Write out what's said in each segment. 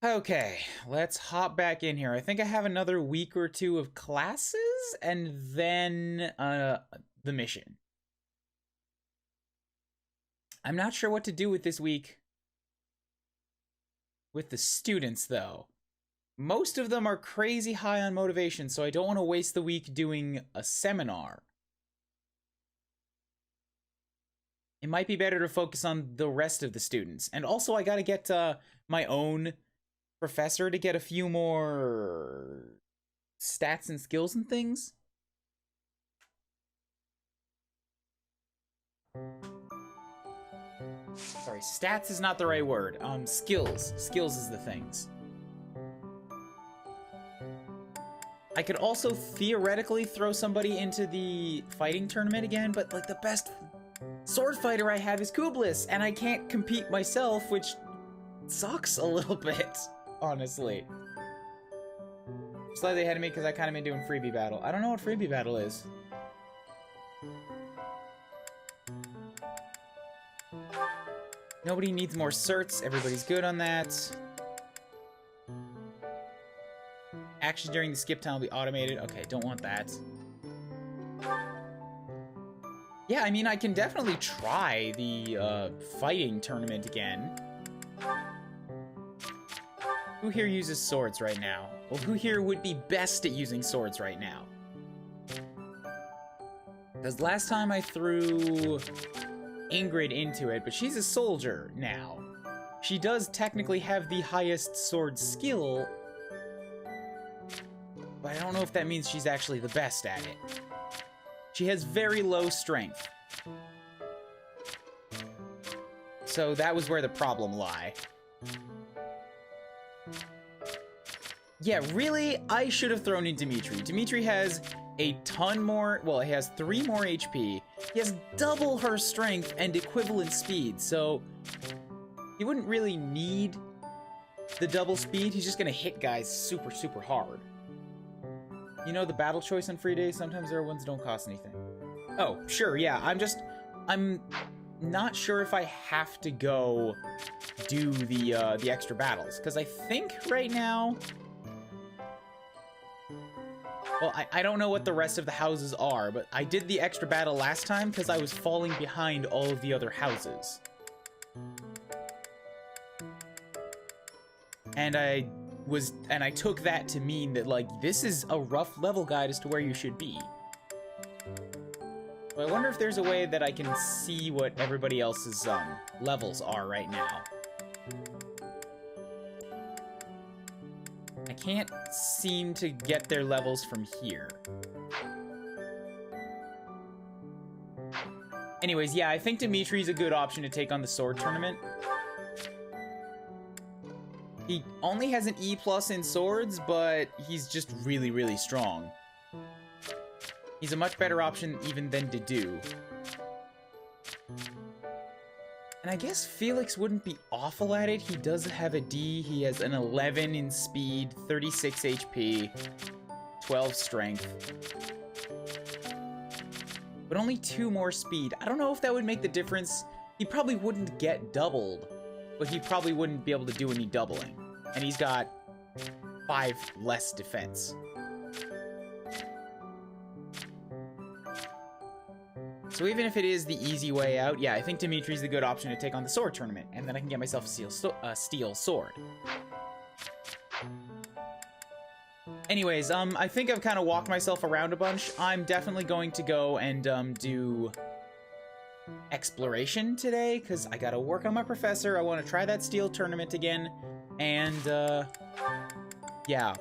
Okay, let's hop back in here. I think I have another week or two of classes and then the mission. I'm not sure what to do with this week with the students, though. Most of them are crazy high on motivation, so I don't want to waste the week doing a seminar. It might be better to focus on the rest of the students. And also, I gotta get my own professor to get a few more stats and skills and things. Sorry, stats is not the right word. Skills. Skills is the things. I could also theoretically throw somebody into the fighting tournament again, but like the best sword fighter I have is Kublis, and I can't compete myself, which sucks a little bit, honestly. Slightly ahead of me because I kind of been doing freebie battle. I don't know what freebie battle is. Nobody needs more certs. Everybody's good on that. Actions during the skip time will be automated. Okay, don't want that. Yeah, I mean, I can definitely try the fighting tournament again. Who here uses swords right now? Well, who here would be best at using swords right now? Because last time I threw Ingrid into it, but she's a soldier now. She does technically have the highest sword skill, but I don't know if that means she's actually the best at it. She has very low strength. So that was where the problem lie. Yeah, really, I should have thrown in Dimitri. Dimitri has a ton more, well, he has 3 more HP. He has double her strength and equivalent speed, so he wouldn't really need the double speed. He's just gonna hit guys super, super hard. You know, the battle choice on free days, sometimes there are ones that don't cost anything. Oh, sure, yeah, I'm not sure if I have to go do the extra battles, because I think right now, well, I don't know what the rest of the houses are, but I did the extra battle last time because I was falling behind all of the other houses. And I took that to mean that, like, this is a rough level guide as to where you should be. So I wonder if there's a way that I can see what everybody else's levels are right now. I can't seem to get their levels from here. Anyways, yeah, I think Dimitri's a good option to take on the sword tournament. He only has an E+ in swords, but he's just really, really strong. He's a much better option even than Dedu. And I guess Felix wouldn't be awful at it. He does have a D. He has an 11 in speed, 36 HP, 12 strength. But only 2 more speed. I don't know if that would make the difference. He probably wouldn't get doubled, but he probably wouldn't be able to do any doubling. And he's got 5 less defense. So even if it is the easy way out, yeah, I think Dimitri's the good option to take on the sword tournament, and then I can get myself a steel sword. Anyways, I think I've kind of walked myself around a bunch. I'm definitely going to go and do exploration today, because I gotta work on my professor. I want to try that steel tournament again, and yeah,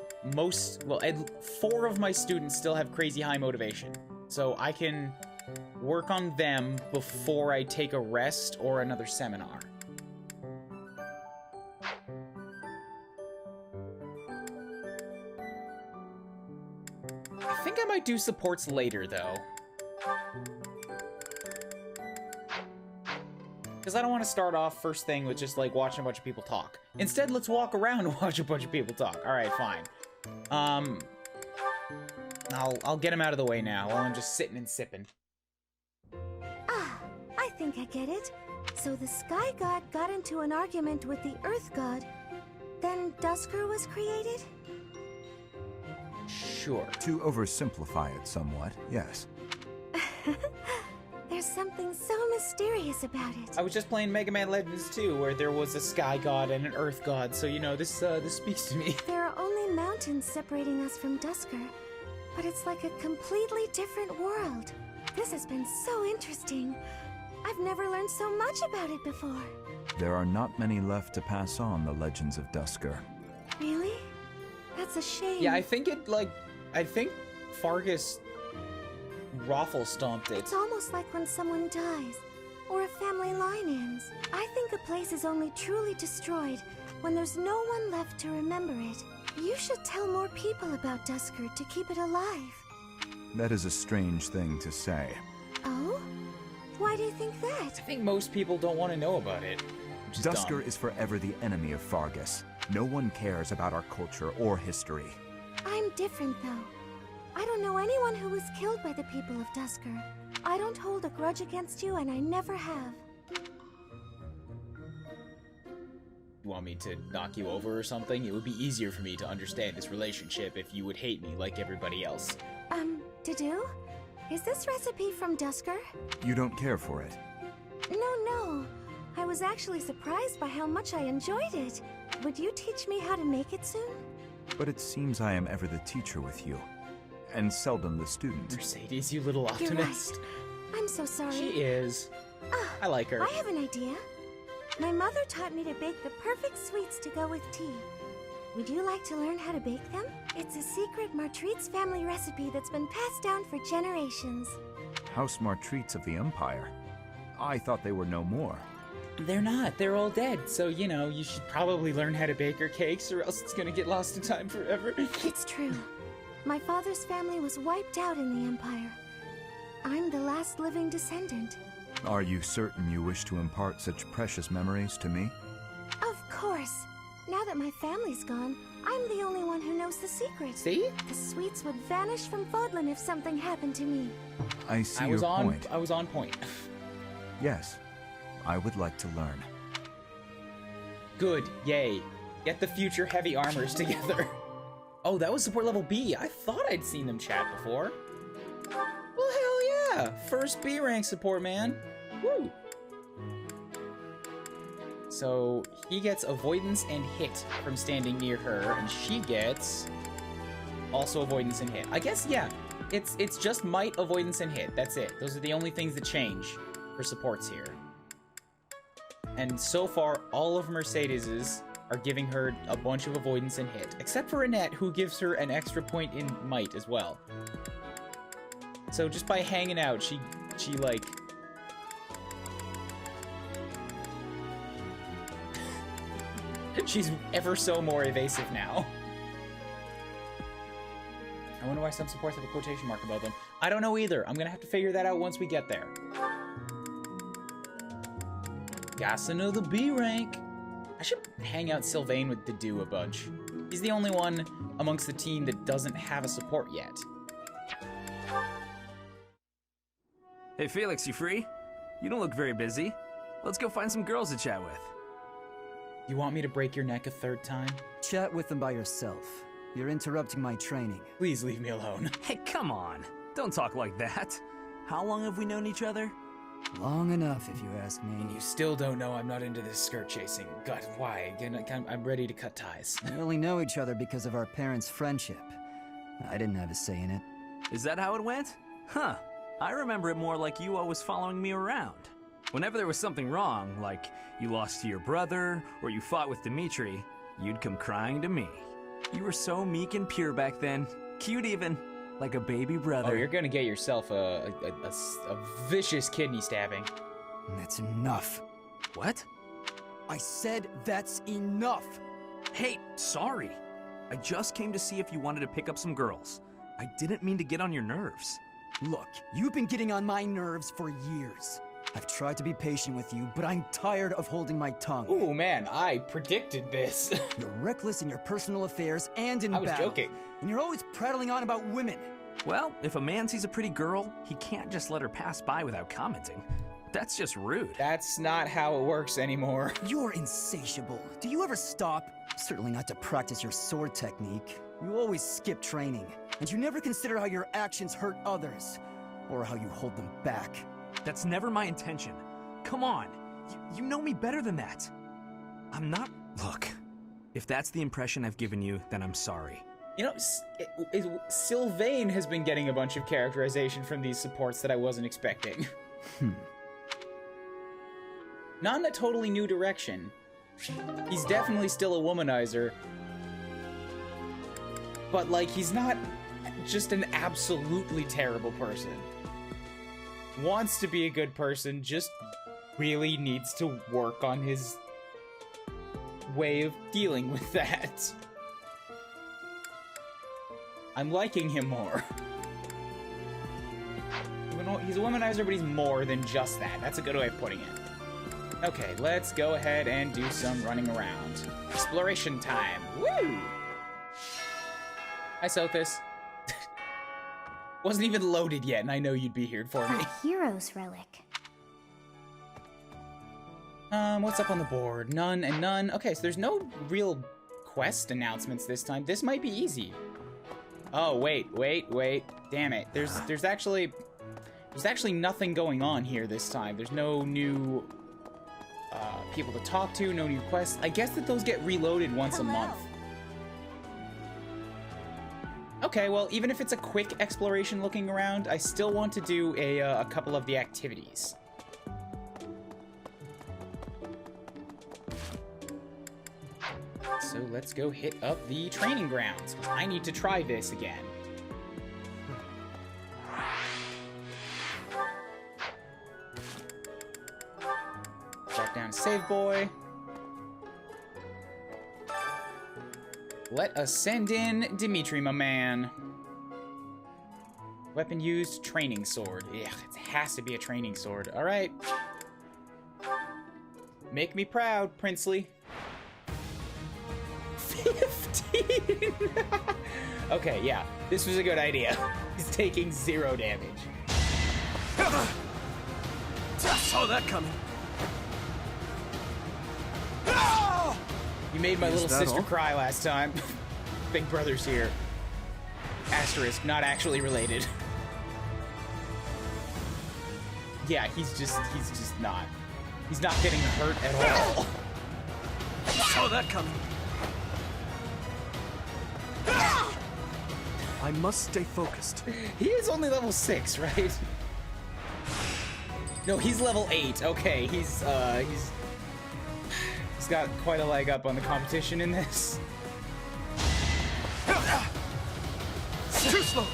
4 of my students still have crazy high motivation, so I can work on them before I take a rest or another seminar. I think I might do supports later, though. Because I don't want to start off first thing with just, like, watching a bunch of people talk. Instead, let's walk around and watch a bunch of people talk. Alright, fine. I'll get him out of the way now while I'm just sitting and sipping. I think I get it. So the Sky God got into an argument with the Earth God. Then Duskur was created? Sure. To oversimplify it somewhat, yes. There's something so mysterious about it. I was just playing Mega Man Legends 2, where there was a sky god and an earth god, so you know, this speaks to me. There are only mountains separating us from Duskur, but it's like a completely different world. This has been so interesting. I've never learned so much about it before. There are not many left to pass on the legends of Duskur. Really? That's a shame. Yeah, I think Fargus raffle stomped it. It's almost like when someone dies, or a family line ends. I think a place is only truly destroyed when there's no one left to remember it. You should tell more people about Duskur to keep it alive. That is a strange thing to say. Oh? Why do you think that? I think most people don't want to know about it. Which is Duskur dumb. is forever the enemy of Fargus. No one cares about our culture or history. I'm different, though. I don't know anyone who was killed by the people of Duskur. I don't hold a grudge against you, and I never have. You want me to knock you over or something? It would be easier for me to understand this relationship if you would hate me like everybody else. Dedue? Is this recipe from Duskur? You don't care for it. No. I was actually surprised by how much I enjoyed it. Would you teach me how to make it soon? But it seems I am ever the teacher with you, and seldom the student. Mercedes, you little You're optimist. right. I'm so sorry. She is. I like her. I have an idea. My mother taught me to bake the perfect sweets to go with tea. Would you like to learn how to bake them? It's a secret Martritz family recipe that's been passed down for generations. House Martritz of the Empire. I thought they were no more. They're not. They're all dead. So, you know, you should probably learn how to bake your cakes or else it's gonna get lost in time forever. It's true. My father's family was wiped out in the Empire. I'm the last living descendant. Are you certain you wish to impart such precious memories to me? Of course. Now that my family's gone, I'm the only one who knows the secret. See? The sweets would vanish from Fodlan if something happened to me. I see your point. I was on point. Yes, I would like to learn. Good. Yay. Get the future heavy armors together. Oh, that was support level B. I thought I'd seen them chat before. Well, hell yeah. First B rank support, man. Woo. So he gets avoidance and hit from standing near her, and she gets also avoidance and hit. I guess, yeah, it's just might, avoidance, and hit. That's it. Those are the only things that change for supports here. And so far, all of Mercedes's are giving her a bunch of avoidance and hit, except for Annette, who gives her an extra point in might as well. So just by hanging out, she like... She's ever so more evasive now. I wonder why some supports have a quotation mark above them. I don't know either. I'm gonna have to figure that out once we get there. Gotta know the B rank. I should hang out Sylvain with Dedue a bunch. He's the only one amongst the team that doesn't have a support yet. Hey Felix, you free? You don't look very busy. Let's go find some girls to chat with. You want me to break your neck a third time? Chat with them by yourself. You're interrupting my training. Please leave me alone. Hey, come on. Don't talk like that. How long have we known each other? Long enough, if you ask me. And you still don't know I'm not into this skirt chasing. God, why? Again, I'm ready to cut ties. We only know each other because of our parents' friendship. I didn't have a say in it. Is that how it went? Huh. I remember it more like you always following me around. Whenever there was something wrong, like you lost to your brother, or you fought with Dimitri, you'd come crying to me. You were so meek and pure back then. Cute even. Like a baby brother. Oh, you're gonna get yourself a vicious kidney stabbing. That's enough. What? I said that's enough! Hey, sorry. I just came to see if you wanted to pick up some girls. I didn't mean to get on your nerves. Look, you've been getting on my nerves for years. I've tried to be patient with you, but I'm tired of holding my tongue. Ooh, man, I predicted this. You're reckless in your personal affairs and in I was battle. joking. And you're always prattling on about women. Well, if a man sees a pretty girl, he can't just let her pass by without commenting. That's just rude. That's not how it works anymore. You're insatiable. Do you ever stop? Certainly not to practice your sword technique. You always skip training, and you never consider how your actions hurt others, or how you hold them back. That's never my intention. Come on. You know me better than that. I'm not... Look, if that's the impression I've given you, then I'm sorry. You know, Sylvain has been getting a bunch of characterization from these supports that I wasn't expecting. Not in a totally new direction. He's definitely still a womanizer. But, like, he's not just an absolutely terrible person. Wants to be a good person, just really needs to work on his way of dealing with that. I'm liking him more. He's a womanizer, but he's more than just that. That's a good way of putting it. Okay, let's go ahead and do some running around. Exploration time. Woo! Hi, Sothis. Wasn't even loaded yet, and I know you'd be here for me. A hero's relic. What's up on the board? None and none. Okay, so there's no real quest announcements this time. This might be easy. Oh, wait. Damn it. There's actually nothing going on here this time. There's no new people to talk to, no new quests. I guess that those get reloaded once a month. Okay, well, even if it's a quick exploration looking around, I still want to do a couple of the activities. So let's go hit up the training grounds. I need to try this again. Back down to save boy. Let us send in Dimitri, my man. Weapon used, training sword. Yeah, it has to be a training sword. All right. Make me proud, Princely. 15! Okay, yeah. This was a good idea. He's taking 0 damage. Saw that coming. You made my little sister cry last time. Big Brother's here. Asterisk, not actually related. Yeah, he's just not. He's not getting hurt at all. Saw that coming. I must stay focused. He is only level 6, right? No, he's level 8. Okay, he's got quite a leg up on the competition in this. Too slow.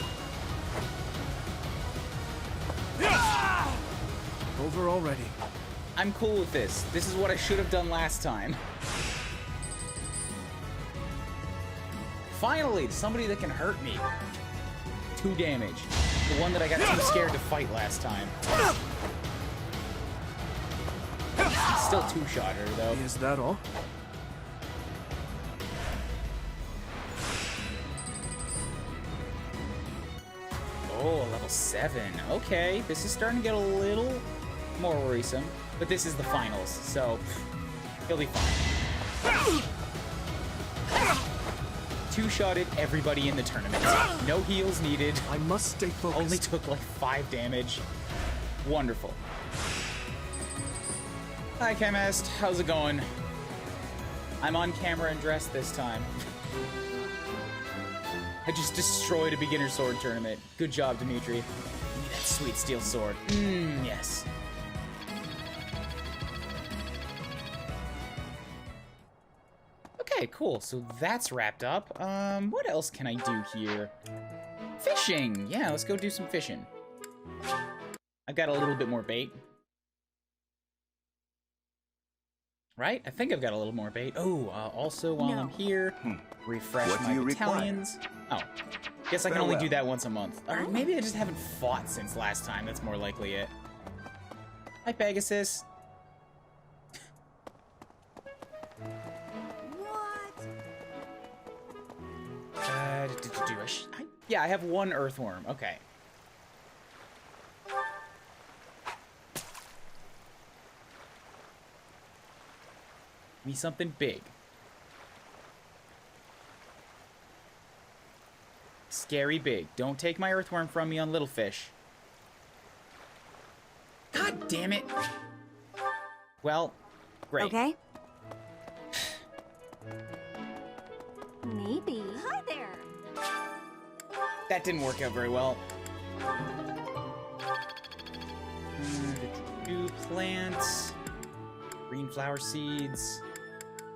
Over already. I'm cool with this. This is what I should have done last time. Finally, somebody that can hurt me. 2 damage. The one that I got too scared to fight last time. Still 2-shot her, though. Is that all? Oh, level 7. Okay, this is starting to get a little more worrisome. But this is the finals, so he'll be fine. 2-shotted everybody in the tournament. No heals needed. I must stay focused. Only took like 5 damage. Wonderful. Hi, Chemist. How's it going? I'm on camera and dressed this time. I just destroyed a beginner sword tournament. Good job, Dimitri. Give me that sweet steel sword. Yes. Okay, cool. So that's wrapped up. What else can I do here? Fishing. Yeah, let's go do some fishing. I've got a little bit more bait. Right? I think I've got a little more bait. Oh, also while I'm here, refresh What do my you battalions. Oh, guess I can only do that once a month. Or maybe I just haven't fought since last time. That's more likely it. Hi, Pegasus. Yeah, I have 1 earthworm. Okay. me something big. Scary big. Don't take my earthworm from me on Little Fish. God damn it. Well, great. Okay. Maybe. Hi there. That didn't work out very well. Plants. Green flower seeds.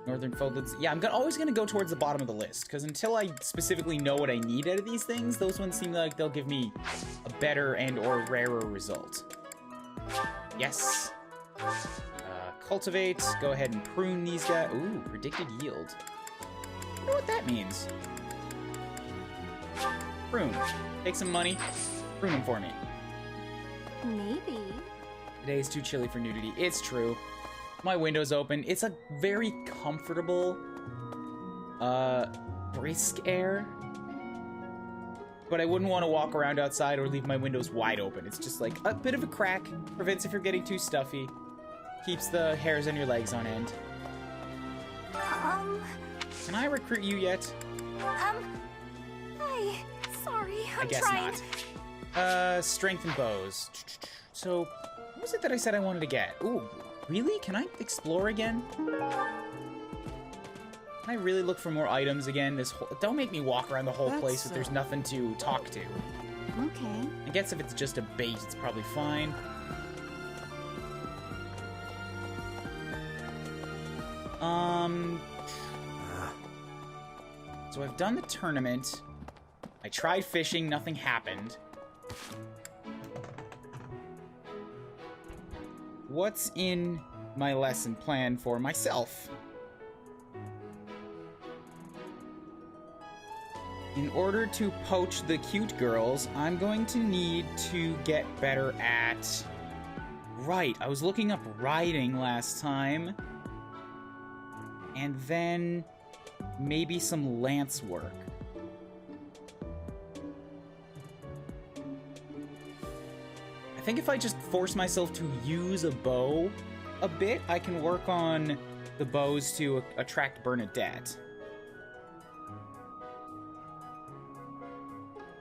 Northern foldeds. Yeah, I'm always gonna go towards the bottom of the list, because until I specifically know what I need out of these things, those ones seem like they'll give me a better and or rarer result. Yes. Cultivate. Go ahead and prune these guys. Ooh, predicted yield. I wonder what that means. Prune. Take some money. Prune them for me. Maybe. Today's too chilly for nudity. It's true. My window's open. It's a very comfortable, brisk air. But I wouldn't want to walk around outside or leave my windows wide open. It's just like a bit of a crack. Prevents if you're getting too stuffy. Keeps the hairs on your legs on end. Can I recruit you yet? Sorry, I guess trying. not. Strength and bows. So, what was it that I said I wanted to get? Ooh, really? Can I explore again? Can I really look for more items again? Don't make me walk around the whole place if there's nothing to talk to. Okay. I guess if it's just a bait, it's probably fine. So I've done the tournament. I tried fishing, nothing happened. What's in my lesson plan for myself? In order to poach the cute girls, I'm going to need to get better at... Right, I was looking up riding last time. And then maybe some lance work. I think if I just force myself to use a bow a bit, I can work on the bows to attract Bernadette.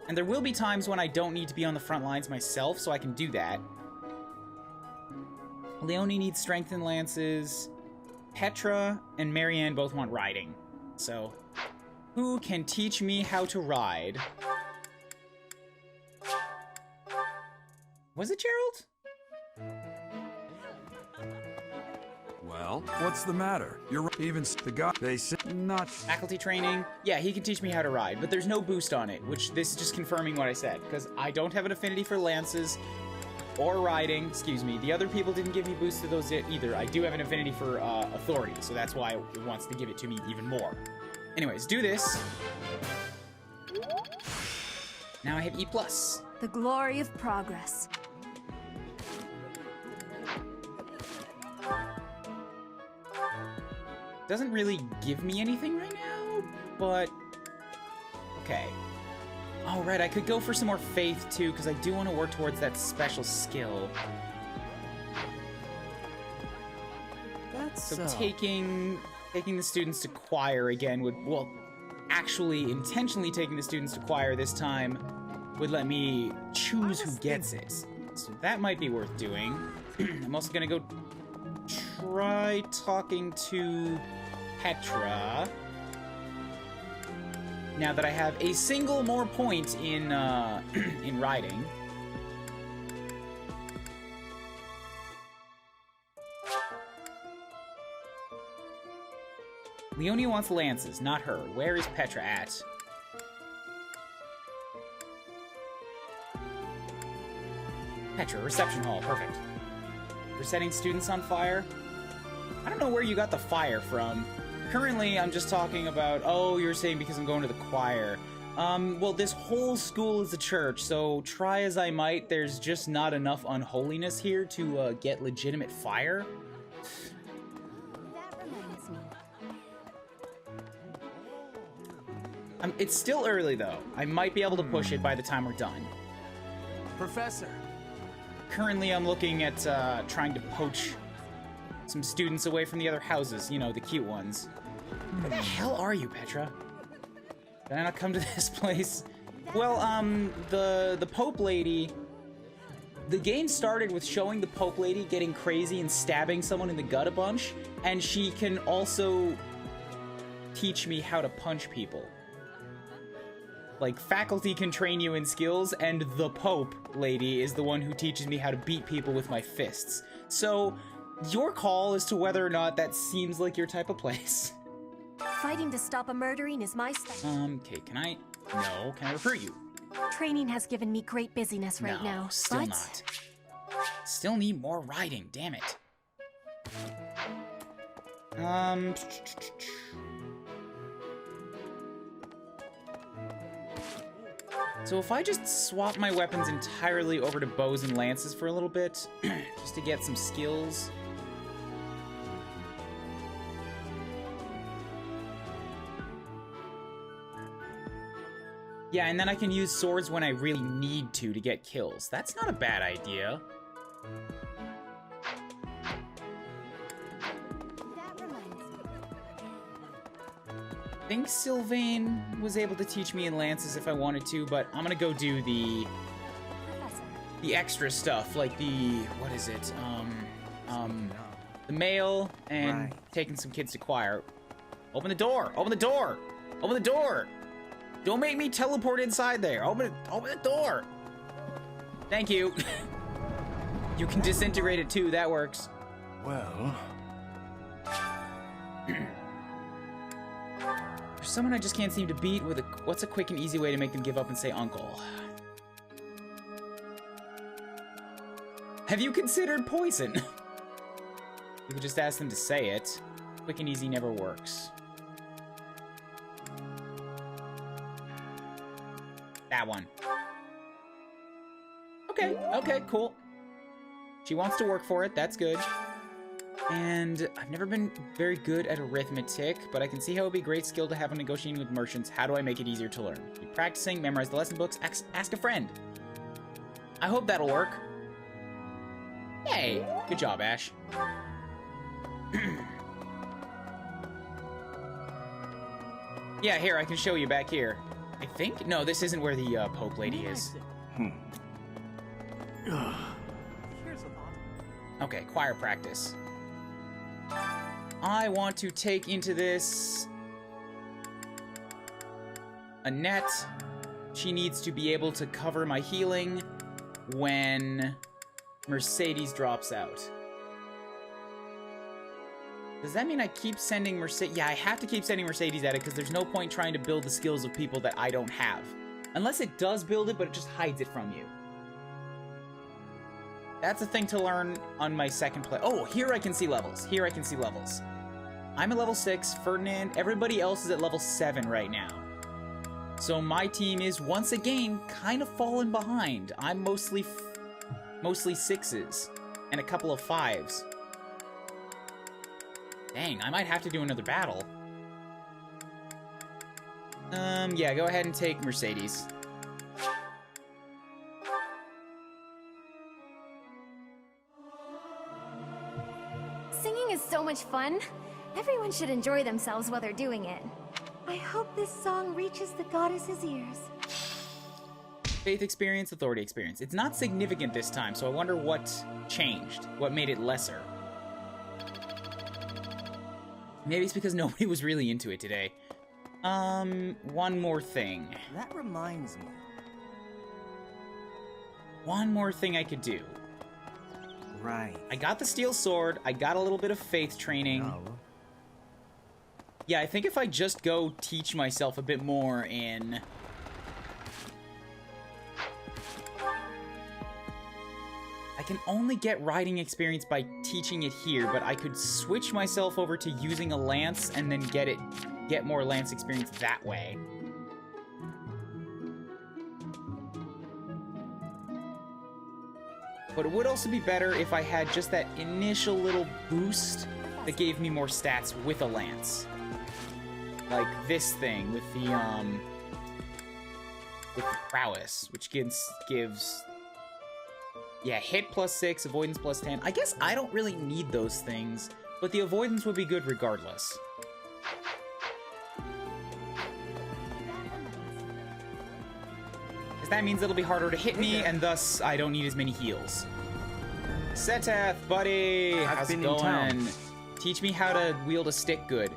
And there will be times when I don't need to be on the front lines myself, so I can do that. Leonie needs strength and lances. Petra and Marianne both want riding. So, who can teach me how to ride? Was it Gerald? Well, what's the matter? You're even the guy they said not Faculty training? Yeah, he can teach me how to ride, but there's no boost on it, which this is just confirming what I said, because I don't have an affinity for lances or riding. Excuse me. The other people didn't give me boosts to those either. I do have an affinity for authority, so that's why it wants to give it to me even more. Anyways, do this. Now I have E+. The glory of progress. Doesn't really give me anything right now, but... Okay. Oh, right, I could go for some more faith, too, because I do want to work towards that special skill. So taking the students to choir again would... Well, actually, intentionally taking the students to choir this time would let me choose who gets it. So that might be worth doing. I'm also going to go try talking to Petra. Now that I have a single more point in in riding. Leonie wants lances, not her. Where is Petra at? Petra, reception hall, perfect. We're setting students on fire? I don't know where you got the fire from. Currently, I'm just talking about, oh, you're saying because I'm going to the choir. Well, this whole school is a church, so try as I might, there's just not enough unholiness here to get legitimate fire. That reminds me. It's still early, though. I might be able to push it by the time we're done. Professor. Currently, I'm looking at trying to poach some students away from the other houses, you know, the cute ones. Where the hell are you, Petra? Did I not come to this place? Well, the Pope Lady... The game started with showing the Pope Lady getting crazy and stabbing someone in the gut a bunch, and she can also teach me how to punch people. Like, faculty can train you in skills, and the Pope Lady is the one who teaches me how to beat people with my fists. So, your call as to whether or not that seems like your type of place. Fighting to stop a murdering is my style. Okay, can I... No, can I recruit you? Training has given me great busyness right now. Still but... not. Still need more riding, damn it. So if I just swap my weapons entirely over to bows and lances for a little bit, just to get some skills. Yeah, and then I can use swords when I really need to get kills. That's not a bad idea. I think Sylvain was able to teach me in lances if I wanted to, but I'm gonna go do the extra stuff, like the, what is it, the mail and taking some kids to choir. Open the door! Open the door! Open the door! Don't make me teleport inside there. Open the door. Thank you. You can disintegrate it too. That works. Well... There's someone I just can't seem to beat with a... What's a quick and easy way to make them give up and say uncle? Have you considered poison? You could just ask them to say it. Quick and easy never works. That one. Okay, cool. She wants to work for it, that's good. And I've never been very good at arithmetic, but I can see how it would be a great skill to have when negotiating with merchants. How do I make it easier to learn? Keep practicing, memorize the lesson books, ask a friend. I hope that'll work. Hey, good job, Ash. Yeah, here, I can show you back here. I think? No, this isn't where the Pope Lady is. Okay, choir practice. I want to take into this Annette. She needs to be able to cover my healing when Mercedes drops out. Does that mean I keep sending Mercedes? Yeah, I have to keep sending Mercedes at it because there's no point trying to build the skills of people that I don't have. Unless it does build it, but it just hides it from you. That's a thing to learn on my second play. Oh, here I can see levels. Here I can see levels. I'm at level 6. Ferdinand, everybody else is at level 7 right now. So my team is, once again, kind of falling behind. I'm mostly 6s and a couple of 5s. Dang, I might have to do another battle. Yeah, go ahead and take Mercedes. Singing is so much fun. Everyone should enjoy themselves while they're doing it. I hope this song reaches the goddess's ears. Faith experience, authority experience. It's not significant this time, so I wonder what changed. What made it lesser? Maybe it's because nobody was really into it today. One more thing. That reminds me. One more thing I could do. Right. I got the steel sword. I got a little bit of faith training. No. Yeah, I think if I just go teach myself a bit more in... I can only get riding experience by teaching it here, but I could switch myself over to using a lance and then get more lance experience that way. But it would also be better if I had just that initial little boost that gave me more stats with a lance. Like this thing with the prowess, which gives yeah, hit +6, avoidance +10. I guess I don't really need those things. but the avoidance would be good regardless. Because that means it'll be harder to hit me, and thus I don't need as many heals. Setath, buddy! How's it going? Teach me how to wield a stick good.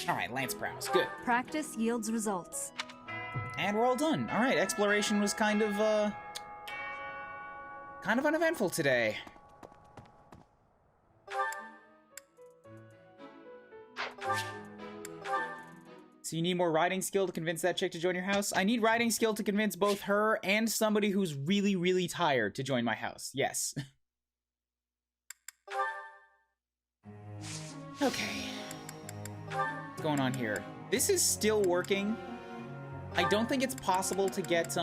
Alright, Lance Prowse, good. Practice yields results. And we're all done. Alright, exploration was kind of uneventful today. So you need more riding skill to convince that chick to join your house? I need riding skill to convince both her and somebody who's really, really tired to join my house. Yes. Okay. What's going on here? This is still working. I don't think it's possible to get,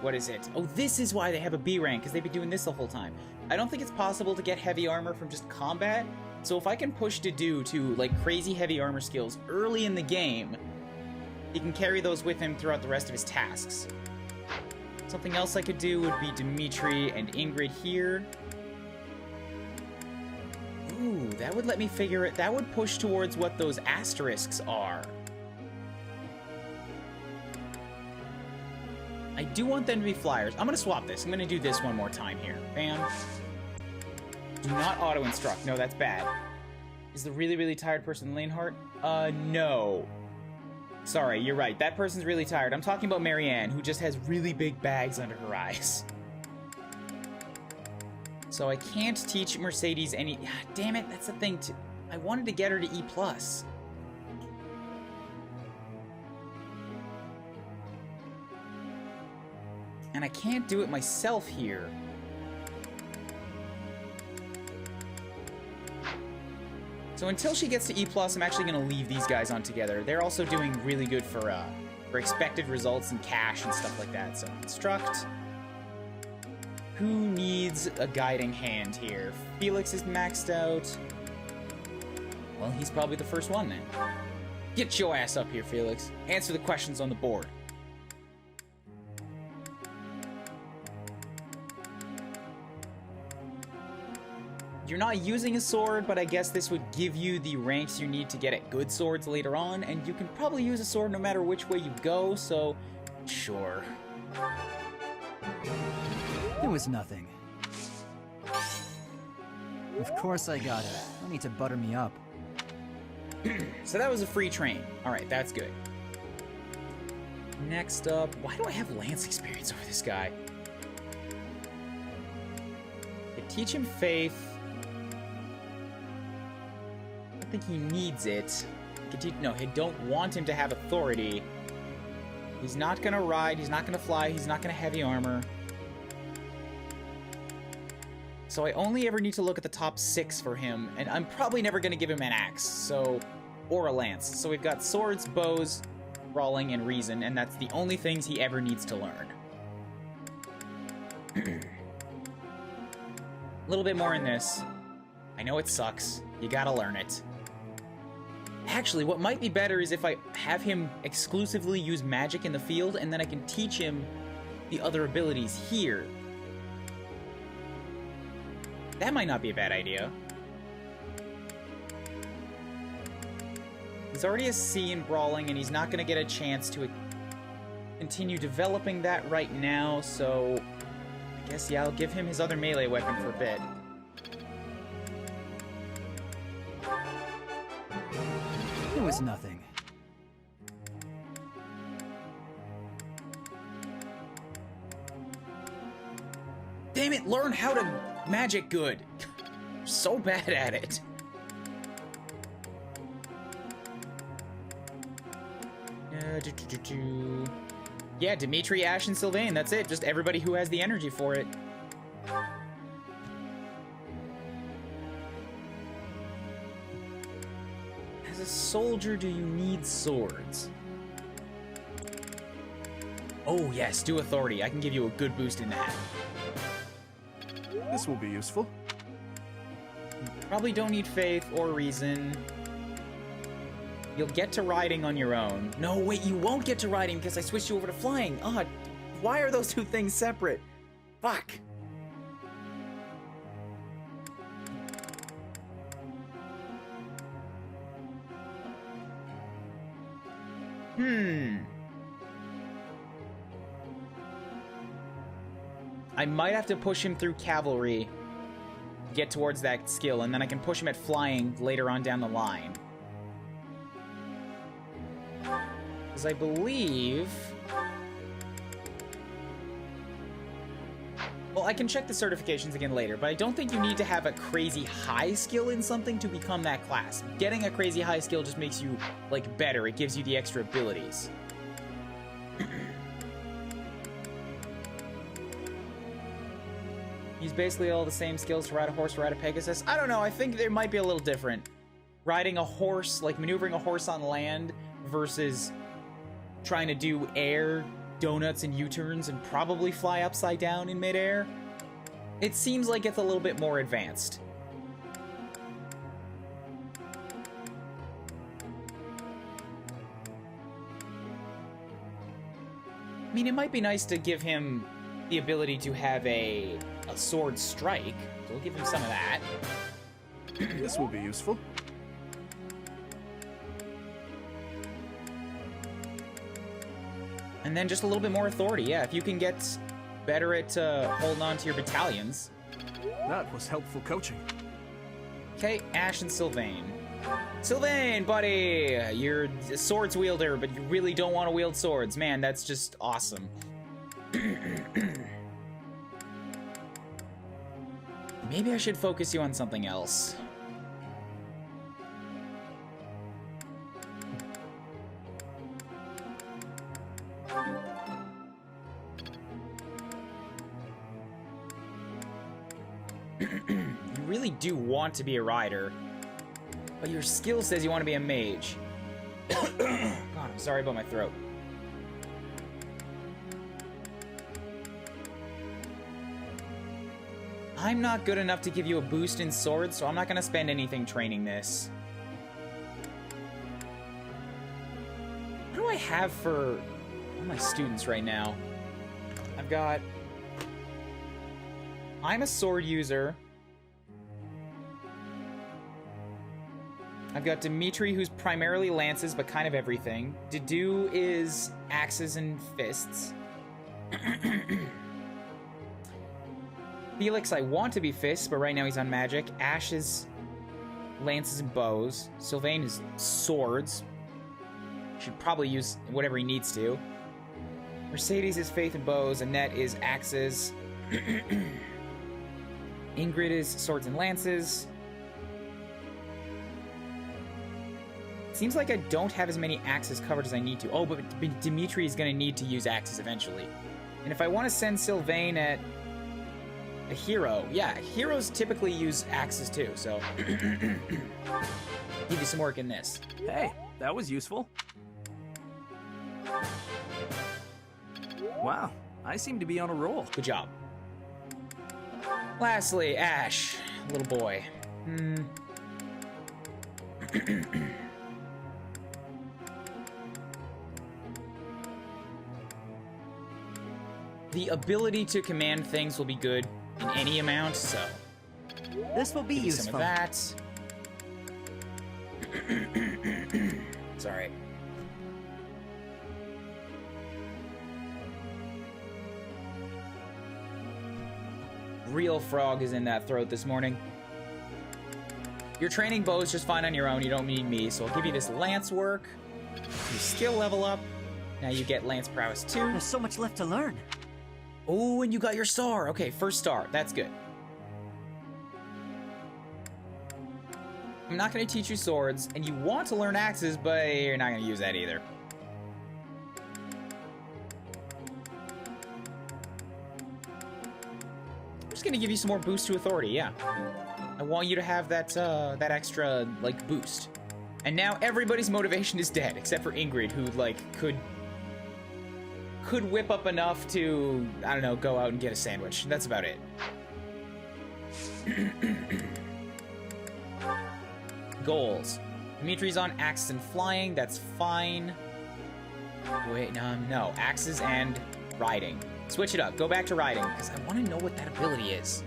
what is it? Oh, this is why they have a B rank, because they've been doing this the whole time. I don't think it's possible to get heavy armor from just combat, so if I can push Dedue to, like, crazy heavy armor skills early in the game, he can carry those with him throughout the rest of his tasks. Something else I could do would be Dimitri and Ingrid here. Ooh, that would let me figure it. That would push towards what those asterisks are. I do want them to be flyers. I'm gonna swap this. I'm gonna do this one more time here. Bam. Do not auto-instruct. No, that's bad. Is the really, really tired person Laneheart? No. Sorry, you're right. That person's really tired. I'm talking about Marianne, who just has really big bags under her eyes. So I can't teach Mercedes any... Damn it, that's the thing. I wanted to get her to E+. And I can't do it myself here. So until she gets to E+, I'm actually going to leave these guys on together. They're also doing really good for expected results and cash and stuff like that. So instruct. Who needs a guiding hand here? Felix is maxed out. Well, he's probably the first one then. Get your ass up here, Felix. Answer the questions on the board. You're not using a sword, but I guess this would give you the ranks you need to get at good swords later on, and you can probably use a sword no matter which way you go, so sure. It was nothing. Of course I got it. No need to butter me up. So that was a free train. Alright, that's good. Next up, why do I have Lance experience over this guy? Teach him faith. I don't think he needs it. No, I don't want him to have authority. He's not gonna ride, he's not gonna fly, he's not gonna heavy armor. So I only ever need to look at the top 6 for him, and I'm probably never gonna give him an axe, so... or a lance. So we've got swords, bows, brawling, and reason, and that's the only things he ever needs to learn. A little bit more in this. I know it sucks. You gotta learn it. Actually, what might be better is if I have him exclusively use magic in the field, and then I can teach him the other abilities here. That might not be a bad idea. He's already a C in brawling, and he's not gonna get a chance to continue developing that right now, so... I guess, yeah, I'll give him his other melee weapon for a bit. It was nothing. Damn it, learn how to magic good. So bad at it. Yeah, Dimitri, Ash, and Sylvain, that's it. Just everybody who has the energy for it. As a soldier, do you need swords? Oh yes, do authority. I can give you a good boost in that. This will be useful. Probably don't need faith or reason. You'll get to riding on your own. No, wait, you won't get to riding because I switched you over to flying. Ah, why are those two things separate? Fuck. I might have to push him through cavalry, get towards that skill, and then I can push him at flying later on down the line. Because I believe... Well, I can check the certifications again later, but I don't think you need to have a crazy high skill in something to become that class. Getting a crazy high skill just makes you, like, better. It gives you the extra abilities. Use basically all the same skills to ride a horse or ride a Pegasus. I don't know, I think there might be a little different. Riding a horse, like maneuvering a horse on land versus trying to do air, donuts, and U-turns and probably fly upside down in midair. It seems like it's a little bit more advanced. I mean, it might be nice to give him the ability to have a sword strike, so we'll give him some of that. This will be useful. And then just a little bit more authority, yeah. If you can get better at holding on to your battalions. That was helpful coaching. Okay, Ash and Sylvain. Sylvain, buddy! You're a swords wielder, but you really don't want to wield swords. Man, that's just awesome. Maybe I should focus you on something else. You really do want to be a rider, but your skill says you want to be a mage. God, I'm sorry about my throat. I'm not good enough to give you a boost in swords, so I'm not going to spend anything training this. What do I have for all my students right now? I've got... I'm a sword user. I've got Dimitri, who's primarily lances, but kind of everything. Dedu is axes and fists. Felix, I want to be fists, but right now he's on magic. Ash is lances and bows. Sylvain is swords. Should probably use whatever he needs to. Mercedes is faith and bows. Annette is axes. Ingrid is swords and lances. Seems like I don't have as many axes covered as I need to. Oh, but Dimitri is going to need to use axes eventually. And if I want to send Sylvain at a hero, yeah, heroes typically use axes too, so give you some work in this. Hey, that was useful. Wow, I seem to be on a roll. Good job. Lastly, Ash, little boy. The ability to command things will be good in any amount, so This will be give you some useful. of that. Sorry. Real frog is in that throat this morning. Your training bow is just fine on your own. You don't need me, so I'll give you this lance work. Your skill level up. Now you get lance prowess 2. There's so much left to learn. Oh, and you got your star. Okay, first star. That's good. I'm not going to teach you swords, and you want to learn axes, but you're not going to use that either. I'm just going to give you some more boost to authority, yeah. I want you to have that, that extra, like, boost. And now everybody's motivation is dead, except for Ingrid, who, like, could whip up enough to, I don't know, go out and get a sandwich. That's about it. Goals. Dimitri's on axes and flying. That's fine. Wait, no. Axes and riding. Switch it up. Go back to riding, because I want to know what that ability is.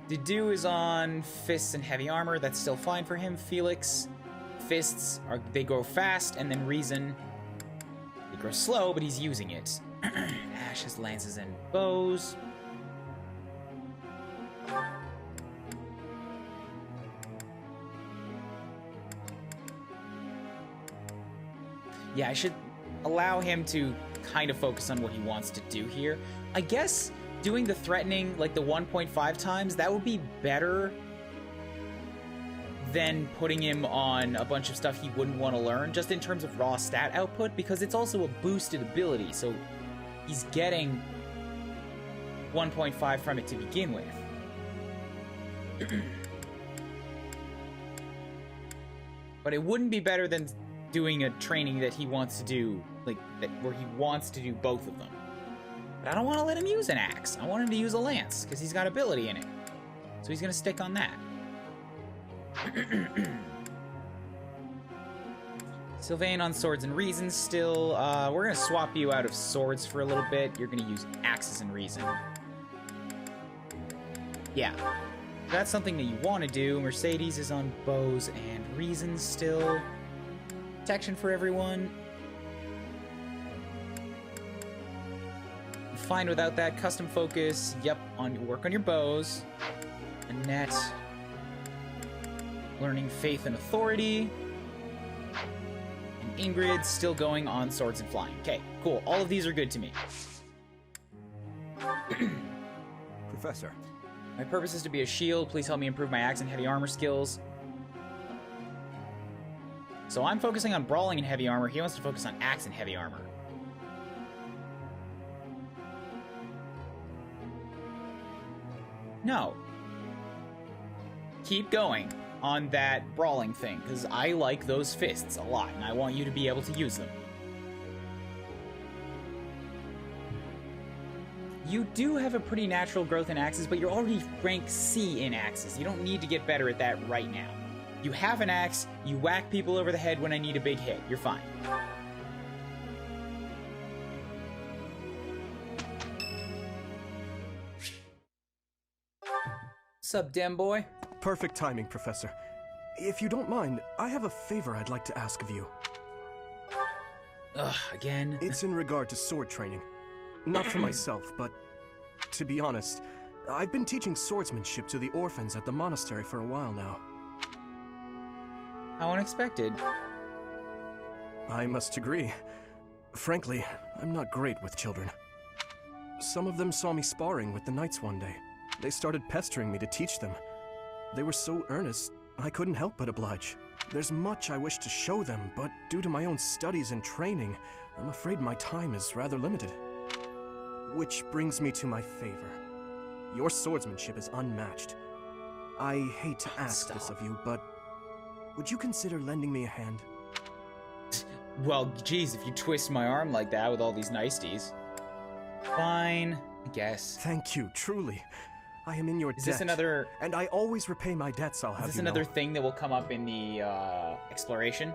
Dedue is on fists and heavy armor. That's still fine for him. Felix, fists, they go fast, and then Reason, they grow slow, but he's using it. Ash has lances and bows. Yeah, I should allow him to kind of focus on what he wants to do here. I guess doing the threatening, like the 1.5 times, that would be better than putting him on a bunch of stuff he wouldn't want to learn, just in terms of raw stat output, because it's also a boosted ability, so he's getting 1.5 from it to begin with. But it wouldn't be better than doing a training that he wants to do, like, where he wants to do both of them. But I don't want to let him use an axe. I want him to use a lance, because he's got ability in it. So he's going to stick on that. Sylvain on swords and reason still. We're going to swap you out of swords for a little bit. You're going to use axes and reason. Yeah. That's something that you want to do. Mercedes is on bows and reason still. Protection for everyone. Fine without that. Custom focus. Yep, work on your bows. Annette. Learning faith and authority. And Ingrid still going on swords and flying. Okay, cool. All of these are good to me. Professor. My purpose is to be a shield. Please help me improve my axe and heavy armor skills. So I'm focusing on brawling and heavy armor. He wants to focus on axe and heavy armor. No. Keep going on that brawling thing, because I like those fists a lot, and I want you to be able to use them. You do have a pretty natural growth in axes, but you're already rank C in axes. You don't need to get better at that right now. You have an axe, you whack people over the head when I need a big hit. You're fine. Sup, dem boy? Perfect timing, Professor. If you don't mind, I have a favor I'd like to ask of you. Ugh, again? It's in regard to sword training. Not for myself, but to be honest, I've been teaching swordsmanship to the orphans at the monastery for a while now. How unexpected. I must agree. Frankly, I'm not great with children. Some of them saw me sparring with the knights one day. They started pestering me to teach them. They were so earnest, I couldn't help but oblige. There's much I wish to show them, but due to my own studies and training, I'm afraid my time is rather limited. Which brings me to my favor. Your swordsmanship is unmatched. I hate to ask this of you, but would you consider lending me a hand? Well, geez, if you twist my arm like that with all these niceties. Fine, I guess. Thank you, truly. I am in your debt. Is this another... And I always repay my debts, I'll have you know. Is this another thing that will come up in the, exploration?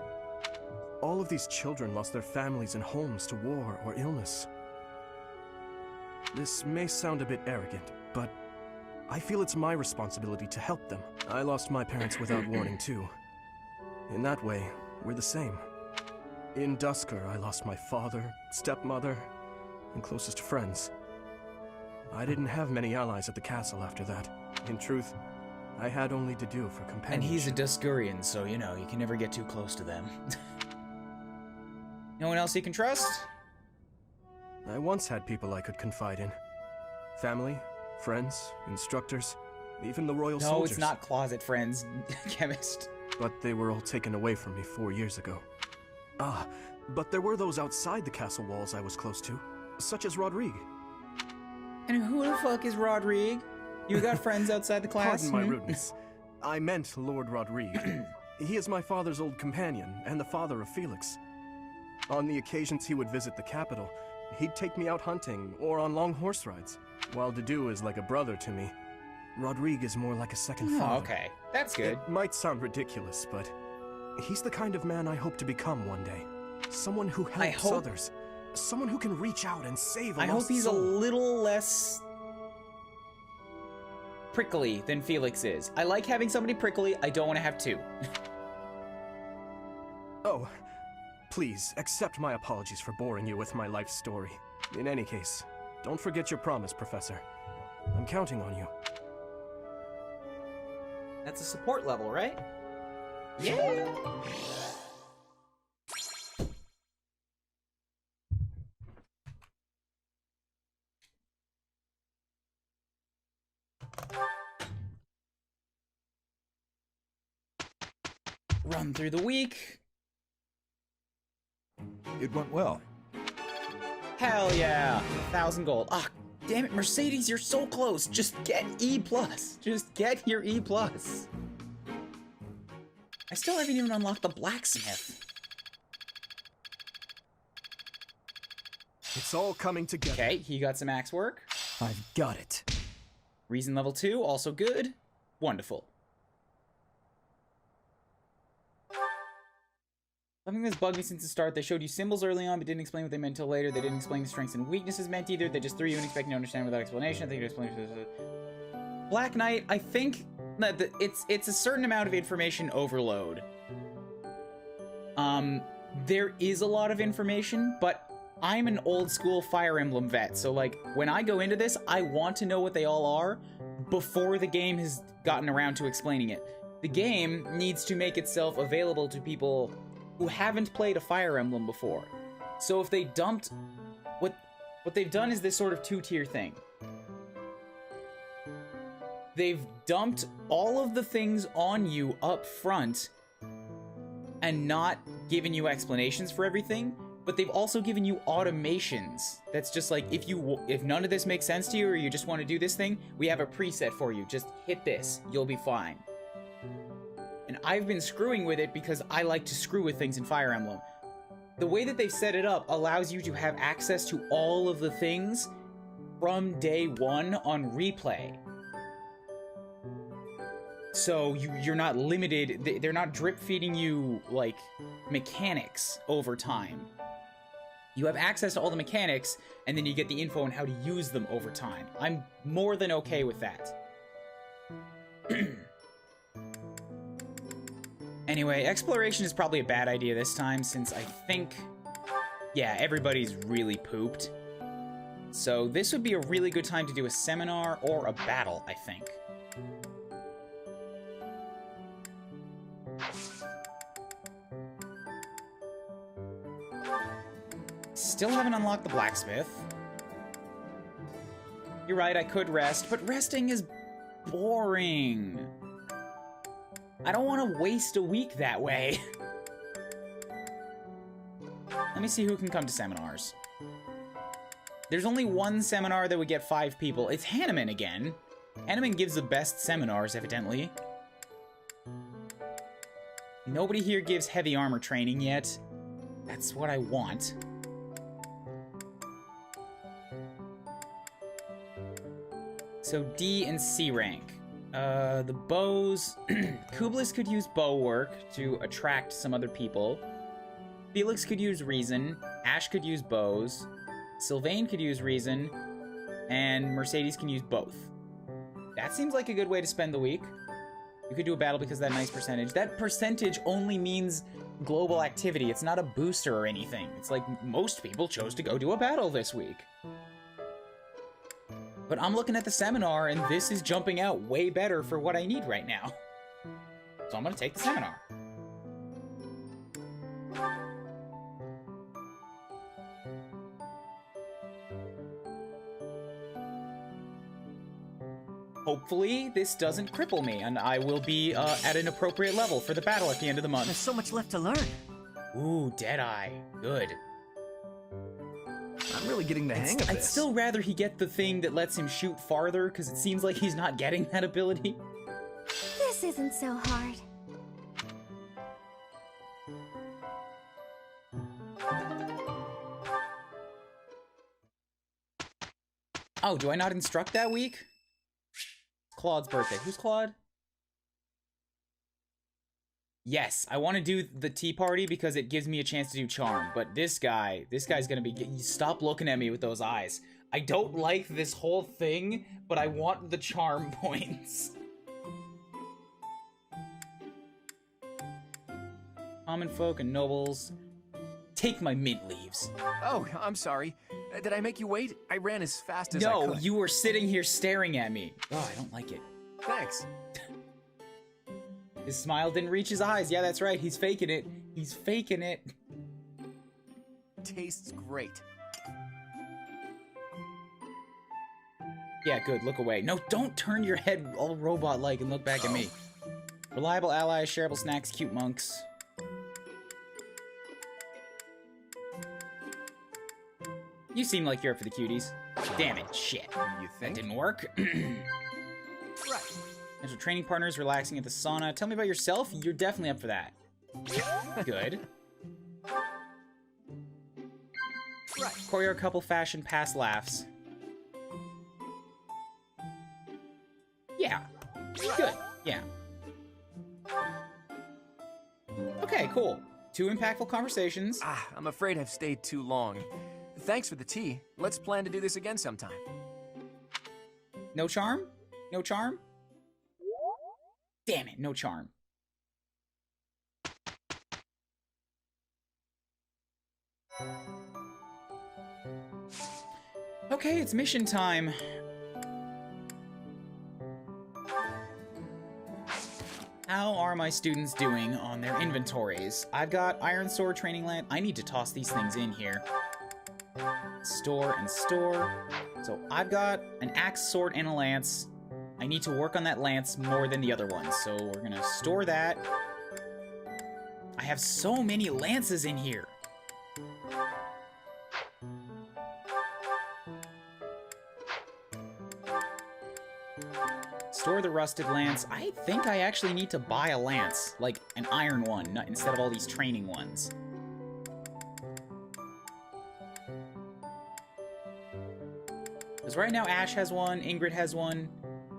All of these children lost their families and homes to war or illness. This may sound a bit arrogant, but I feel it's my responsibility to help them. I lost my parents without warning, too. In that way, we're the same. In Dusker, I lost my father, stepmother, and closest friends. I didn't have many allies at the castle after that. In truth, I had only to do for companionship. And he's a Duskurian, so, you know, you can never get too close to them. No one else you can trust? I once had people I could confide in. Family, friends, instructors, even the royal soldiers. No, it's not closet friends, chemist. But they were all taken away from me 4 years ago. Ah, but there were those outside the castle walls I was close to, such as Rodrigue. And who the fuck is Rodrigue? You got friends outside the class? Pardon my rudeness. I meant Lord Rodrigue. He is my father's old companion, and the father of Felix. On the occasions he would visit the capital, he'd take me out hunting, or on long horse rides. While Dedue is like a brother to me, Rodrigue is more like a second Oh, father. okay. That's good. It might sound ridiculous, but he's the kind of man I hope to become one day. Someone who helps others. Someone who can reach out and save a I hope lost he's a soul. little less prickly than Felix is. I like having somebody prickly. I don't want to have two. Oh, please, accept my apologies for boring you with my life story. In any case, don't forget your promise, Professor. I'm counting on you. That's a support level, right? Yeah! Run through the week. It went well. Hell yeah! 1,000 gold. Ah, damn it, Mercedes, you're so close. Just get E+. Just get your E+. I still haven't even unlocked the blacksmith. It's all coming together. Okay, he got some axe work. I've got it. Reason level 2, also good. Wonderful. Something that's bugged me since the start. They showed you symbols early on, but didn't explain what they meant until later. They didn't explain the strengths and weaknesses meant either. They just threw you in expecting to understand without explanation. I think it explains. Black Knight, I think that it's a certain amount of information overload. There is a lot of information, but I'm an old school Fire Emblem vet, so like when I go into this, I want to know what they all are before the game has gotten around to explaining it. The game needs to make itself available to people who haven't played a Fire Emblem before. So if they dumped... What they've done is this sort of two-tier thing. They've dumped all of the things on you up front and not given you explanations for everything, but they've also given you automations. That's just like, if none of this makes sense to you or you just want to do this thing, we have a preset for you. Just hit this, you'll be fine. And I've been screwing with it because I like to screw with things in Fire Emblem. The way that they've set it up allows you to have access to all of the things from day one on replay. So you're not limited, they're not drip feeding you, like, mechanics over time. You have access to all the mechanics, and then you get the info on how to use them over time. I'm more than okay with that. Anyway, exploration is probably a bad idea this time, since I think, yeah, everybody's really pooped. So this would be a really good time to do a seminar or a battle, I think. Still haven't unlocked the blacksmith. You're right, I could rest, but resting is boring. I don't want to waste a week that way. Let me see who can come to seminars. There's only one seminar that would get 5 people. It's Hanneman again. Hanneman gives the best seminars, evidently. Nobody here gives heavy armor training yet. That's what I want. So D and C rank. The bows... Kublis could use bow work to attract some other people. Felix could use reason. Ash could use bows. Sylvain could use reason. And Mercedes can use both. That seems like a good way to spend the week. You could do a battle because of that nice percentage. That percentage only means global activity. It's not a booster or anything. It's like most people chose to go do a battle this week. But I'm looking at the seminar, and this is jumping out way better for what I need right now. So I'm gonna take the seminar. Hopefully, this doesn't cripple me, and I will be at an appropriate level for the battle at the end of the month. There's so much left to learn. Ooh, Deadeye. Good. I'm really getting the hang of this. I'd still rather he get the thing that lets him shoot farther, because it seems like he's not getting that ability. This isn't so hard. Oh, do I not instruct that week? Claude's birthday. Who's Claude? Yes, I want to do the tea party because it gives me a chance to do charm. But this guy's gonna be... Stop looking at me with those eyes. I don't like this whole thing, but I want the charm points. Common folk and nobles. Take my mint leaves. Oh, I'm sorry. Did I make you wait? I ran as fast as I could. No, you were sitting here staring at me. Oh, I don't like it. Thanks. His smile didn't reach his eyes. Yeah, that's right. He's faking it. He's faking it. Tastes great. Yeah, good. Look away. No, don't turn your head all robot-like and look back at me. Reliable allies, shareable snacks, cute monks. You seem like you're up for the cuties. Damn it, shit. You That think? didn't work. Right. As for training partners, relaxing at the sauna. Tell me about yourself. You're definitely up for that. Good. Right. Courtyard couple fashion, past laughs. Yeah. Good. Yeah. Okay, cool. 2 impactful conversations. I'm afraid I've stayed too long. Thanks for the tea. Let's plan to do this again sometime. No charm? No charm? Damn it, no charm. Okay, it's mission time. How are my students doing on their inventories? I've got iron sword training land. I need to toss these things in here. Store and store. So I've got an axe, sword, and a lance. I need to work on that lance more than the other ones, so we're gonna store that. I have so many lances in here. Store the rusted lance. I think I actually need to buy a lance, like an iron one, instead of all these training ones. Because right now Ash has one, Ingrid has one,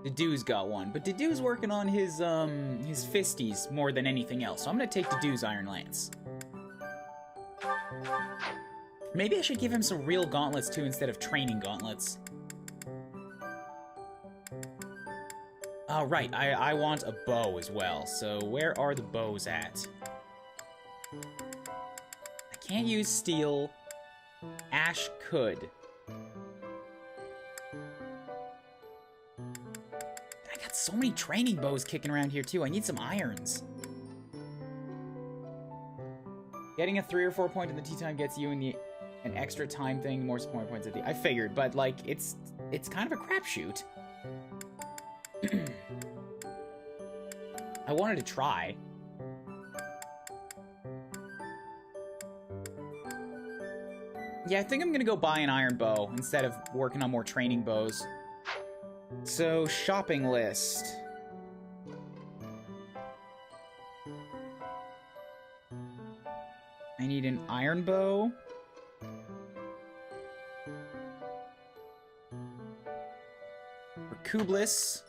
Dedu's got one, but Dedu's working on his fisties more than anything else, so I'm gonna take Dedu's iron lance. Maybe I should give him some real gauntlets too instead of training gauntlets. Oh, right, I want a bow as well, so where are the bows at? I can't use steel. Ash could. I got so many training bows kicking around here too. I need some irons. Getting a 3 or 4 point in the tea time gets you in an extra time thing, more support points at the... I figured, but like, it's kind of a crapshoot. I wanted to try. Yeah, I think I'm gonna go buy an iron bow instead of working on more training bows. So, shopping list. I need an iron bow. For Kublis.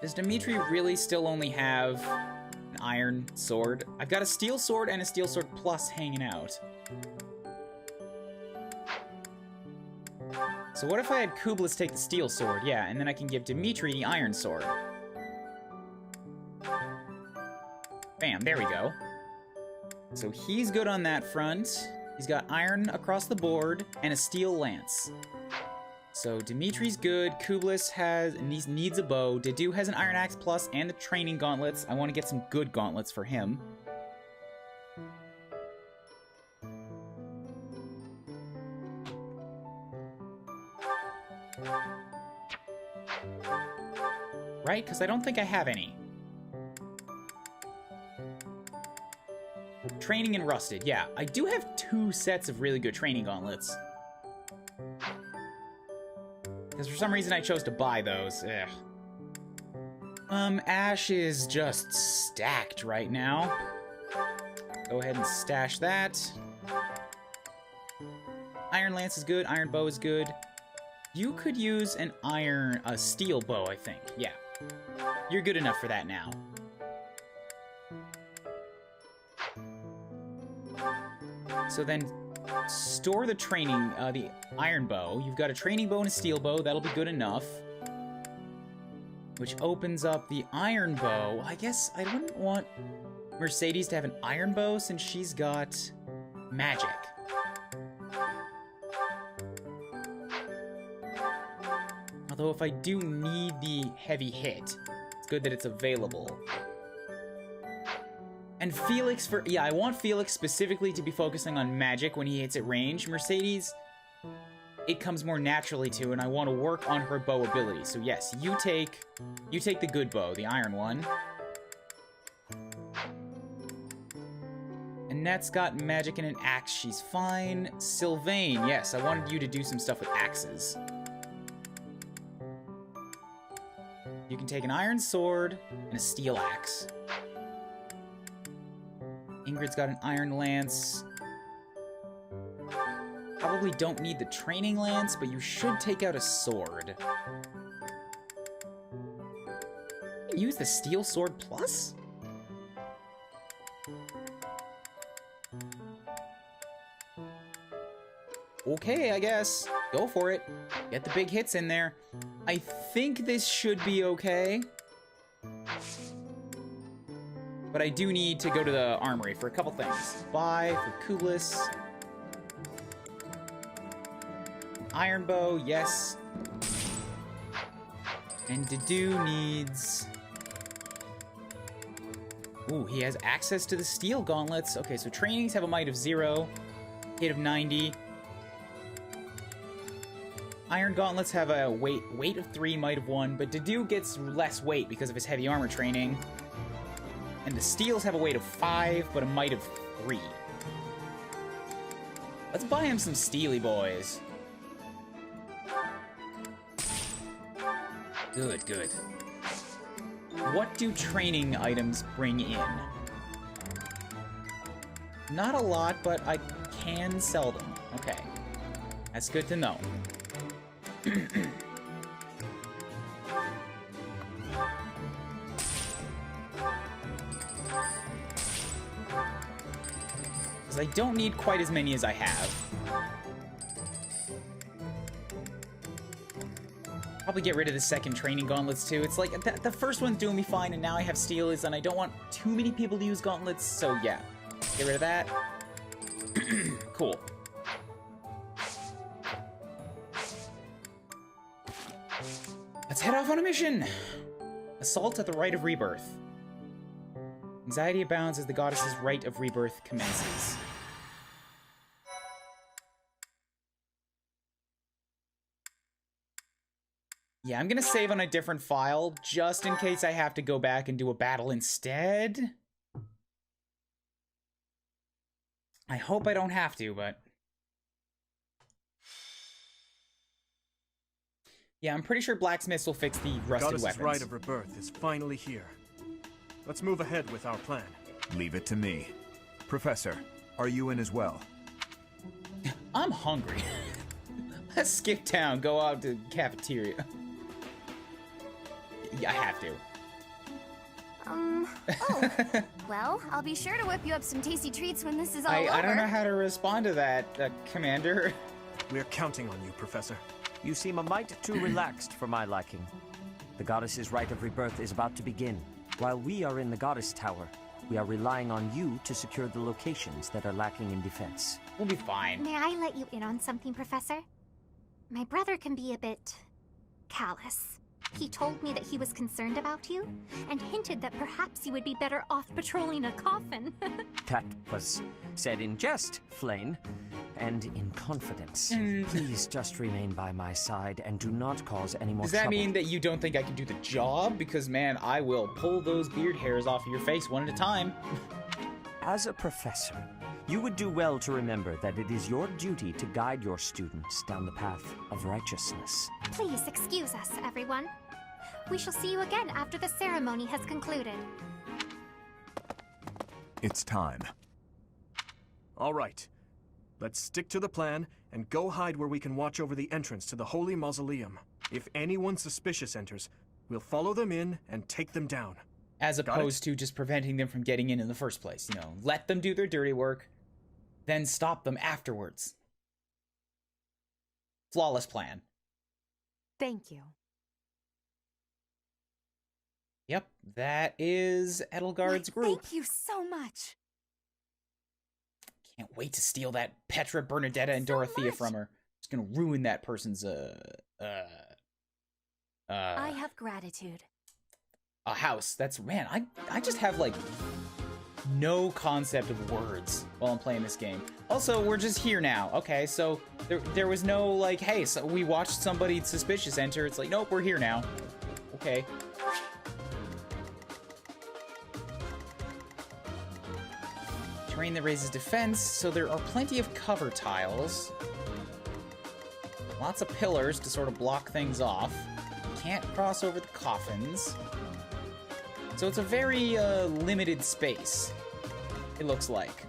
Does Dimitri really still only have an iron sword? I've got a steel sword and a steel sword plus hanging out. So what if I had Kublis take the steel sword? Yeah, and then I can give Dimitri the iron sword. Bam, there we go. So he's good on that front. He's got iron across the board and a steel lance. So Dimitri's good, Kublis needs a bow, Dedu has an iron axe plus and the training gauntlets. I want to get some good gauntlets for him. Right? Because I don't think I have any. Training and rusted, yeah. I do have 2 sets of really good training gauntlets. Because for some reason I chose to buy those. Ugh. Ash is just stacked right now. Go ahead and stash that. Iron Lance is good. Iron Bow is good. You could use a steel bow, I think. Yeah. You're good enough for that now. So then, store the training, the iron bow. You've got a training bow and a steel bow. That'll be good enough. Which opens up the iron bow. I guess I wouldn't want Mercedes to have an iron bow since she's got magic. Although if I do need the heavy hit, it's good that it's available. And Felix yeah, I want Felix specifically to be focusing on magic when he hits at range. Mercedes, it comes more naturally to, and I want to work on her bow ability. So yes, you take the good bow, the iron one. Annette's got magic and an axe, she's fine. Sylvain, yes, I wanted you to do some stuff with axes. You can take an iron sword and a steel axe. Ingrid's got an iron lance. Probably don't need the training lance, but you should take out a sword. Use the steel sword plus? Okay, I guess. Go for it. Get the big hits in there. I think this should be okay. But I do need to go to the armory for a couple things. Buy for Kulis. Iron bow, yes. And Dedue needs... Ooh, he has access to the steel gauntlets. Okay, so trainings have a might of 0, hit of 90. Iron gauntlets have a weight of 3, might of 1, but Dedue gets less weight because of his heavy armor training. And the steels have a weight of 5, but a might of 3. Let's buy him some steely boys. Good, good. What do training items bring in? Not a lot, but I can sell them. Okay. That's good to know. Because I don't need quite as many as I have. Probably get rid of the second training gauntlets too. It's like the first one's doing me fine, and now I have steelies, and I don't want too many people to use gauntlets, so yeah. Get rid of that. Cool. Let's head off on a mission! Assault at the Rite of Rebirth. Anxiety abounds as the goddess's Rite of Rebirth commences. Yeah, I'm gonna save on a different file, just in case I have to go back and do a battle instead. I hope I don't have to, but... Yeah, I'm pretty sure blacksmiths will fix the rusted weapons. The Rite of Rebirth is finally here. Let's move ahead with our plan. Leave it to me. Professor, are you in as well? I'm hungry. Let's skip town, go out to the cafeteria. Yeah, I have to. Oh. Well, I'll be sure to whip you up some tasty treats when this is all over. I don't know how to respond to that, Commander. We're counting on you, Professor. You seem a mite too relaxed for my liking. The goddess's Rite of Rebirth is about to begin. While we are in the Goddess Tower, we are relying on you to secure the locations that are lacking in defense. We'll be fine. May I let you in on something, Professor? My brother can be a bit... callous. He told me that he was concerned about you, and hinted that perhaps you would be better off patrolling a coffin. That was said in jest, Flane, and in confidence. Please just remain by my side and do not cause any more trouble. Does that mean that you don't think I can do the job? Because, man, I will pull those beard hairs off of your face one at a time. As a professor, you would do well to remember that it is your duty to guide your students down the path of righteousness. Please excuse us, everyone. We shall see you again after the ceremony has concluded. It's time. All right. Let's stick to the plan and go hide where we can watch over the entrance to the Holy Mausoleum. If anyone suspicious enters, we'll follow them in and take them down. As opposed to just preventing them from getting in the first place. You know, let them do their dirty work, then stop them afterwards. Flawless plan. Thank you. Yep, that is Edelgard's group. Thank you so much. Can't wait to steal that Petra, Bernadetta, and Dorothea from her. It's gonna ruin that person's, I have gratitude. a house. That's, man, I just have, like, no concept of words while I'm playing this game. Also, we're just here now. Okay, so there was no, like, hey, so we watched somebody suspicious enter. It's like, nope, we're here now. Okay. Terrain that raises defense, so there are plenty of cover tiles. Lots of pillars to sort of block things off. Can't cross over the coffins. So it's a very limited space, it looks like.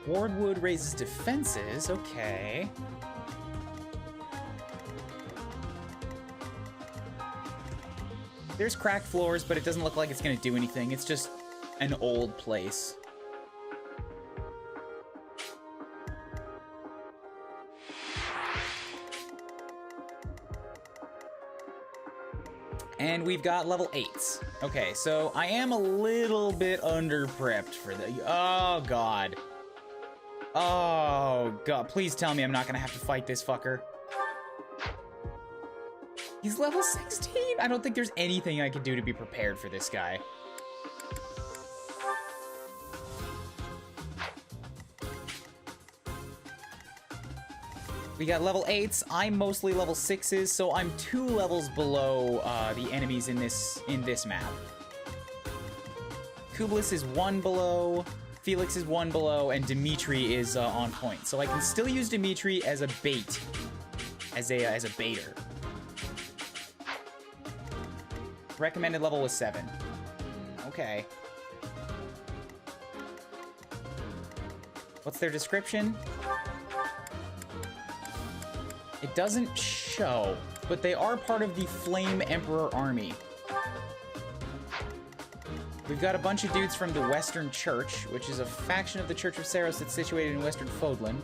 Wardwood raises defenses, okay. There's cracked floors, but it doesn't look like it's gonna do anything. It's just an old place. And we've got level 8s. Okay, so I am a little bit under-prepped for the... Oh, God. Oh, God. Please tell me I'm not gonna have to fight this fucker. He's level 16? I don't think there's anything I can do to be prepared for this guy. We got level 8s. I'm mostly level 6s, so I'm 2 levels below the enemies in this map. Kublis is 1 below, Felix is 1 below, and Dimitri is on point. So I can still use Dimitri as a bait, as a baiter. Recommended level was 7. Okay. What's their description? It doesn't show, but they are part of the Flame Emperor army. We've got a bunch of dudes from the Western Church, which is a faction of the Church of Saros that's situated in Western Fodlan.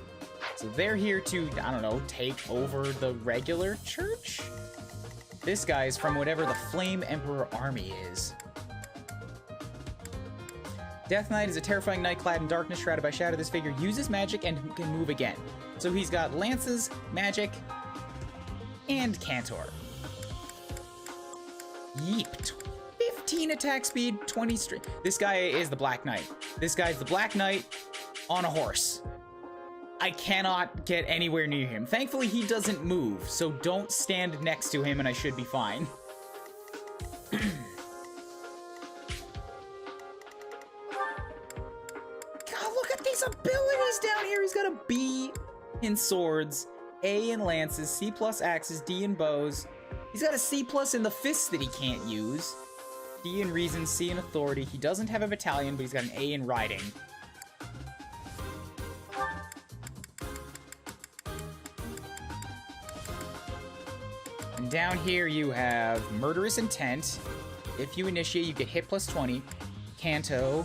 So they're here to, I don't know, take over the regular church? This guy is from whatever the Flame Emperor army is. Death Knight is a terrifying knight clad in darkness, shrouded by shadow. This figure uses magic and can move again. So he's got lances, magic, and Cantor. Yeep. 15 attack speed, 20 strength. This guy is the Black Knight. This guy's the Black Knight on a horse. I cannot get anywhere near him. Thankfully, he doesn't move, so don't stand next to him and I should be fine. God, look at these abilities down here. He's got a B in swords, A in lances, C plus axes, D in bows. He's got a C plus in the fists that he can't use. D in reason, C in authority. He doesn't have a battalion, but he's got an A in riding. And down here you have Murderous Intent. If you initiate, you get hit plus 20. Canto.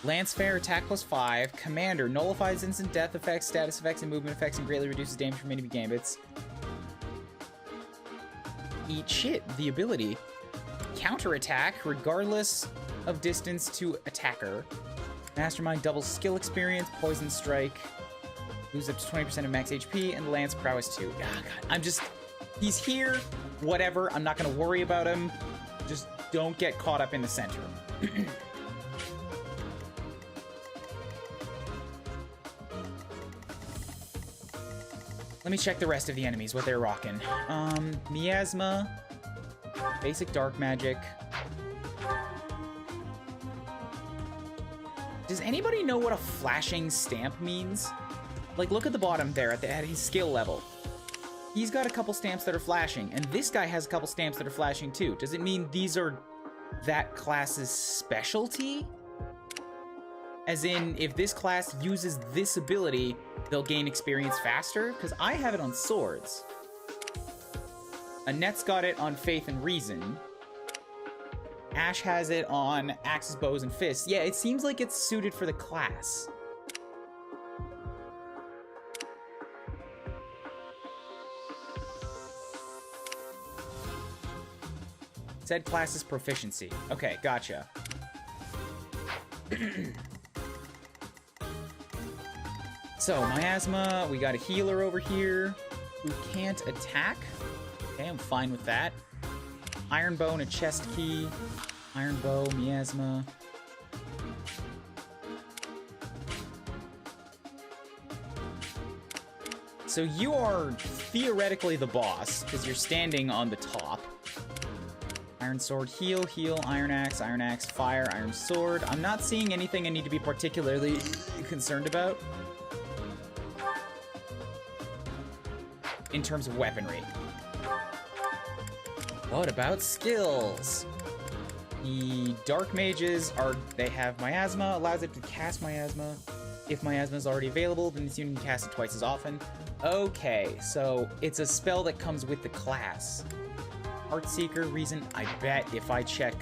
Lance Fair, attack plus 5. Commander, nullifies instant death effects, status effects, and movement effects, and greatly reduces damage from enemy gambits. Eat shit, the ability. Counterattack, regardless of distance to attacker. Mastermind, double skill experience, poison strike. Lose up to 20% of max HP, and Lance prowess 2. Oh, God, he's here, whatever, I'm not gonna worry about him. Just don't get caught up in the center. Let me check the rest of the enemies, what they're rocking. Miasma, basic dark magic. Does anybody know what a flashing stamp means? Like, look at the bottom there at his skill level. He's got a couple stamps that are flashing, and this guy has a couple stamps that are flashing too. Does it mean these are that class's specialty? As in, if this class uses this ability, they'll gain experience faster? Because I have it on swords. Annette's got it on faith and reason. Ash has it on axes, bows, and fists. Yeah, it seems like it's suited for the class. Said class's proficiency. Okay, gotcha. So, miasma, we got a healer over here who can't attack. Okay, I'm fine with that. Iron bow and a chest key. Iron bow, miasma. So you are theoretically the boss, because you're standing on the top. Iron sword, heal, heal, iron axe, fire, iron sword. I'm not seeing anything I need to be particularly concerned about in terms of weaponry. What about skills? The dark mages they have miasma, allows it to cast miasma. If miasma is already available, then this unit can cast it twice as often. Okay, so it's a spell that comes with the class. Heartseeker, reason, I bet if I check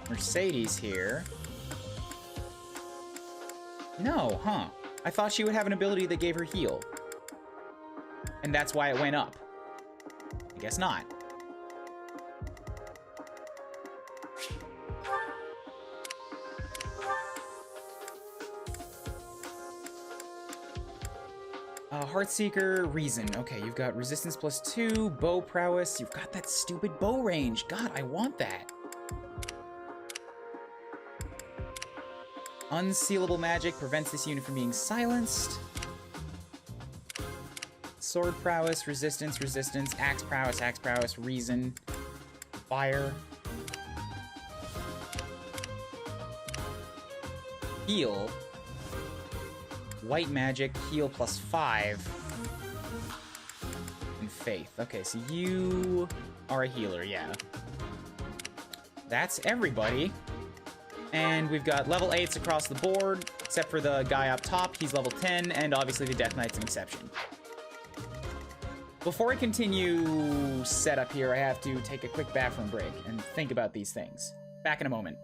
Mercedes here. No, huh? I thought she would have an ability that gave her heal. And that's why it went up. I guess not. Heartseeker, reason. Okay, you've got resistance +2, bow prowess. You've got that stupid bow range. God, I want that. Unsealable magic prevents this unit from being silenced. Sword prowess, resistance, axe prowess, reason, fire. Heal. White magic, heal +5. And faith. Okay, so you are a healer, yeah. That's everybody. And we've got level 8s across the board, except for the guy up top, he's level 10, and obviously the Death Knight's an exception. Before I continue setup here, I have to take a quick bathroom break and think about these things. Back in a moment.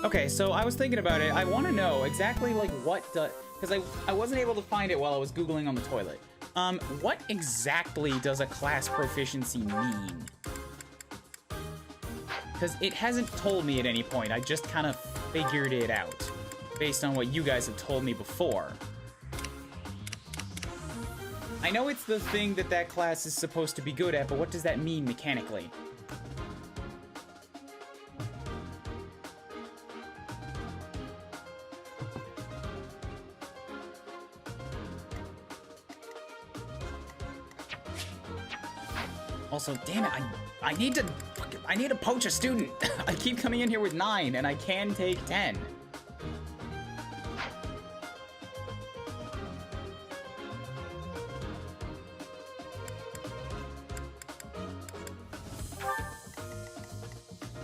Okay, so I was thinking about it. I want to know exactly like what because I wasn't able to find it while I was Googling on the toilet. What exactly does a class proficiency mean? Because it hasn't told me at any point. I just kind of figured it out based on what you guys have told me before. I know it's the thing that class is supposed to be good at, but what does that mean mechanically? Also, damn it, I need to poach a student. I keep coming in here with 9 and I can take 10.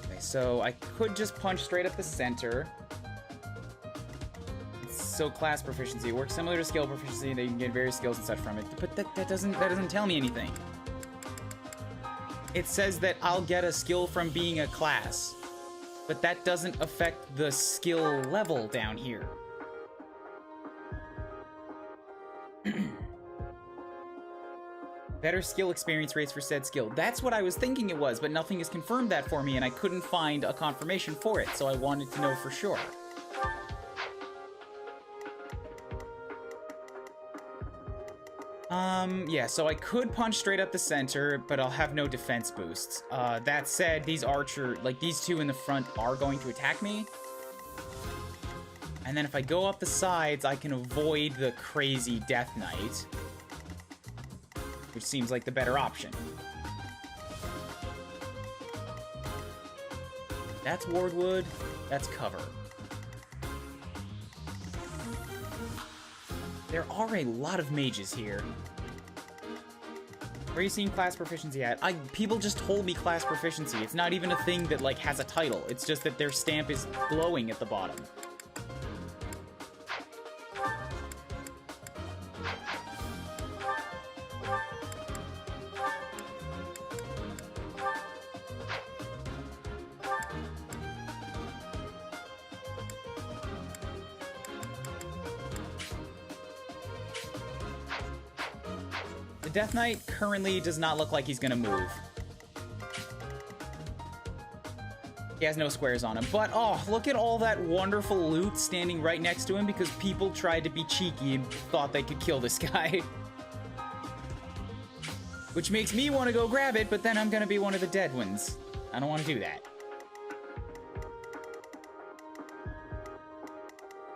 Okay, so I could just punch straight up the center. So class proficiency works similar to skill proficiency. They can get various skills and such from it, but that doesn't tell me anything. It says that I'll get a skill from being a class, but that doesn't affect the skill level down here. Better skill experience rates for said skill. That's what I was thinking it was, but nothing has confirmed that for me, and I couldn't find a confirmation for it, so I wanted to know for sure. Yeah, so I could punch straight up the center, but I'll have no defense boosts. That said, these these two in the front are going to attack me. And then if I go up the sides, I can avoid the crazy Death Knight, which seems like the better option. That's Wardwood, that's cover. There are a lot of mages here. Where are you seeing class proficiency at? People just told me class proficiency. It's not even a thing that, like, has a title. It's just that their stamp is glowing at the bottom. The Death Knight currently does not look like he's gonna move. He has no squares on him, but oh, look at all that wonderful loot standing right next to him because people tried to be cheeky and thought they could kill this guy. Which makes me want to go grab it, but then I'm gonna be one of the dead ones. I don't want to do that.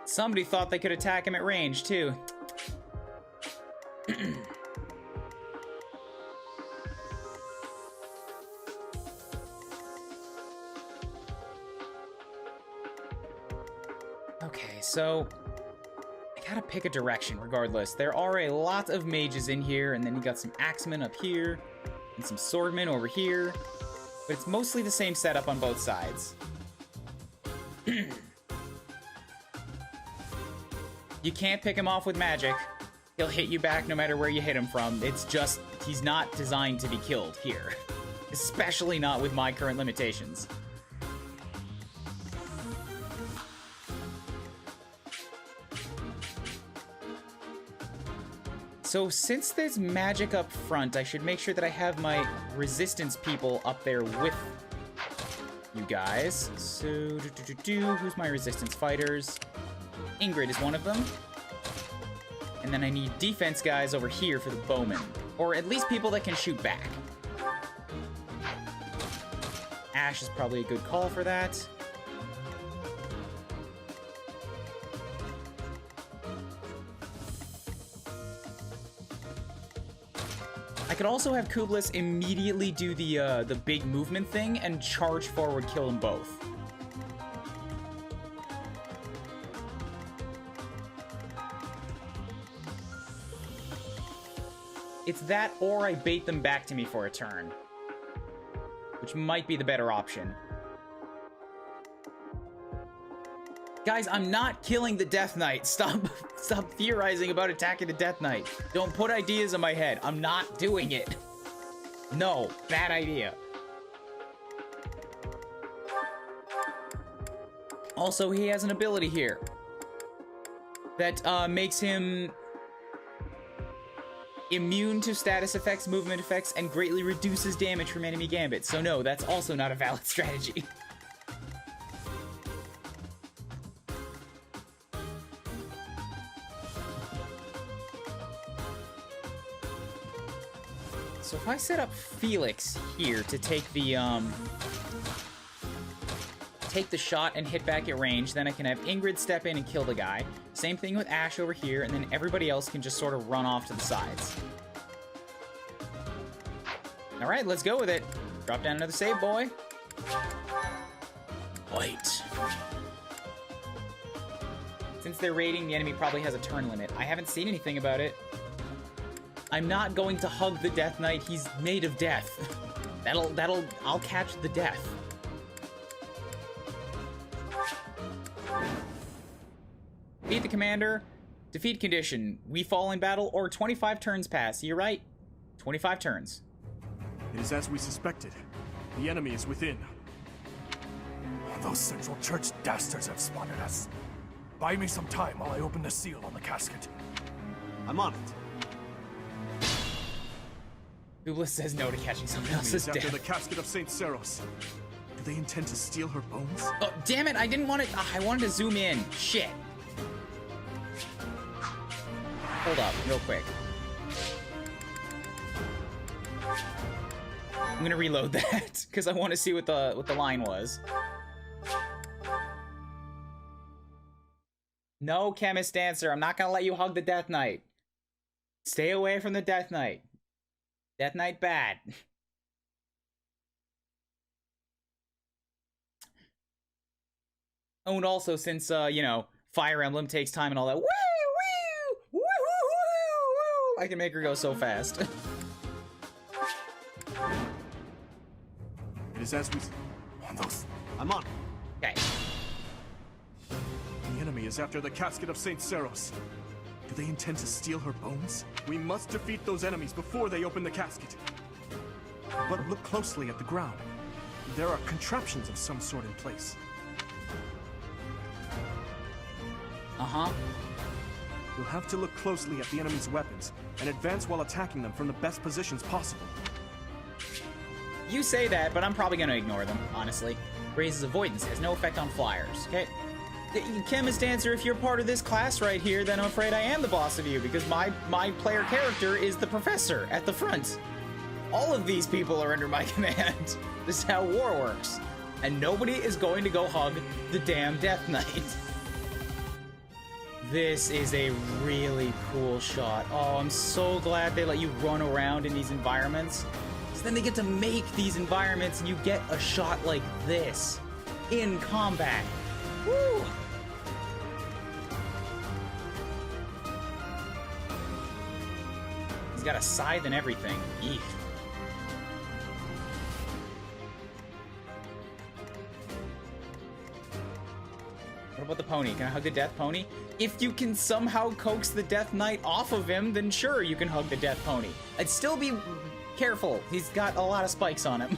Somebody thought they could attack him at range, too. Okay, so I gotta pick a direction regardless. There are a lot of mages in here, and then you got some axemen up here, and some swordmen over here, but it's mostly the same setup on both sides. You can't pick him off with magic. He'll hit you back no matter where you hit him from. It's just, he's not designed to be killed here. Especially not with my current limitations. So since there's magic up front, I should make sure that I have my resistance people up there with you guys. So, who's my resistance fighters? Ingrid is one of them. And then I need defense guys over here for the bowmen. Or at least people that can shoot back. Ash is probably a good call for that. I could also have Kublis immediately do the big movement thing and charge forward, kill them both. It's that, or I bait them back to me for a turn, which might be the better option. Guys, I'm not killing the Death Knight. Stop theorizing about attacking the Death Knight. Don't put ideas in my head. I'm not doing it. No, bad idea. Also, he has an ability here that makes him immune to status effects, movement effects, and greatly reduces damage from enemy gambits. So no, that's also not a valid strategy. So if I set up Felix here to take the shot and hit back at range, then I can have Ingrid step in and kill the guy. Same thing with Ash over here, and then everybody else can just sort of run off to the sides. All right, let's go with it. Drop down another save, boy. Wait. Since they're raiding, the enemy probably has a turn limit. I haven't seen anything about it. I'm not going to hug the Death Knight. He's made of death. I'll catch the death. Beat the commander. Defeat condition. We fall in battle or 25 turns pass. You're right. 25 turns. It is as we suspected. The enemy is within. Those Central Church dastards have spotted us. Buy me some time while I open the seal on the casket. I'm on it. Dublis says no to catching someone else's after death. the casket of Saint Seros. Do they intend to steal her bones? Oh, damn it! I didn't want it. I wanted to zoom in. Shit. Hold up, real quick. I'm gonna reload that because I want to see what the line was. No, Chemist Dancer, I'm not gonna let you hug the Death Knight. Stay away from the Death Knight. Death Knight bad. Oh, and also since you know, Fire Emblem takes time and all that. Woo, woo, woo, woo, woo, woo. I can make her go so fast. It is as we... I'm on. Okay. The enemy is after the casket of Saint Seros. Do they intend to steal her bones? We must defeat those enemies before they open the casket. But look closely at the ground. There are contraptions of some sort in place. Uh-huh. You'll have to look closely at the enemy's weapons and advance while attacking them from the best positions possible. You say that, but I'm probably gonna ignore them, honestly. Raises avoidance, has no effect on flyers, okay? Chemist Dancer, if you're part of this class right here, then I'm afraid I am the boss of you, because my player character is the professor at the front. All of these people are under my command. This is how war works. And nobody is going to go hug the damn Death Knight. This is a really cool shot. Oh, I'm so glad they let you run around in these environments. So then they get to make these environments and you get a shot like this in combat. Woo! He's got a scythe and everything. Eek. What about the pony? Can I hug the Death Pony? If you can somehow coax the Death Knight off of him, then sure, you can hug the Death Pony. I'd still be careful. He's got a lot of spikes on him.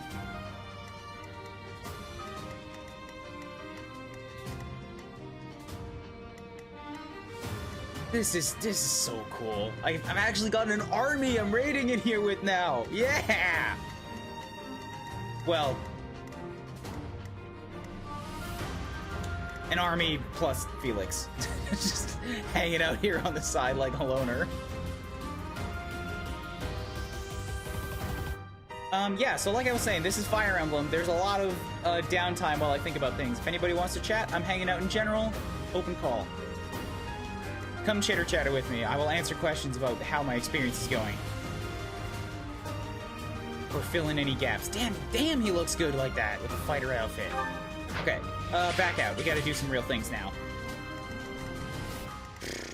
This is so cool. I've actually got an army I'm raiding in here with now. Yeah! Well, an army plus Felix. Just hanging out here on the side like a loner. Yeah, so like I was saying, this is Fire Emblem. There's a lot of downtime while I think about things. If anybody wants to chat, I'm hanging out in general. Open call. Come chitter-chatter with me. I will answer questions about how my experience is going. Or fill in any gaps. Damn, he looks good like that with the fighter outfit. Okay, back out. We gotta do some real things now.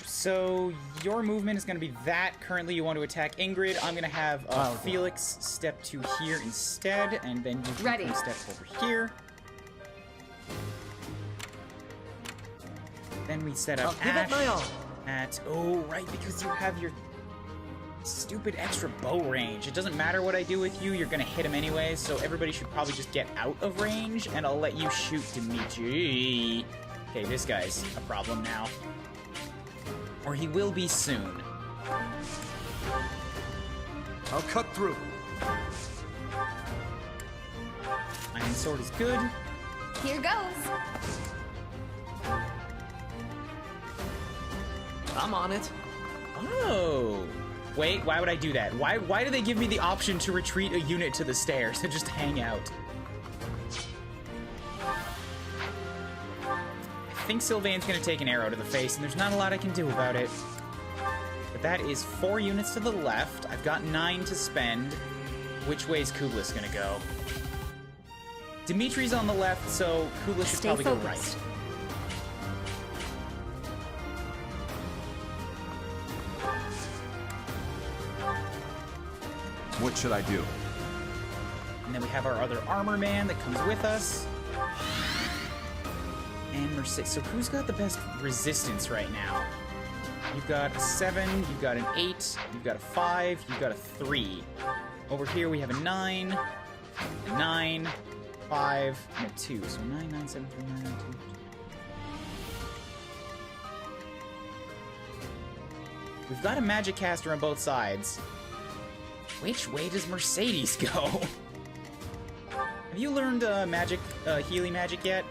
So, your movement is gonna be that. Currently, you want to attack Ingrid. I'm gonna have Felix step to here instead, and then you can step over here. Then we set up Give it my all. oh, right, because you have your stupid extra bow range. It doesn't matter what I do with you, you're gonna hit him anyways, so everybody should probably just get out of range, and I'll let you shoot Dimitri. Okay, this guy's a problem now. Or he will be soon. I'll cut through. Iron Sword is good. Here goes. I'm on it. Oh. Wait, why would I do that? Why do they give me the option to retreat a unit to the stairs and just hang out? I think Sylvain's gonna take an arrow to the face, and there's not a lot I can do about it. But that is 4 units to the left. I've got 9 to spend. Which way is Kublis gonna go? Dimitri's on the left, so Kublis should probably go right. What should I do? And then we have our other armor man that comes with us. And Mercedes. So who's got the best resistance right now? You've got a 7, you've got an 8, you've got a 5, you've got a 3. Over here we have a 9, a 9, 5, and a 2. So 9, 9, 7, 3, 9, 9, 2. We've got a magic caster on both sides. Which way does Mercedes go? Have you learned magic, healing magic yet?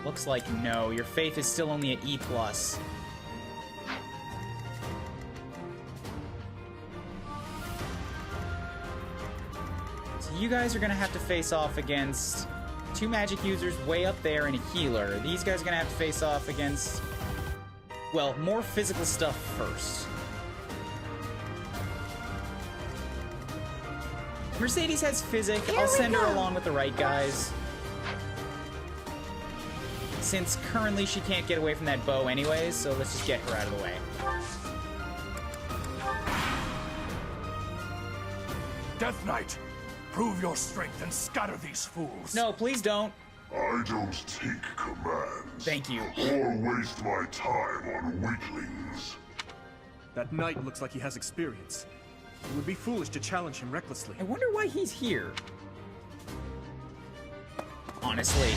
Looks like no. Your faith is still only at E+. So you guys are gonna have to face off against 2 magic users way up there and a healer. These guys are gonna have to face off against, well, more physical stuff first. Mercedes has physic. I'll send her along with the right guys. Since currently she can't get away from that bow anyways, so let's just get her out of the way. Death Knight, prove your strength and scatter these fools. No, please don't. I don't take commands. Thank you. Or waste my time on weaklings. That knight looks like he has experience. It would be foolish to challenge him recklessly. I wonder why he's here. Honestly.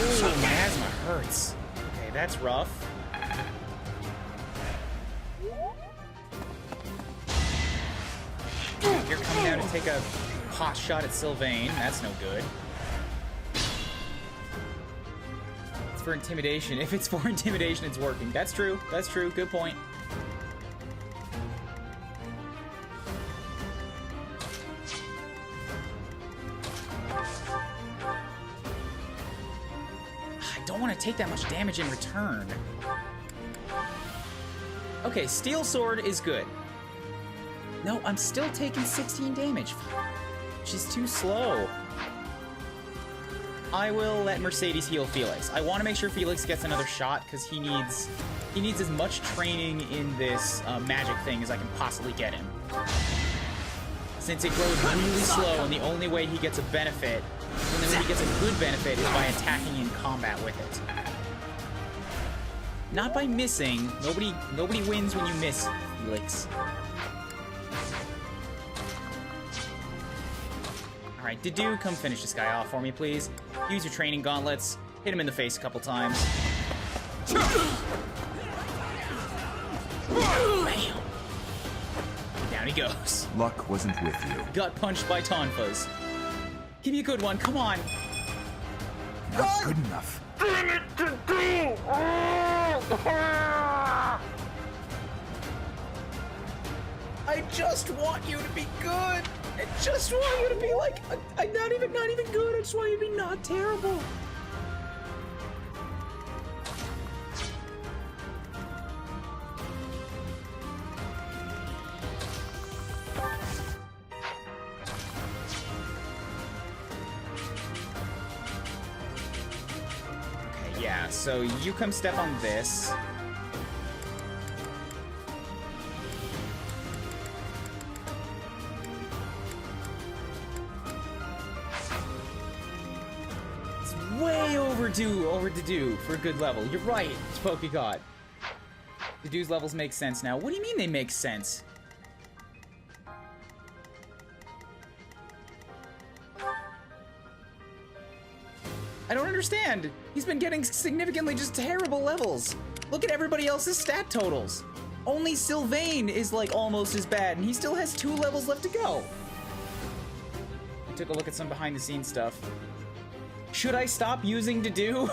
Ooh, my asthma hurts. Okay, that's rough. You're coming out to take a pot shot at Sylvain. That's no good. It's for intimidation. If it's for intimidation, it's working. That's true. That's true. Good point. I don't want to take that much damage in return. Okay, Steel Sword is good. No, I'm still taking 16 damage. She's too slow. I will let Mercedes heal Felix. I want to make sure Felix gets another shot because he needs as much training in this magic thing as I can possibly get him. Since it grows really slow, and the only way he gets a benefit, the only way he gets a good benefit, is by attacking in combat with it. Not by missing. Nobody wins when you miss, Felix. Alright, Dedu, come finish this guy off for me, please. Use your training gauntlets. Hit him in the face a couple times. Bam! Down he goes. Luck wasn't with you. Got punched by Tonfas. Give me a good one, come on! Not good enough. Damn it, Dedu! I just want you to be good! I just want you to be like, not even good, I just want you to be not terrible. Okay, yeah, so you come step on this. Way overdue for a good level. You're right, PokeGod. The dude's levels make sense now. What do you mean they make sense? understand. He's been getting significantly just terrible levels. Look at everybody else's stat totals. Only Sylvain is like almost as bad, and he still has 2 levels left to go. I took a look at some behind the scenes stuff. Should I stop using Dedue?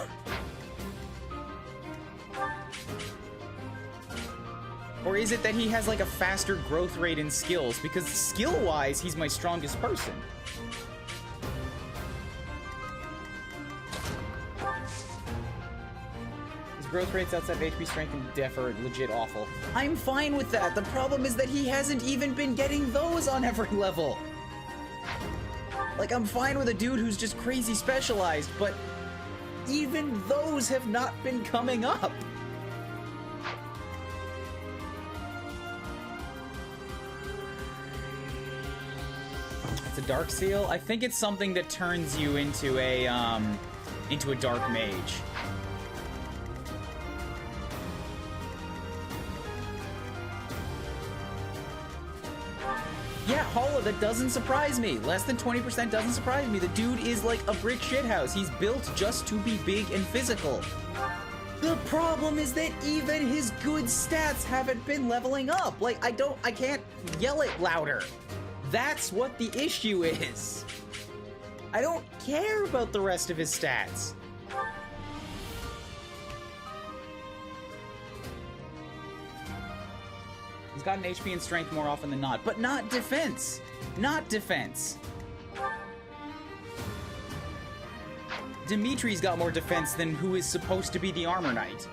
Or is it that he has like a faster growth rate in skills? Because skill-wise, he's my strongest person. His growth rates outside of HP, strength, and def are legit awful. I'm fine with that. The problem is that he hasn't even been getting those on every level. Like, I'm fine with a dude who's just crazy specialized, but even those have not been coming up. It's a dark seal. I think it's something that turns you into a dark mage. Yeah, Hollow, that doesn't surprise me. Less than 20% doesn't surprise me. The dude is like a brick shithouse. He's built just to be big and physical. The problem is that even his good stats haven't been leveling up. Like, I can't yell it louder. That's what the issue is. I don't care about the rest of his stats. He's gotten HP and strength more often than not, but not defense. Not defense. Dimitri's got more defense than who is supposed to be the Armor Knight.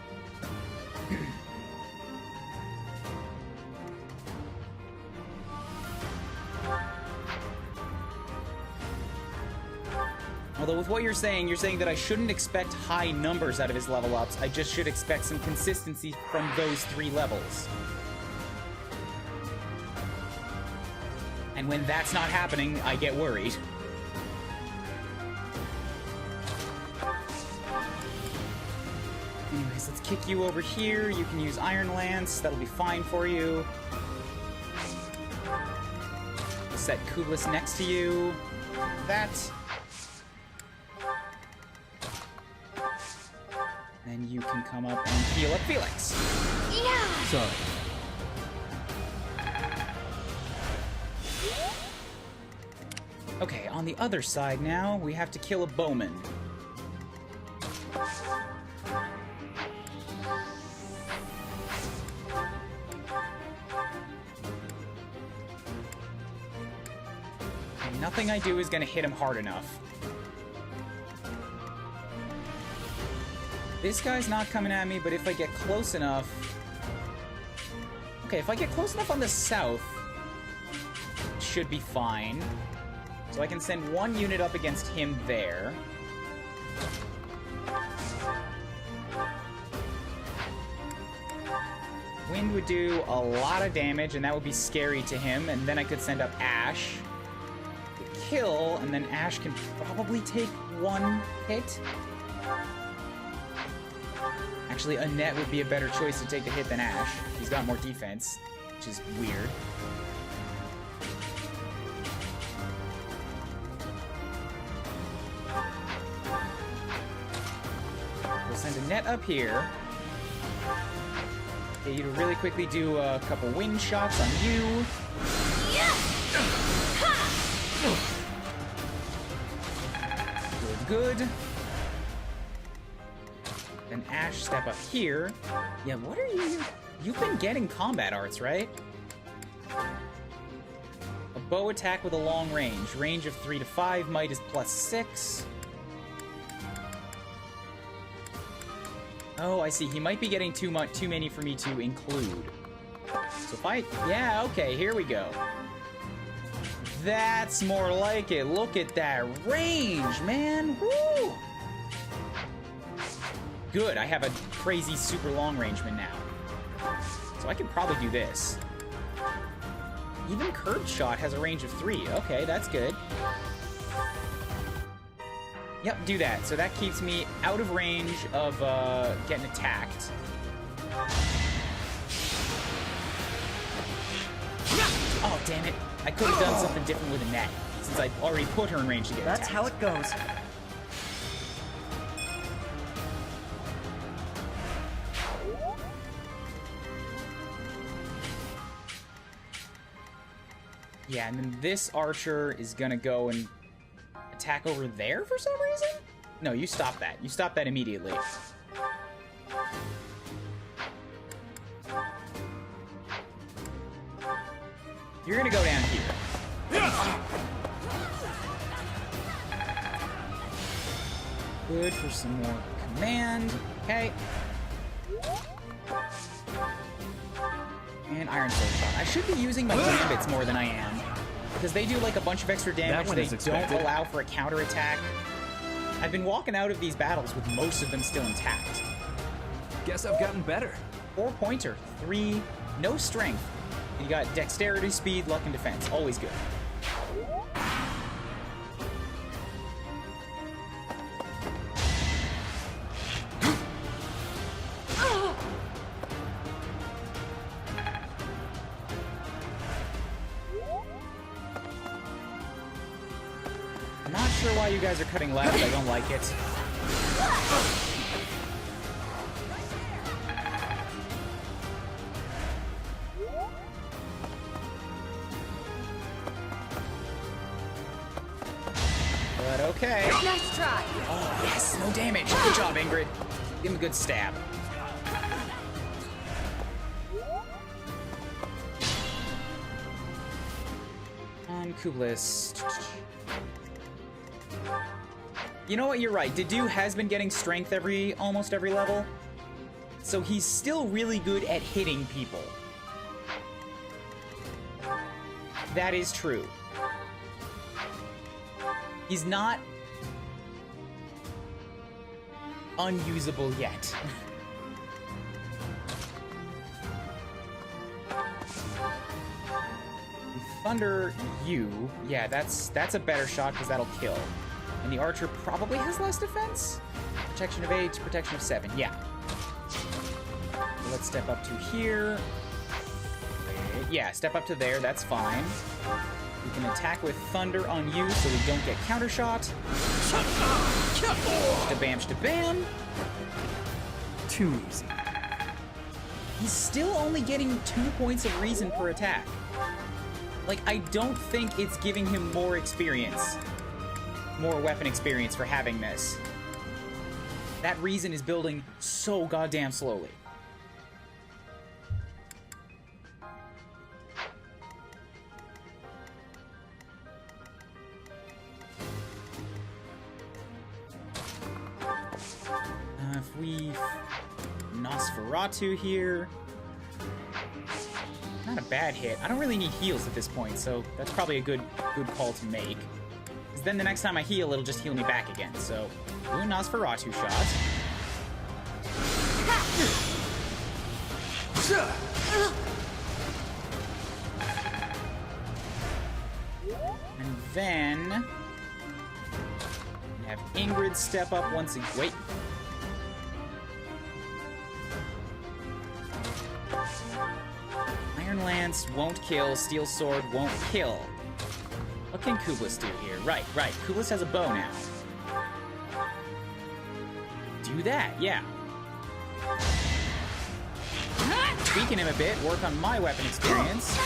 Although with what you're saying that I shouldn't expect high numbers out of his level ups. I just should expect some consistency from those 3 levels. And when that's not happening, I get worried. Anyways, let's kick you over here. You can use Iron Lance. That'll be fine for you. Set Kublis next to you. That. Then you can come up and heal up Felix. Yeah! Sorry. Okay, on the other side now, we have to kill a bowman. And nothing I do is gonna hit him hard enough. This guy's not coming at me, but if I get close enough... Okay, if I get close enough on the south, it should be fine. So I can send 1 unit up against him there. Wind would do a lot of damage, and that would be scary to him. And then I could send up Ash. Kill, and then Ash can probably take 1 hit. Actually, Annette would be a better choice to take the hit than Ash. He's got more defense, which is weird. We'll send Annette up here. Get you to really quickly do a couple wind shots on you. Good, good. Then Ash step up here. Yeah, what are you? You've been getting combat arts, right? A bow attack with a long range. Range of 3 to 5. Might is +6. Oh, I see. He might be getting too many for me to include. So if I... Yeah, okay, here we go. That's more like it. Look at that range, man. Woo! Good, I have a crazy super long rangeman now. So I can probably do this. Even curved shot has a range of 3. Okay, that's good. Yep, do that. So that keeps me out of range of getting attacked. Oh, damn it. I could have done something different with Annette, since I already put her in range to get attacked. That's how it goes. Yeah, and then this archer is gonna go and attack over there for some reason? No, you stop that. You stop that immediately. You're gonna go down here. Good for some more command. Okay. And Iron Sword Shot. I should be using my gambits more than I am, because they do like a bunch of extra damage. They don't allow for a counterattack. I've been walking out of these battles with most of them still intact. Guess I've gotten better. 4-pointer, 3, no strength. You got dexterity, speed, luck, and defense. Always good. I'm not sure why you guys are cutting left. I don't like it. But okay. Nice try. Oh, yes, no damage. Good job, Ingrid. Give him a good stab. On Kublis. You know what? You're right. Dedue has been getting strength almost every level. So he's still really good at hitting people. That is true. He's not unusable yet. Thunder you. Yeah, that's a better shot because that'll kill. And the archer probably has less defense? Protection of 8, protection of 7. Yeah. So let's step up to here. Yeah, step up to there. That's fine. We can attack with thunder on you so we don't get counter shot. Stabam, stabam. Too easy. He's still only getting 2 points of reason per attack. Like, I don't think it's giving him more experience. More weapon experience for having this. That reason is building so goddamn slowly. If we Nosferatu here. Not a bad hit. I don't really need heals at this point, so that's probably a good call to make. Because then the next time I heal, it'll just heal me back again. So, do a Nosferatu shot. And then have Ingrid step up once again. Wait. Iron Lance won't kill. Steel Sword won't kill. What can Kublis do here? Right. Kublis has a bow now. Do that, yeah. Weaken him a bit. Work on my weapon experience.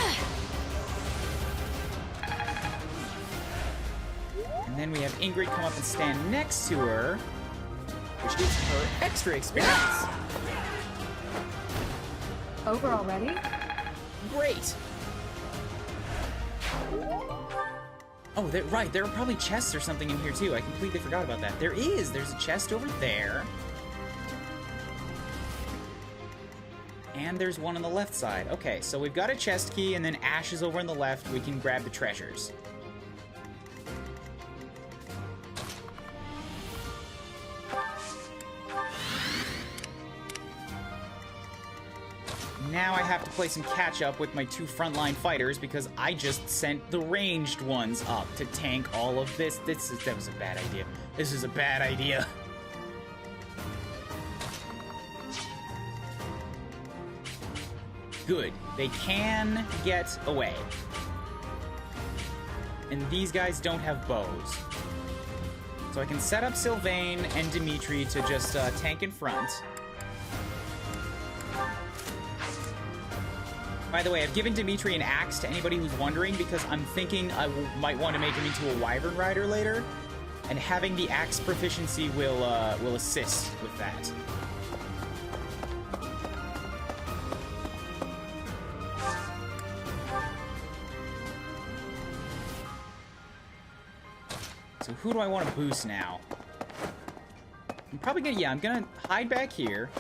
And then we have Ingrid come up and stand next to her, which gives her extra experience. Over already? Great. Oh, right. There are probably chests or something in here, too. I completely forgot about that. There's a chest over there. And there's one on the left side. Okay, so we've got a chest key, and then Ash is over on the left. We can grab the treasures. Now I have to play some catch-up with my 2 frontline fighters because I just sent the ranged ones up to tank all of this. That was a bad idea. This is a bad idea. Good. They can get away. And these guys don't have bows. So I can set up Sylvain and Dimitri to just tank in front. By the way, I've given Dimitri an axe to anybody who's wondering because I'm thinking I might want to make him into a wyvern rider later, and having the axe proficiency will assist with that. So who do I want to boost now? I'm probably gonna, I'm gonna hide back here.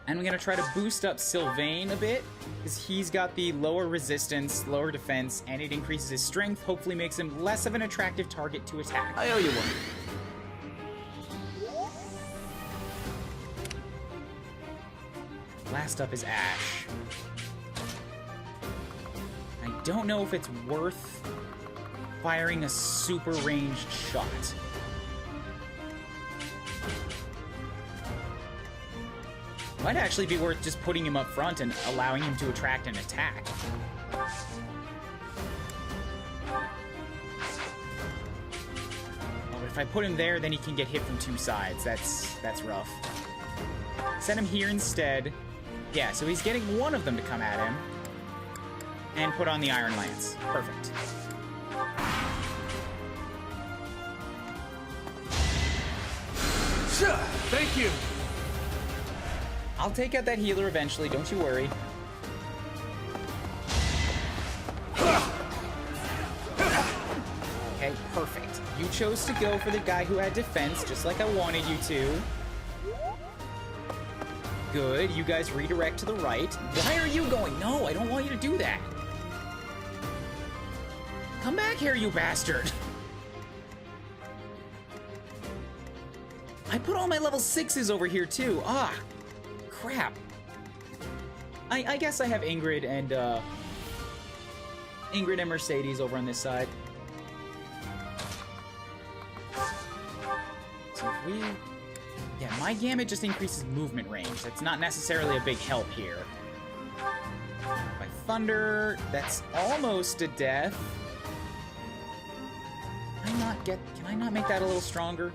And I'm gonna try to boost up Sylvain a bit, because he's got the lower resistance, lower defense, and it increases his strength, hopefully makes him less of an attractive target to attack. I owe you one. Last up is Ash. I don't know if it's worth firing a super ranged shot. Might actually be worth just putting him up front and allowing him to attract an attack. Oh, if I put him there, then he can get hit from two sides. That's rough. Set him here instead. Yeah, so he's getting one of them to come at him. And put on the Iron Lance. Perfect. Thank you! I'll take out that healer eventually, don't you worry. Okay, perfect. You chose to go for the guy who had defense, just like I wanted you to. Good, you guys redirect to the right. Why are you going? No, I don't want you to do that. Come back here, you bastard. I put all my level 6s over here too. Ah, crap. I guess I have Ingrid and Mercedes over on this side. So if we... Yeah, my Gambit just increases movement range. That's not necessarily a big help here. My Thunder, that's almost a death. Can I not make that a little stronger?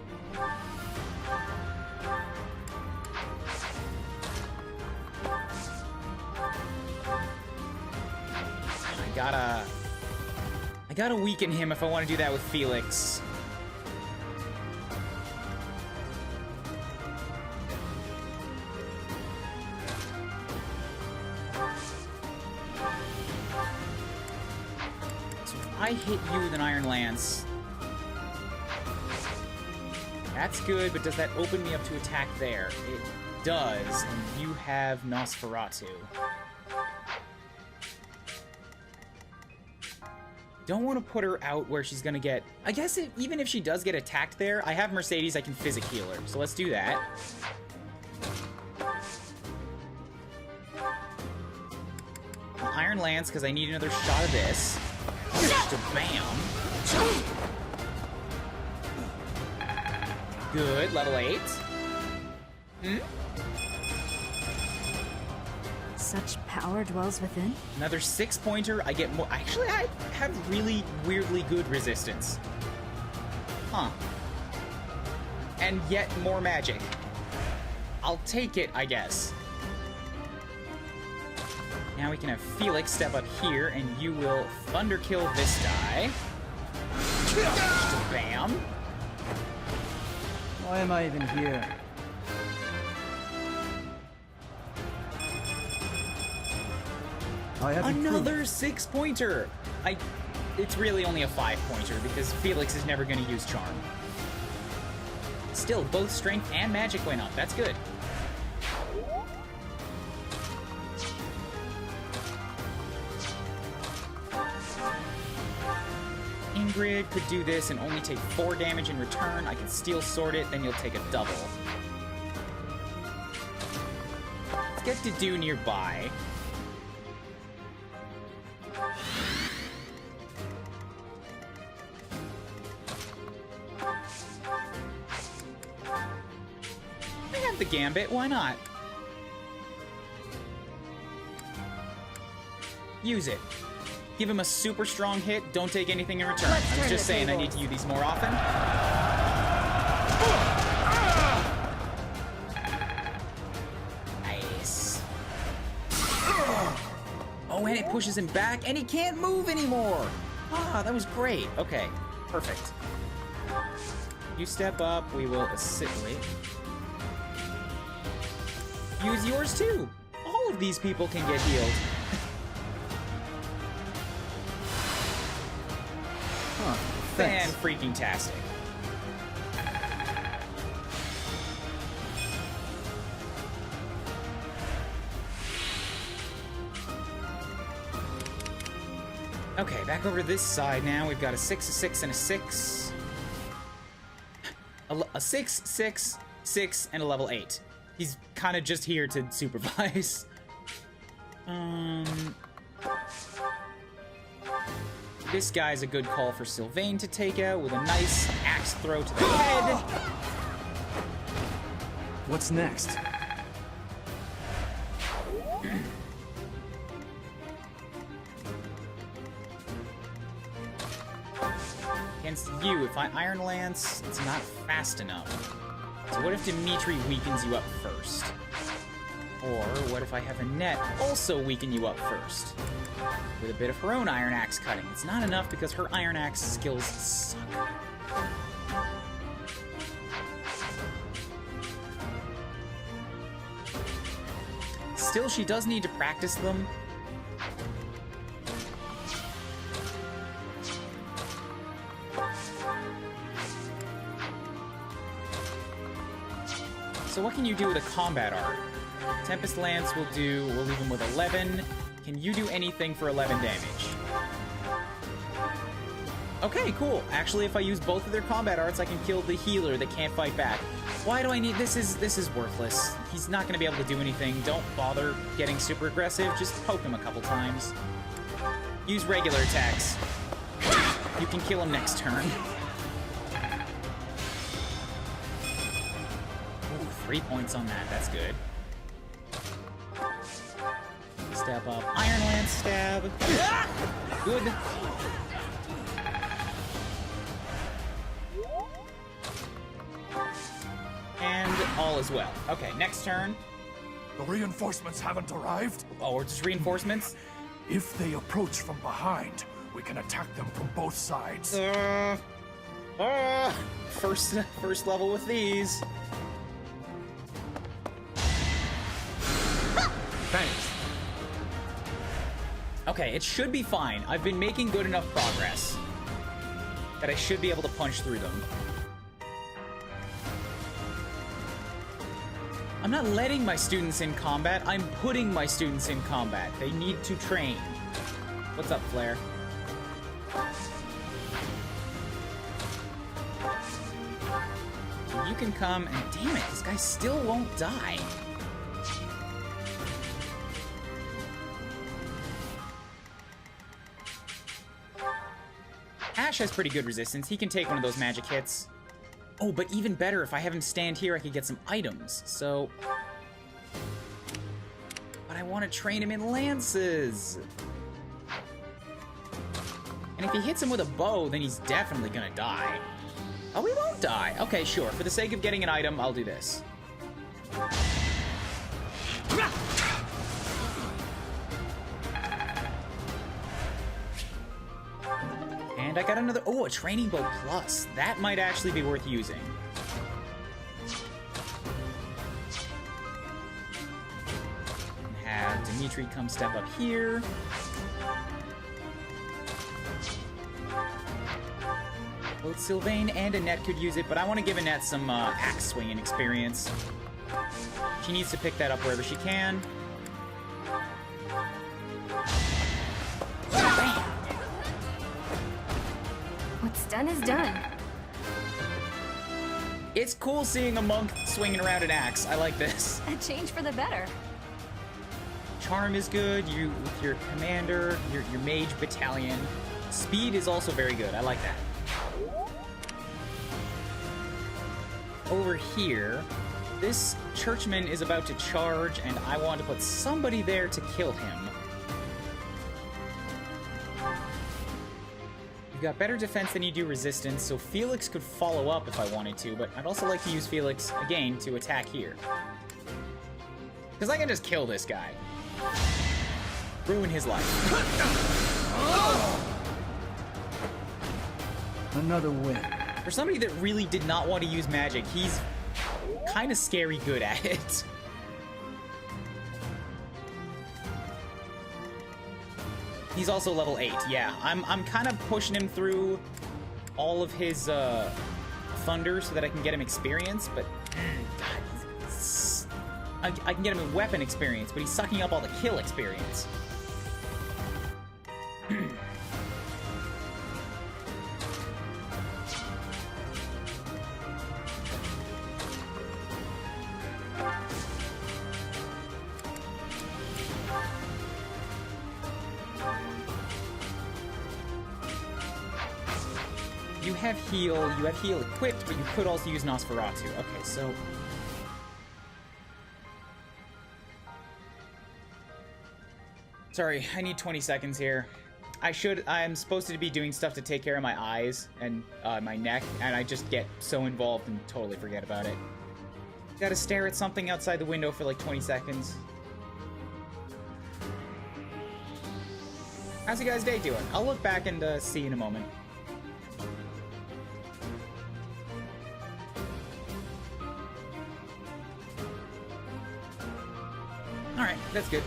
I gotta weaken him if I want to do that with Felix. So if I hit you with an Iron Lance, that's good, but does that open me up to attack there? It does, and you have Nosferatu. Don't want to put her out where she's gonna get... I guess even if she does get attacked there, I have Mercedes, I can physic heal her. So let's do that. Iron Lance, because I need another shot of this. Just a bam. Good, level 8. Such power dwells within? Another 6-pointer, I get more... Actually, I have really weirdly good resistance. Huh. And yet more magic. I'll take it, I guess. Now we can have Felix step up here, and you will thunder kill this guy. Just a bam. Why am I even here? Another 6-pointer! It's really only a 5-pointer because Felix is never going to use Charm. Still, both strength and magic went up. That's good. Ingrid could do this and only take 4 damage in return. I can Steel Sword it, then you'll take a double. Let's get Dedue nearby. I have the Gambit, why not? Use it. Give him a super strong hit, don't take anything in return. I was just saying I need to use these more often. Nice. Oh, and it pushes him back, and he can't move anymore! Ah, that was great. Okay, perfect. You step up, we will assist. Wait. Use yours too! All of these people can get healed. Huh. Fan-freaking-tastic. Okay, back over to this side now. We've got a 6, a 6, and a 6. A 6, 6, 6, and a level 8. He's kind of just here to supervise. This guy's a good call for Sylvain to take out with a nice axe throw to the head. What's next? Against you, if I Iron Lance, it's not fast enough. So what if Dimitri weakens you up first? Or what if I have Annette also weaken you up first? With a bit of her own Iron Axe cutting. It's not enough because her Iron Axe skills suck. Still, she does need to practice them. So what can you do with a combat art? Tempest Lance will do, we'll leave him with 11. Can you do anything for 11 damage? Okay, cool. Actually, if I use both of their combat arts, I can kill the healer that can't fight back. Why do I need, this is worthless. He's not gonna be able to do anything. Don't bother getting super aggressive, just poke him a couple times. Use regular attacks. You can kill him next turn. 3 points on that, that's good. Step up, Iron Lance stab. Good. And all is well. Okay, next turn. The reinforcements haven't arrived? Oh, or just reinforcements? If they approach from behind, we can attack them from both sides. First level with these. Thanks. Okay, it should be fine. I've been making good enough progress that I should be able to punch through them. I'm not letting my students in combat, I'm putting my students in combat. They need to train. What's up, Flare? You can come and damn it, this guy still won't die. Ash has pretty good resistance. He can take one of those magic hits. Oh, but even better, if I have him stand here, I could get some items. So... But I want to train him in lances. And if he hits him with a bow, then he's definitely gonna die. Oh, he won't die. Okay, sure. For the sake of getting an item, I'll do this. And I got another, oh, a training bow plus. That might actually be worth using. Have Dimitri come step up here. Both Sylvain and Annette could use it, but I want to give Annette some axe swinging experience. She needs to pick that up wherever she can. What's done is done. It's cool seeing a monk swinging around an axe. I like this. A change for the better. Charm is good. You with your commander, your mage battalion. Speed is also very good. I like that. Over here, this churchman is about to charge, and I want to put somebody there to kill him. You've got better defense than you do resistance, so Felix could follow up if I wanted to, but I'd also like to use Felix, again, to attack here. Because I can just kill this guy. ruin his life. Another win. For somebody that really did not want to use magic, he's kind of scary good at it. He's also level 8, yeah. I'm kind of pushing him through all of his thunder so that I can get him experience, but God, I can get him weapon experience, but he's sucking up all the kill experience. You have heal equipped, but you could also use Nosferatu. Okay, so... Sorry, I need 20 seconds here. I'm supposed to be doing stuff to take care of my eyes and my neck, and I just get so involved and totally forget about it. Gotta stare at something outside the window for like 20 seconds. How's you guys' day doing? I'll look back and see you in a moment. Alright, that's good.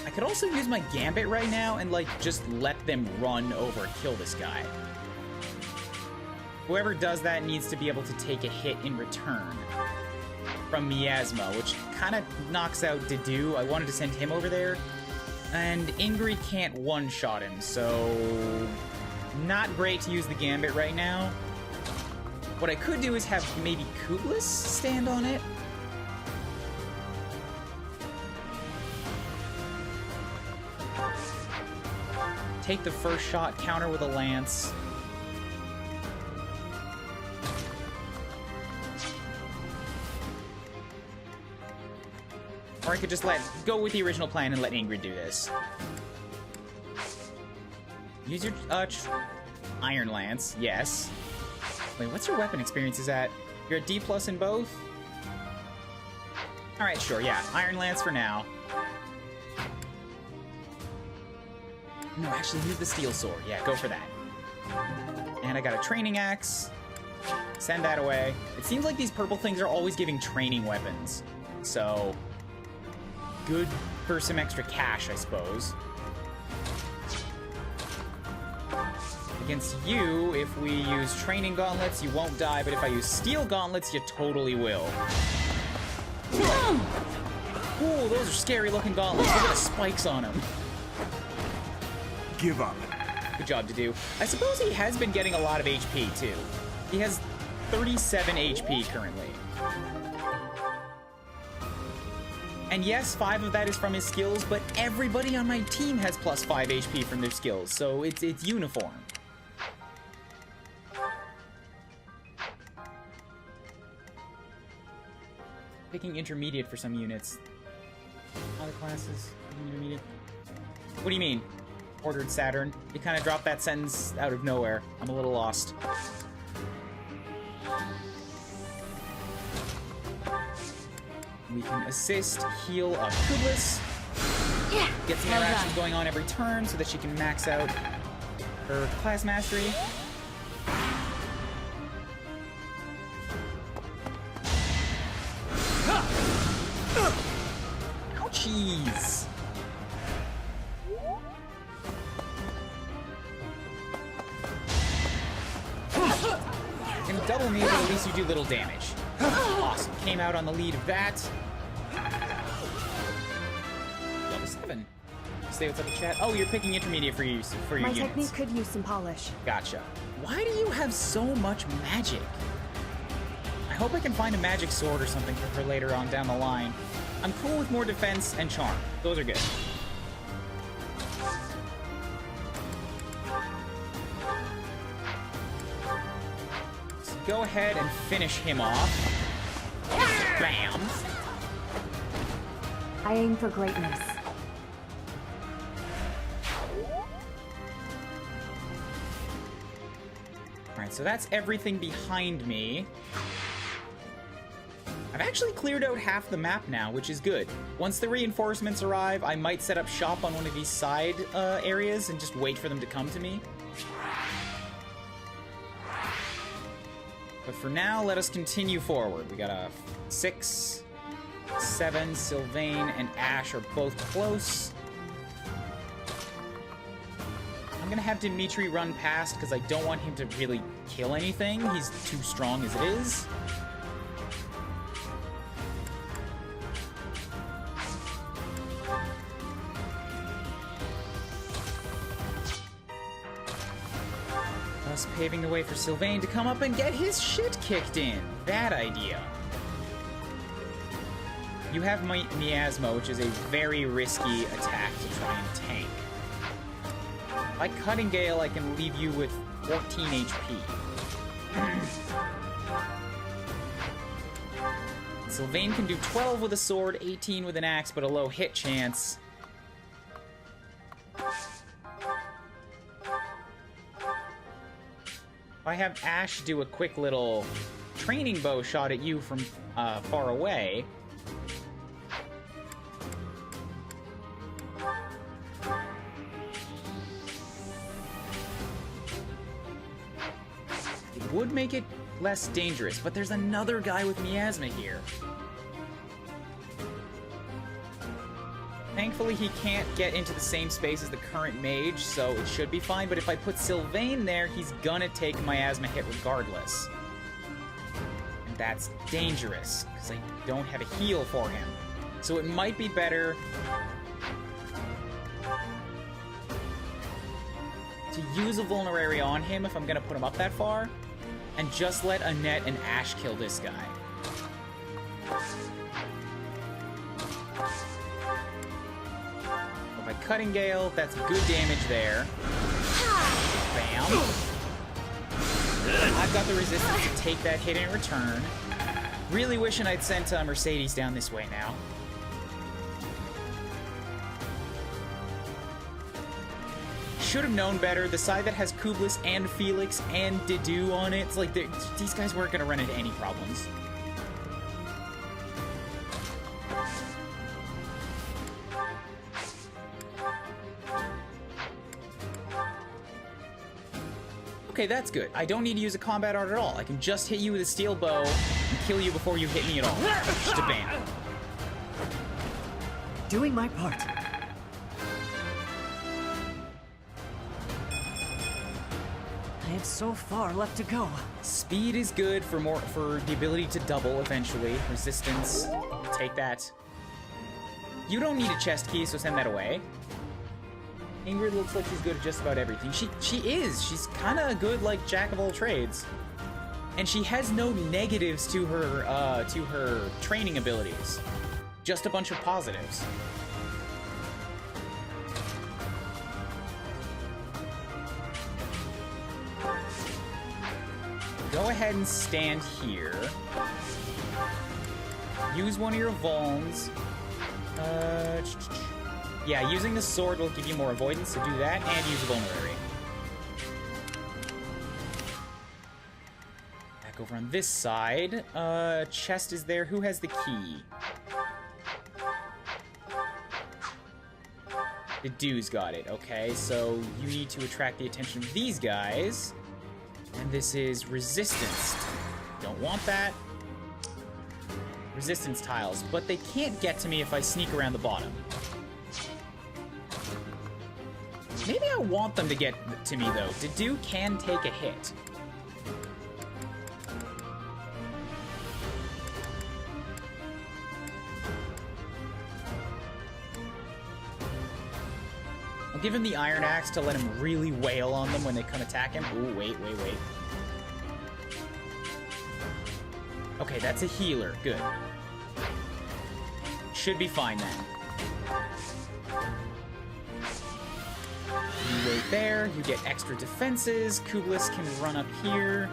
I could also use my Gambit right now and, like, just let them run over and kill this guy. Whoever does that needs to be able to take a hit in return from Miasma, which kind of knocks out Dedue. I wanted to send him over there. And Ingrid can't one-shot him, so... not great to use the Gambit right now. What I could do is have maybe Kublis stand on it. Take the first shot, counter with a lance. Or I could just go with the original plan and let Ingrid do this. Use your Iron Lance, yes. Wait, what's your weapon experience is at? You're at D+ in both? Alright, sure, yeah. Iron Lance for now. No, actually use the Steel Sword. Yeah, go for that. And I got a Training Axe. Send that away. It seems like these purple things are always giving training weapons. So... good for some extra cash, I suppose. Against you, if we use Training Gauntlets, you won't die, but if I use Steel Gauntlets, you totally will. Ooh, those are scary-looking gauntlets. Look at the spikes on them. Give up. Good job, Dedue. I suppose he has been getting a lot of HP, too. He has 37 HP currently. And yes, 5 of that is from his skills, but everybody on my team has +5 HP from their skills, so it's uniform. Picking intermediate for some units. Other classes, intermediate. What do you mean? Ordered Saturn. You kind of dropped that sentence out of nowhere. I'm a little lost. We can assist, heal up Kublis. Yeah. Get some interactions going on every turn so that she can max out her class mastery. Ouchies! You can double me, but at least you do little damage. Awesome. Came out on the lead of that. Level 7. Say what's up in chat. Oh, you're picking intermediate for your units. My technique could use some polish. Gotcha. Why do you have so much magic? I hope I can find a magic sword or something for her later on down the line. I'm cool with more defense and charm. Those are good. So go ahead and finish him off. Bam! I aim for greatness. Alright, so that's everything behind me. I've actually cleared out half the map now, which is good. Once the reinforcements arrive, I might set up shop on one of these side areas and just wait for them to come to me. But for now, let us continue forward. We got a 6, 7, Sylvain and Ash are both close. I'm gonna have Dimitri run past because I don't want him to really kill anything. He's too strong as it is. Thus paving the way for Sylvain to come up and get his shit kicked in. Bad idea. You have Miasma, which is a very risky attack to try and tank. By Cutting Gale, I can leave you with 14 HP. Sylvain can do 12 with a sword, 18 with an axe, but a low hit chance. If I have Ash do a quick little training bow shot at you from far away... it would make it less dangerous, but there's another guy with Miasma here. Thankfully, he can't get into the same space as the current mage, so it should be fine. But if I put Sylvain there, he's gonna take a Miasma hit regardless. And that's dangerous, because I don't have a heal for him. So it might be better to use a Vulnerary on him if I'm gonna put him up that far, and just let Annette and Ash kill this guy. By Cutting Gale, that's good damage there. Bam. I've got the resistance to take that hit in return. Really wishing I'd sent Mercedes down this way now. Should have known better. The side that has Kublis and Felix and Didu on it, it's like these guys weren't going to run into any problems. Okay, that's good. I don't need to use a combat art at all. I can just hit you with a steel bow and kill you before you hit me at all. Just a bam. Doing my part. I have so far left to go. Speed is good for the ability to double eventually. Resistance, take that. You don't need a chest key, so send that away. Ingrid looks like she's good at just about everything. She is. She's kind of a good, like, jack of all trades. And she has no negatives to her training abilities. Just a bunch of positives. Go ahead and stand here. Use one of your vulns. Yeah, using the sword will give you more avoidance, so do that, and use a Vulnerary. Back over on this side. Chest is there. Who has the key? The Dew's got it. Okay, so you need to attract the attention of these guys. And this is resistance. Don't want that. Resistance tiles, but they can't get to me if I sneak around the bottom. Maybe I want them to get to me, though. Dedu can take a hit. I'll give him the Iron Axe to let him really wail on them when they come attack him. Ooh, wait. Okay, that's a healer. Good. Should be fine then. You wait there, you get extra defenses. Kublis can run up here.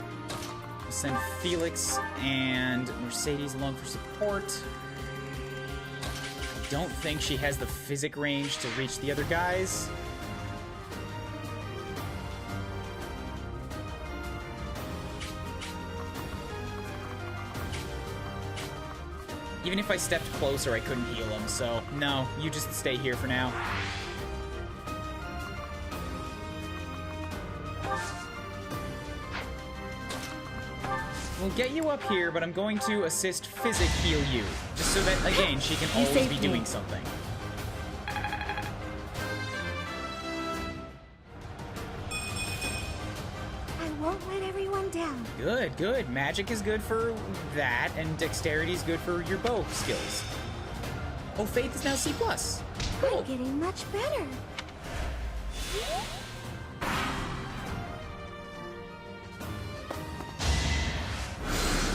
We'll send Felix and Mercedes along for support. don't think she has the physic range to reach the other guys. Even if I stepped closer, I couldn't heal him, so no, you just stay here for now. We'll get you up here, but I'm going to assist Physic heal you, just so that, again, she can always be doing something. I won't let everyone down. Good, good. Magic is good for that, and dexterity is good for your bow skills. Oh, Faith is now C+. Cool. I'm getting much better.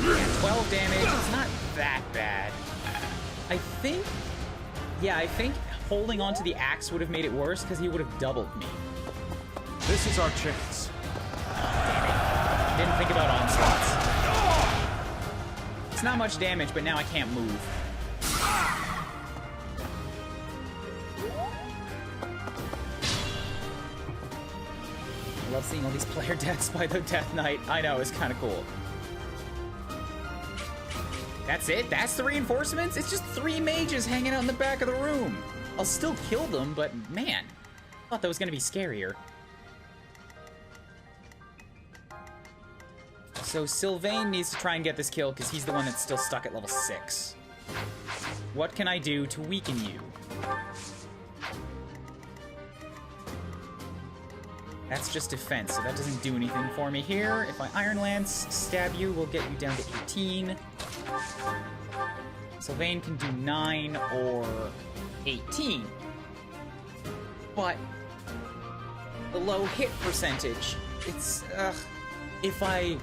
Yeah, 12 damage. It's not that bad. I think holding onto the axe would have made it worse because he would have doubled me. This is our chance. Damn it. Didn't think about onslaughts. It's not much damage, but now I can't move. I love seeing all these player deaths by the Death Knight. I know, it's kind of cool. That's it? That's the reinforcements? It's just 3 mages hanging out in the back of the room. I'll still kill them, but man, I thought that was gonna be scarier. So Sylvain needs to try and get this kill because he's the one that's still stuck at level 6. What can I do to weaken you? That's just defense, so that doesn't do anything for me here. If I Iron Lance stab you, we'll get you down to 18. Sylvain can do 9 or 18. But the low hit percentage, it's, if I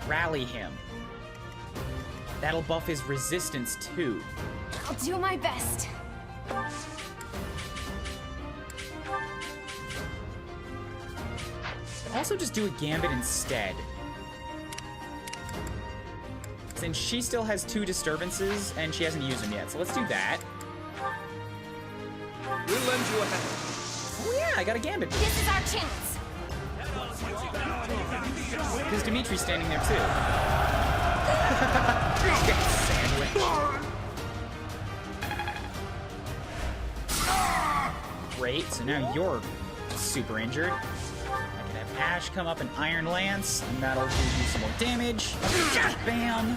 rally him, that'll buff his resistance too. I'll do my best. Also just do a gambit instead. Since she still has 2 disturbances and she hasn't used them yet, so let's do that. We'll lend you a hand. Oh yeah, I got a gambit. This is our chance. Because Dimitri's standing there too. Get sandwiched. Great, so now you're super injured. I can have Ash come up and Iron Lance, and that'll do you some more damage. Bam!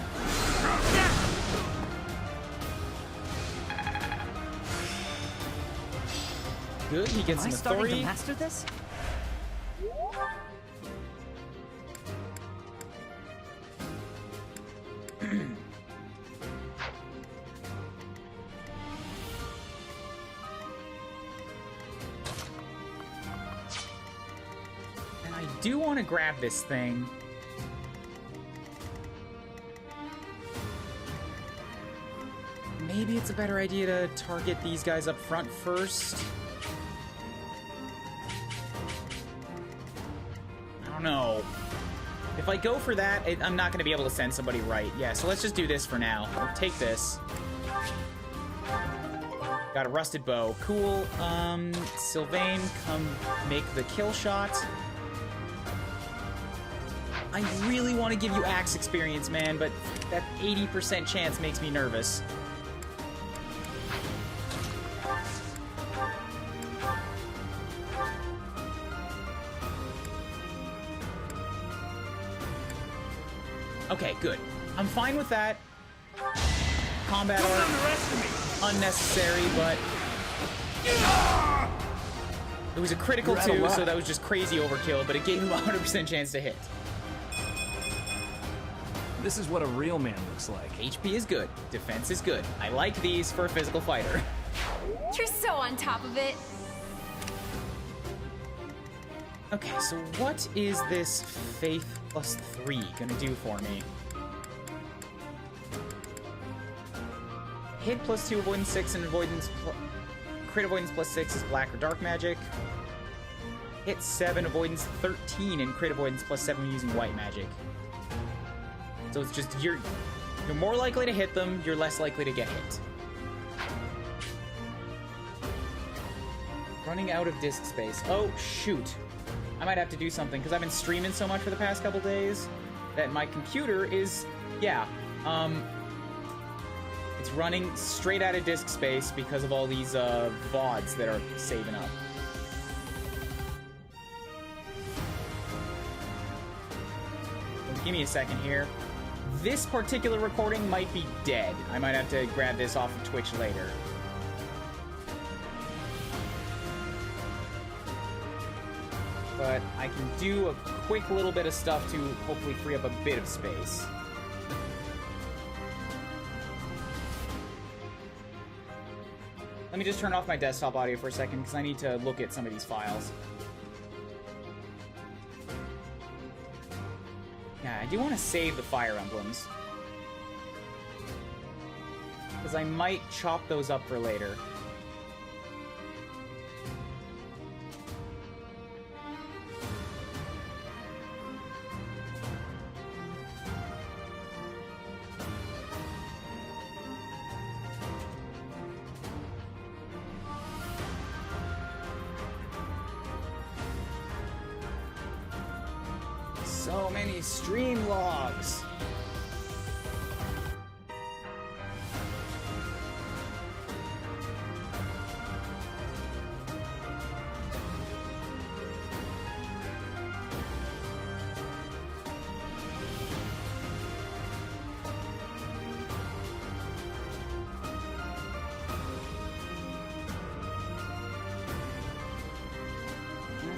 Good, he gets some authority. To master this? And I do want to grab this thing. Maybe it's a better idea to target these guys up front first. I don't know. If I go for that, I'm not going to be able to send somebody right. Yeah, so let's just do this for now. I'll take this. Got a rusted bow. Cool. Sylvain, come make the kill shot. I really want to give you axe experience, man, but that 80% chance makes me nervous. Okay, good. I'm fine with that. Combat art, unnecessary, but it was a critical too, so that was just crazy overkill, but it gave him a 100% chance to hit. This is what a real man looks like. HP is good. Defense is good. I like these for a physical fighter. You're so on top of it. Okay, so what is this Faith plus 3 gonna do for me? Hit plus 2, avoidance 6, and avoidance crit avoidance plus 6 is black or dark magic. Hit 7, avoidance 13, and crit avoidance plus 7 using white magic. So it's just you're more likely to hit them, you're less likely to get hit. Running out of disk space. Oh, shoot. I might have to do something, because I've been streaming so much for the past couple days that my computer is, yeah, it's running straight out of disk space because of all these VODs that are saving up. Give me a second here. This particular recording might be dead. I might have to grab this off of Twitch later. But I can do a quick little bit of stuff to hopefully free up a bit of space. Let me just turn off my desktop audio for a second, because I need to look at some of these files. Yeah, I do want to save the Fire Emblems, because I might chop those up for later. So many stream logs.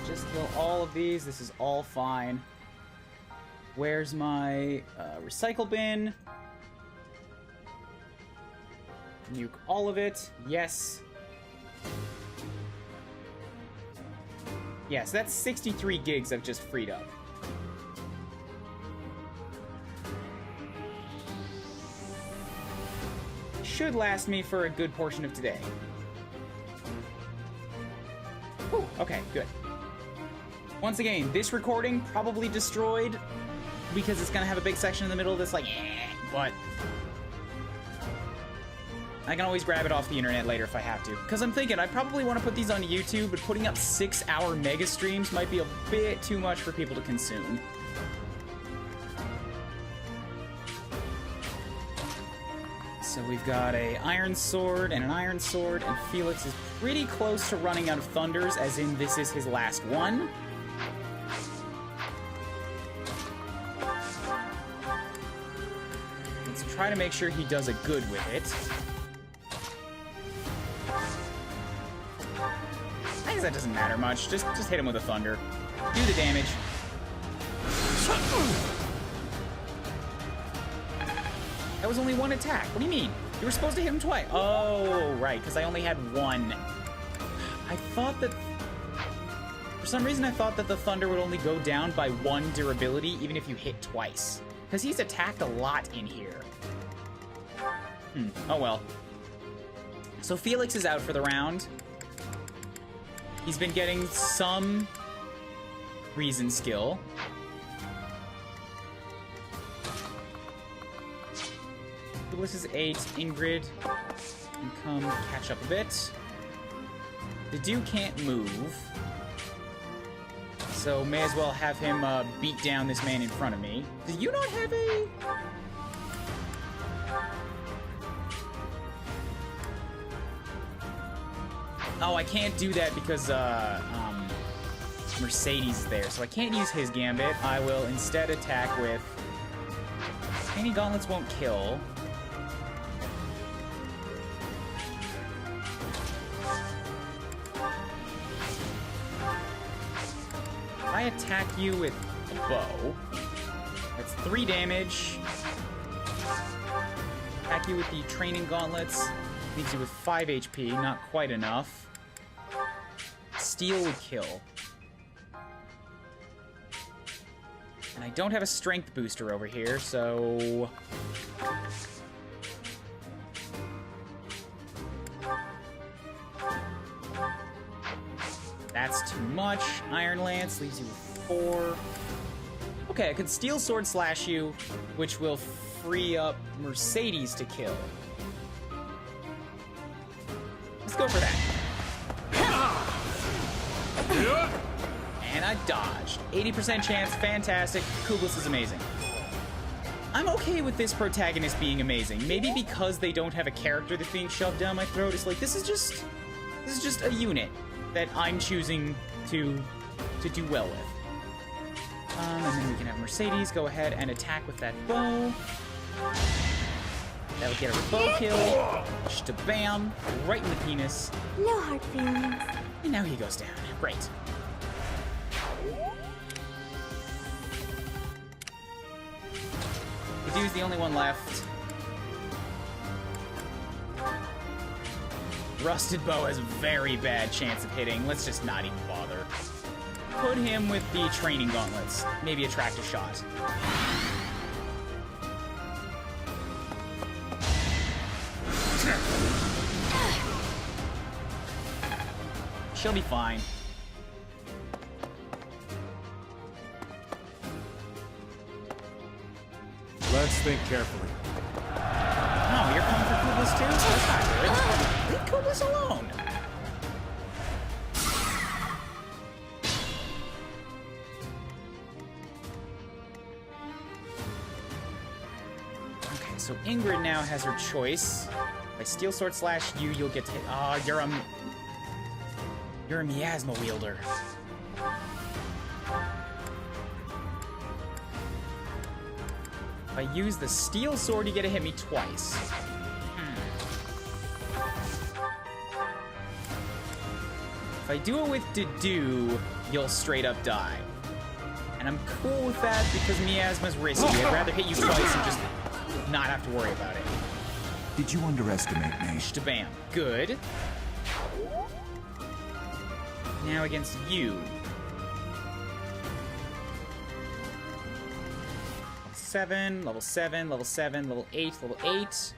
Just kill all of these. This is all fine. Where's my recycle bin? Nuke all of it. Yes. Yes, that's 63 gigs I've just freed up. Should last me for a good portion of today. Whew, okay, good. Once again, this recording probably destroyed because it's gonna have a big section in the middle that's like, but I can always grab it off the internet later if I have to. Because I'm thinking I probably want to put these on YouTube, but putting up 6-hour mega streams might be a bit too much for people to consume. So we've got a iron sword and an iron sword, and Felix is pretty close to running out of thunders, as in this is his last one. Try to make sure he does a good with it. I guess that doesn't matter much. Just hit him with a thunder. Do the damage. That was only one attack. What do you mean? You were supposed to hit him twice. Oh, right, because I only had one. I thought that... For some reason, I thought that the thunder would only go down by 1 durability, even if you hit twice. Because he's attacked a lot in here. Oh well. So Felix is out for the round. He's been getting some reason skill. Felix is 8. Ingrid can come catch up a bit. The dude can't move, so may as well have him beat down this man in front of me. Do you not have a... Oh, I can't do that because Mercedes is there, so I can't use his gambit. I will instead attack with... Any gauntlets won't kill. If I attack you with a bow, that's 3 damage. Attack you with the training gauntlets, leaves you with 5 HP, not quite enough. Steel would kill. And I don't have a strength booster over here, so... That's too much. Iron Lance leaves you with 4. Okay, I could Steel Sword slash you, which will free up Mercedes to kill. Let's go for that. And I dodged. 80% chance, fantastic. Kublis is amazing. I'm okay with this protagonist being amazing. Maybe because they don't have a character that's being shoved down my throat. It's like, this is just a unit that I'm choosing to do well with. And then we can have Mercedes go ahead and attack with that bow. That'll get her a bow kill. Just a bam, right in the penis. No hard feelings. And now he goes down. Great. The dude's the only one left. Rusted bow has a very bad chance of hitting. Let's just not even bother. Put him with the training gauntlets. Maybe attract a shot. She'll be fine. Let's think carefully. Oh, you're coming for Kublis too? That's not good. Leave Kublis alone. Okay, so Ingrid now has her choice. If I Steel Sword slash you, you'll get to hit. Oh, you're a miasma wielder. If I use the Steel Sword, you get to hit me twice. If I do it with Dedu, you'll straight up die. And I'm cool with that because miasma's risky. I'd rather hit you twice and just not have to worry about it. Did you underestimate me? Shtabam. Good. Now against you. 7, level 7, level 7, level 8, level 8.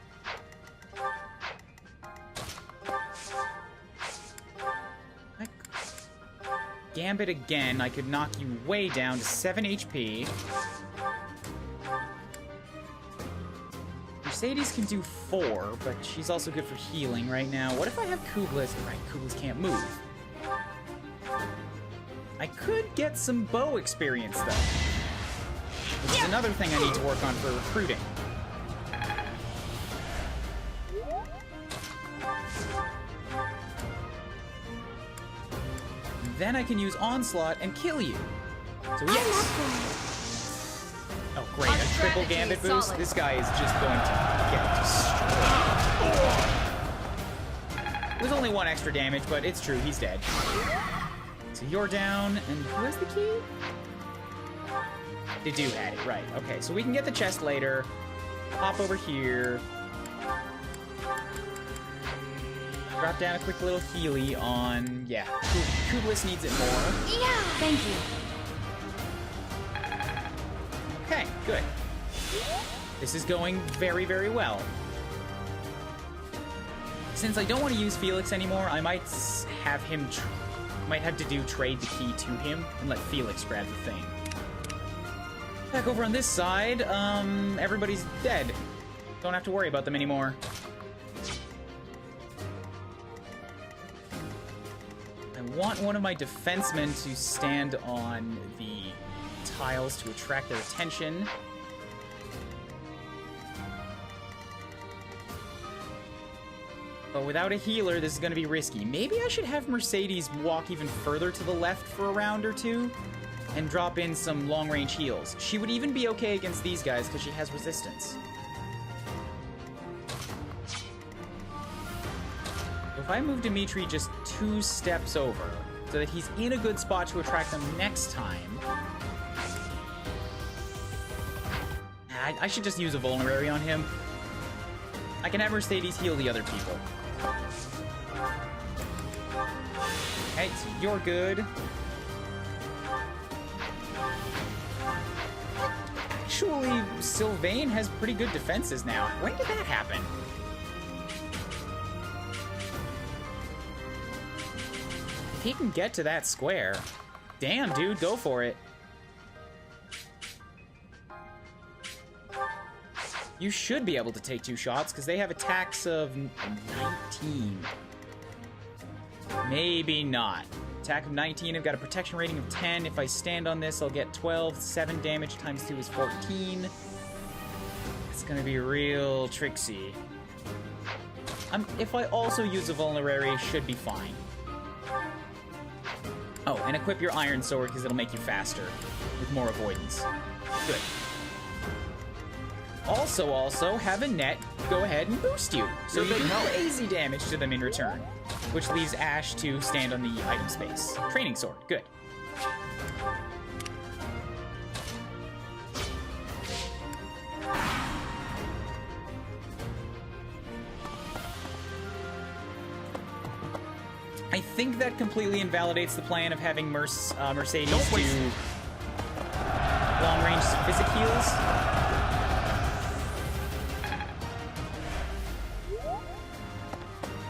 Gambit again, I could knock you way down to 7 HP. Mercedes can do 4, but she's also good for healing right now. What if I have Kublis? Right, Kublis can't move. I could get some bow experience, though. Which is another thing I need to work on for recruiting. Then I can use Onslaught and kill you. So yes. Oh great, a triple Gambit boost? This guy is just going to get destroyed. There's only 1 extra damage, but it's true, he's dead. So you're down, and who has the key? They do had it, right. Okay, so we can get the chest later. Hop over here. Drop down a quick little healy on... Yeah, Kublis needs it more. Yeah! Thank you. Okay, good. This is going very, very well. Since I don't want to use Felix anymore, I might have him... might have to do trade the key to him and let Felix grab the thing. Back over on this side, everybody's dead. Don't have to worry about them anymore. I want one of my defensemen to stand on the tiles to attract their attention. But without a healer, this is going to be risky. Maybe I should have Mercedes walk even further to the left for a round or two and drop in some long-range heals. She would even be okay against these guys because she has resistance. If I move Dimitri just 2 steps over so that he's in a good spot to attract them next time, I should just use a vulnerary on him. I can have Mercedes heal the other people. Okay, so you're good. Actually, Sylvain has pretty good defenses now. When did that happen? If he can get to that square, damn, dude, go for it. You should be able to take 2 shots, because they have attacks of 19. Maybe not. Attack of 19, I've got a protection rating of 10. If I stand on this, I'll get 12. 7 damage times 2 is 14. It's gonna be real tricksy. If I also use a vulnerary, should be fine. Oh, and equip your iron sword because it'll make you faster with more avoidance. Good. Also, have a net go ahead and boost you, so you do crazy damage to them in return, which leaves Ash to stand on the item space. Training sword, good. I think that completely invalidates the plan of having Mercedes do long-range physic heals.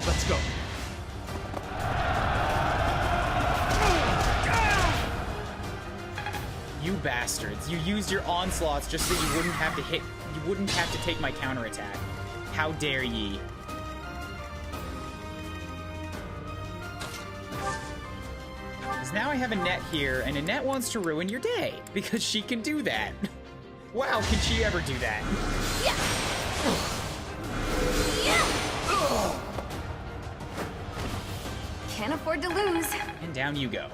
Let's go. You bastards. You used your onslaughts just so you wouldn't have to hit... You wouldn't have to take my counterattack. How dare ye. Because now I have Annette here, and Annette wants to ruin your day. Because she can do that. Wow, can she ever do that? Yeah. Yeah. Can't afford to lose. And down you go.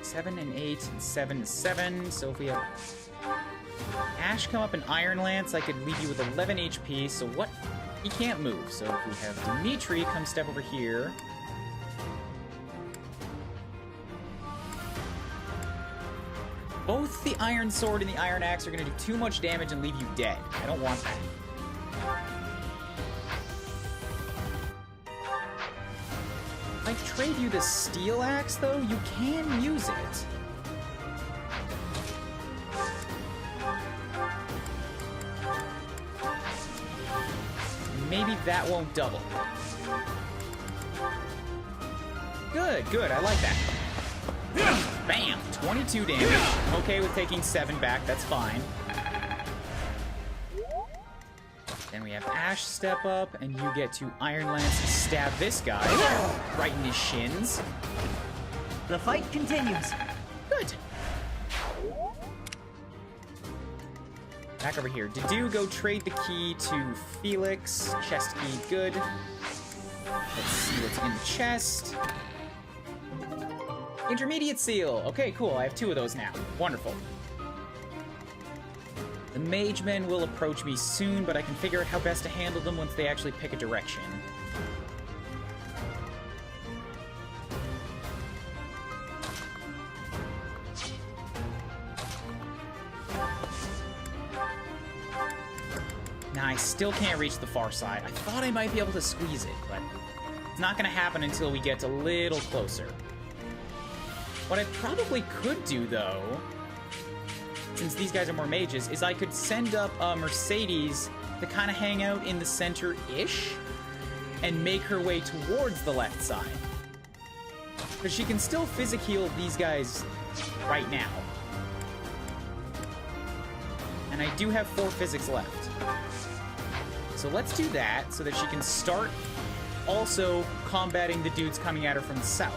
7 and 8 and 7 and 7. So if we have Ash come up in Iron Lance, I could leave you with 11 HP. So what? He can't move. So if we have Dimitri come step over here. Both the Iron Sword and the Iron Axe are going to do too much damage and leave you dead. I don't want that. If I trade you the Steel Axe, though, you can use it. Maybe that won't double. Good, good, I like that. Bam! 22 damage. I'm okay with taking 7 back, that's fine. Then we have Ash step up, and you get to Iron Lance and stab this guy right in his shins. The fight continues. Good. Back over here. Dedu, go trade the key to Felix. Chest key, good. Let's see what's in the chest. Intermediate seal. Okay, cool. I have 2 of those now. Wonderful. The mage men will approach me soon, but I can figure out how best to handle them once they actually pick a direction. Nah, I still can't reach the far side. I thought I might be able to squeeze it, but it's not gonna happen until we get a little closer. What I probably could do, though, since these guys are more mages, is I could send up Mercedes to kind of hang out in the center-ish and make her way towards the left side. Because she can still physic heal these guys right now. And I do have 4 physics left. So let's do that so that she can start also combating the dudes coming at her from the south.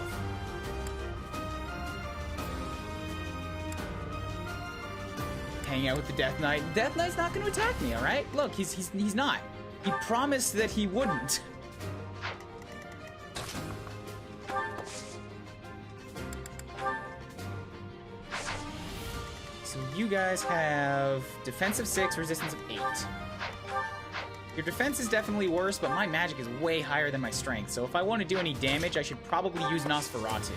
Hang out with the Death Knight. Death Knight's not going to attack me, all right? Look, he's not. He promised that he wouldn't. So you guys have defensive 6, resistance of 8. Your defense is definitely worse, but my magic is way higher than my strength. So if I want to do any damage, I should probably use Nosferatu.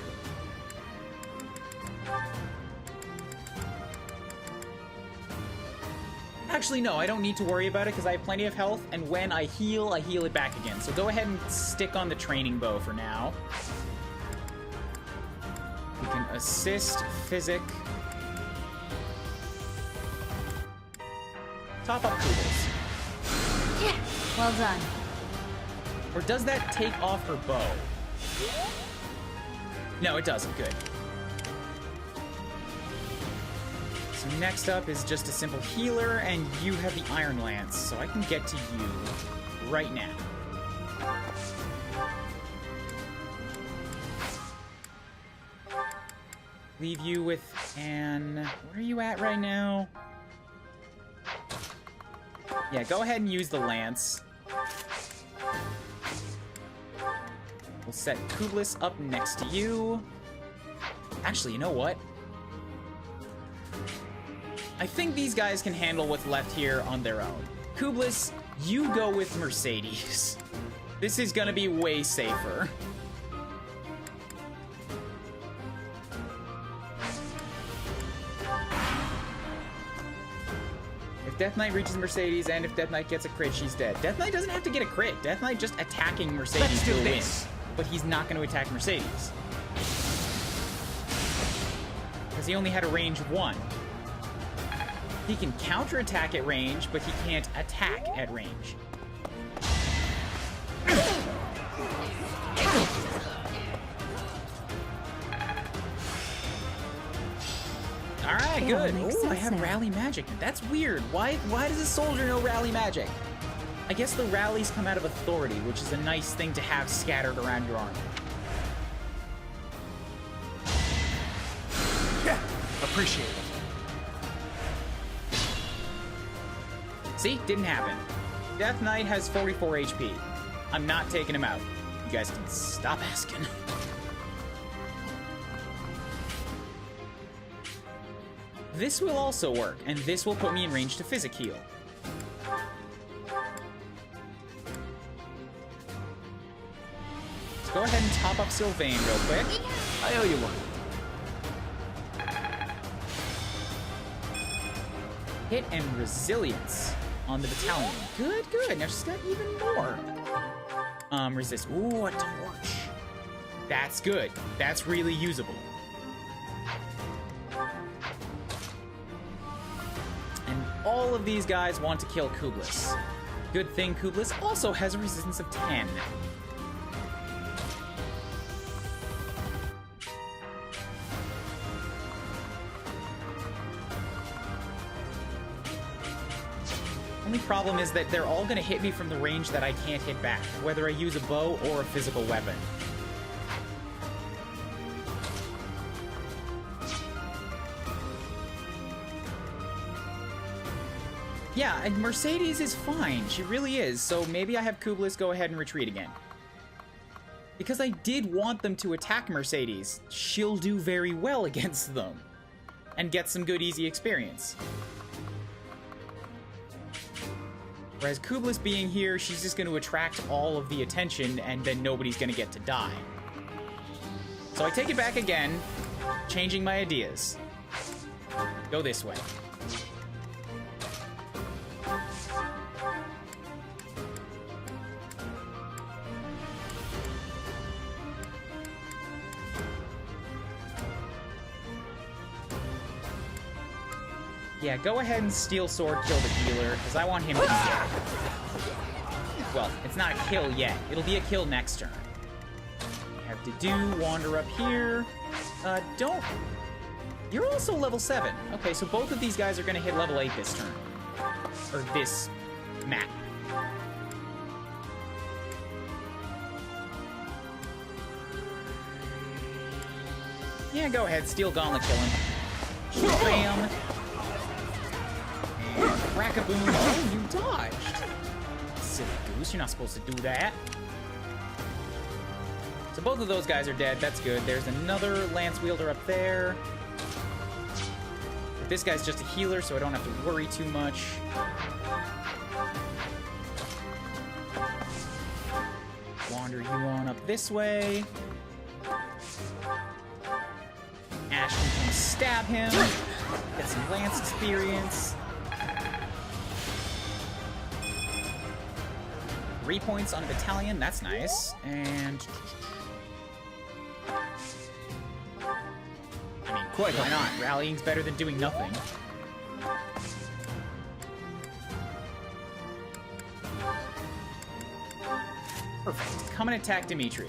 Actually, no, I don't need to worry about it because I have plenty of health, and when I heal it back again. So go ahead and stick on the training bow for now. We can assist, physic. Top up Kugels. Yeah, well done. Or does that take off her bow? No, it doesn't. Good. So next up is just a simple healer, and you have the Iron Lance, so I can get to you right now. Leave you with Anne. Where are you at right now? Yeah, go ahead and use the lance. We'll set Kublis up next to you. Actually, you know what? I think these guys can handle what's left here on their own. Kublis, you go with Mercedes. This is gonna be way safer. If Death Knight reaches Mercedes and if Death Knight gets a crit, she's dead. Death Knight doesn't have to get a crit. Death Knight just attacking Mercedes will win. But he's not going to attack Mercedes. Because he only had a range of 1. He can counterattack at range, but he can't attack at range. Alright, good. Oh, I have rally magic. That's weird. Why does a soldier know rally magic? I guess the rallies come out of authority, which is a nice thing to have scattered around your army. Yeah, appreciate it. See? Didn't happen. Death Knight has 44 HP. I'm not taking him out. You guys can stop asking. This will also work, and this will put me in range to physic heal. Let's go ahead and top up Sylvain real quick. I owe you one. Hit and resilience on the battalion. Good, good. Now she's got even more. Resist. Ooh, a torch. That's good. That's really usable. And all of these guys want to kill Kublis. Good thing Kublis also has a resistance of 10. Only problem is that they're all going to hit me from the range that I can't hit back, whether I use a bow or a physical weapon. Yeah, and Mercedes is fine. She really is. So maybe I have Kublis go ahead and retreat again. Because I did want them to attack Mercedes. She'll do very well against them. And get some good, easy experience. Whereas Kublis being here, she's just going to attract all of the attention, and then nobody's going to get to die. So I take it back again, changing my ideas. Go this way. Yeah, go ahead and Steel Sword kill the healer, because I want him to be dead. Well, it's not a kill yet. It'll be a kill next turn. You have to do wander up here. Don't... You're also level 7. Okay, so both of these guys are going to hit level 8 this turn. Or this map. Yeah, go ahead. Steel Gauntlet, kill him. Bam. Crack-a-boom. Oh, you dodged. Silly goose, you're not supposed to do that. So both of those guys are dead. That's good. There's another Lance Wielder up there. But this guy's just a healer, so I don't have to worry too much. Wander you on up this way. Ash can come stab him. Get some Lance experience. 3 points on a battalion, that's nice. And I mean, quite why not? Rallying's better than doing nothing. Perfect. Come and attack Dimitri.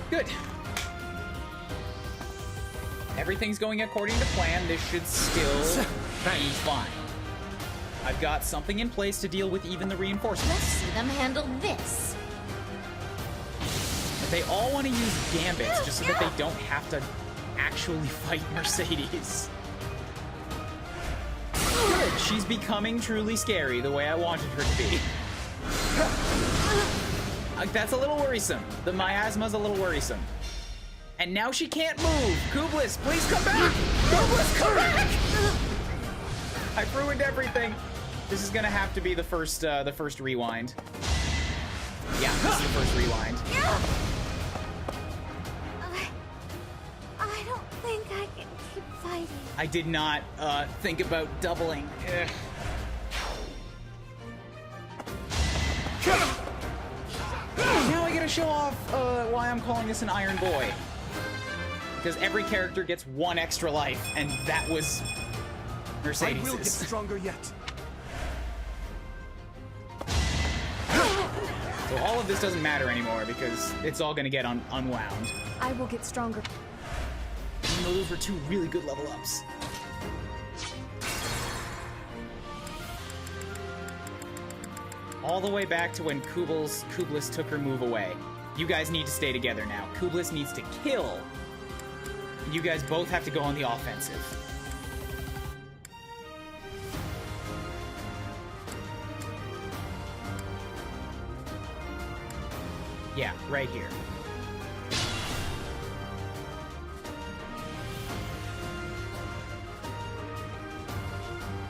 Good. Everything's going according to plan. This should still be fine. I've got something in place to deal with even the reinforcements. Let's see them handle this. But they all want to use gambits just so that they don't have to actually fight Mercedes. Good, she's becoming truly scary the way I wanted her to be. That's a little worrisome. The miasma's a little worrisome. And now she can't move. Kublis, please come back! Kublis, come back! I've ruined everything. This is gonna have to be the first rewind. Yeah, this is the first rewind. I don't think I can keep fighting. I did not think about doubling. Ugh. Now I gotta show off why I'm calling this an Iron Boy. Because every character gets one extra life, and that was Mercedes'. I will get stronger yet. So all of this doesn't matter anymore because it's all gonna get unwound. I will get stronger. Even though those were two really good level ups. All the way back to when Kublis took her move away. You guys need to stay together now. Kublis needs to kill. You guys both have to go on the offensive. Yeah, right here.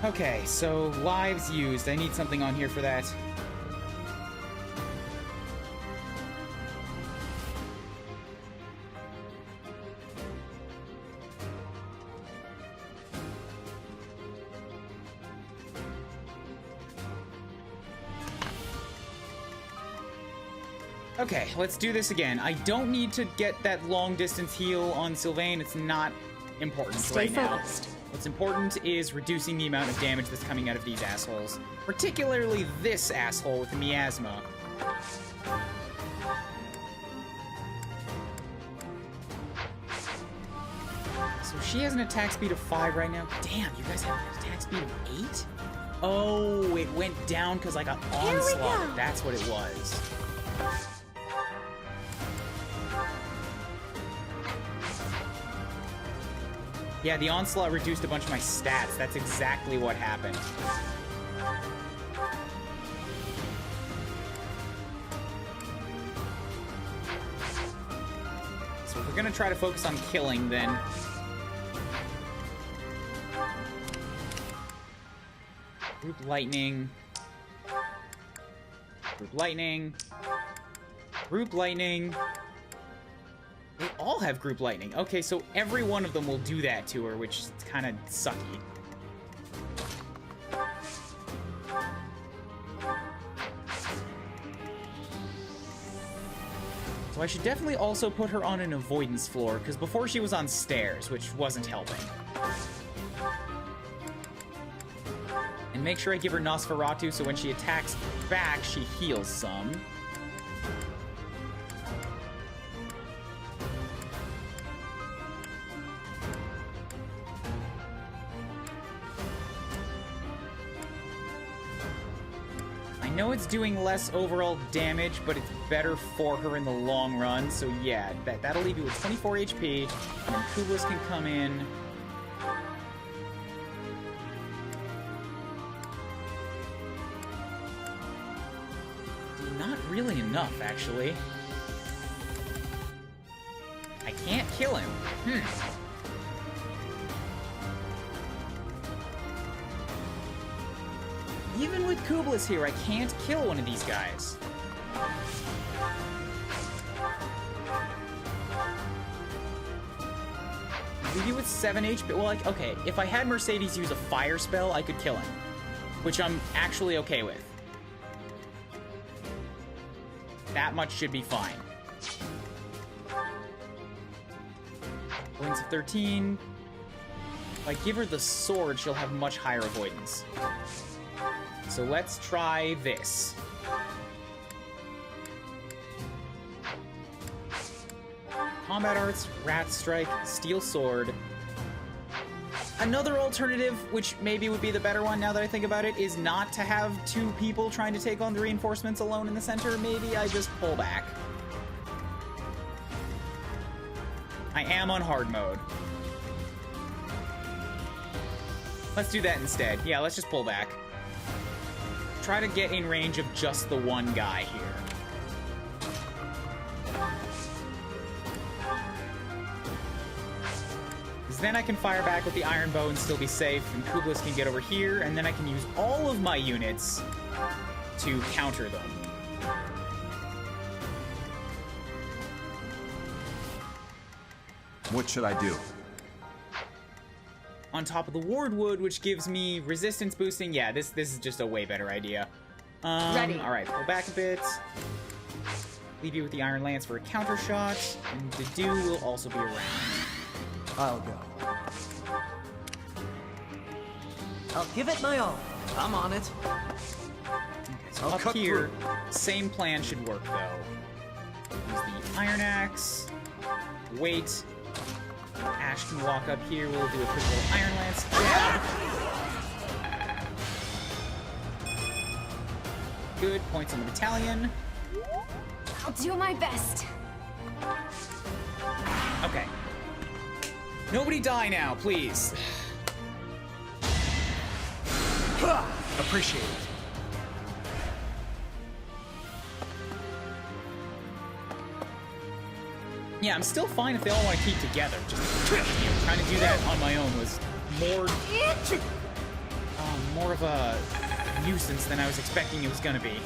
Okay, so lives used. I need something on here for that. Okay, let's do this again. I don't need to get that long distance heal on Sylvain. It's not important right now. What's important is reducing the amount of damage that's coming out of these assholes. Particularly this asshole with the miasma. So she has an attack speed of 5 right now. Damn, you guys have an attack speed of 8? Oh, it went down because I got onslaught. That's what it was. Yeah, the onslaught reduced a bunch of my stats. That's exactly what happened. So if we're gonna try to focus on killing, then... Group Lightning. Group Lightning. Group Lightning. They all have Group Lightning. Okay, so every one of them will do that to her, which is kind of sucky. So I should definitely also put her on an avoidance floor, because before she was on stairs, which wasn't helping. And make sure I give her Nosferatu, so when she attacks back, she heals some. I know it's doing less overall damage, but it's better for her in the long run. So yeah, that'll leave you with 24 HP, and then Kublis can come in. Not really enough, actually. I can't kill him. Even with Kublis here, I can't kill one of these guys. Leave you with 7 HP. Well, like, okay, if I had Mercedes use a fire spell, I could kill him. Which I'm actually okay with. That much should be fine. Avoidance of 13. If I give her the sword, she'll have much higher avoidance. So let's try this. Combat Arts, Wrath Strike, Steel Sword, Another alternative, which maybe would be the better one now that I think about it, is not to have two people trying to take on the reinforcements alone in the center. Maybe I just pull back. I am on hard mode. Let's do that instead. Yeah, let's just pull back. Try to get in range of just the one guy here. Because then I can fire back with the iron bow and still be safe, and Kublis can get over here, and then I can use all of my units to counter them. What should I do? On top of the wardwood, which gives me resistance boosting. Yeah, this is just a way better idea. Ready. All right, pull back a bit. Leave you with the Iron Lance for a counter shot, and Dedu will also be around. I'll go. I'll give it my all. I'm on it. Okay, so I'll up cut here, through. same plan should work though. Use the Iron Axe. Wait. Ash can walk up here. We'll do a quick little Iron Lance jab. Good. Points on the battalion. I'll do my best. Okay. Nobody die now, please. Appreciate it. Yeah, I'm still fine if they all want to keep together. Just trying to do that on my own was more of a nuisance than I was expecting it was gonna be.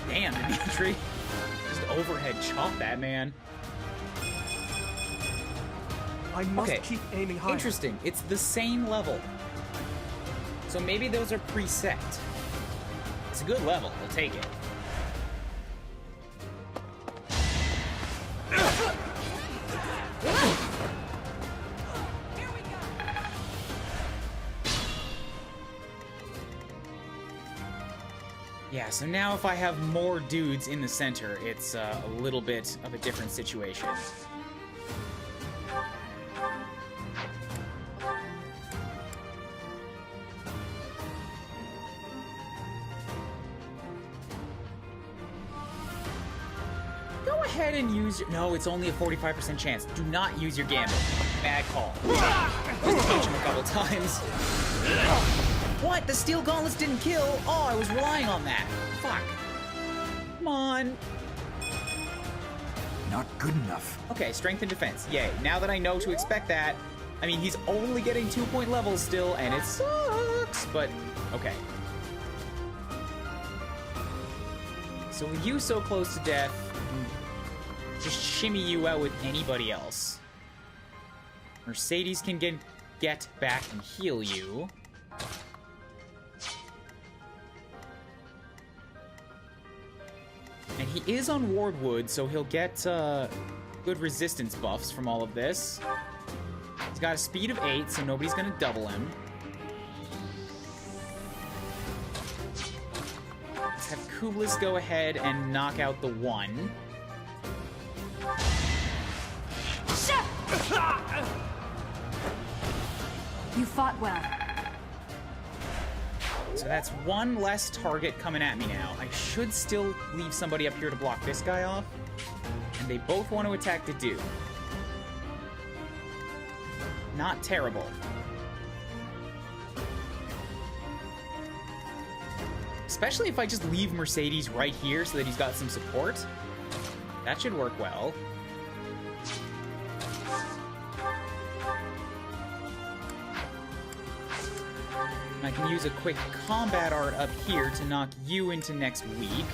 Damn, Dimitri. Just overhead chop that man. I must keep aiming higher. Interesting. It's the same level. So maybe those are preset. It's a good level. We'll take it. Yeah, so now if I have more dudes in the center, it's a little bit of a different situation. Go ahead and use your... No, it's only a 45% chance. Do not use your gambit. Bad call. Just punch him a couple times. What? The steel gauntlets didn't kill? Oh, I was relying on that. Fuck. Come on. Not good enough. Okay, strength and defense. Yay. Now that I know to expect that, I mean, he's only getting 2-point levels still, and it sucks, but okay. So with you so close to death, just shimmy you out with anybody else. Mercedes can get back and heal you. And he is on Wardwood, so he'll get good resistance buffs from all of this. He's got a speed of 8, so nobody's gonna double him. Let's have Kublis go ahead and knock out the 1. You fought well. So that's one less target coming at me now. I should still leave somebody up here to block this guy off. And they both want to attack Dedu. Not terrible. Especially if I just leave Mercedes right here so that he's got some support. That should work well. I can use a quick combat art up here to knock you into next week.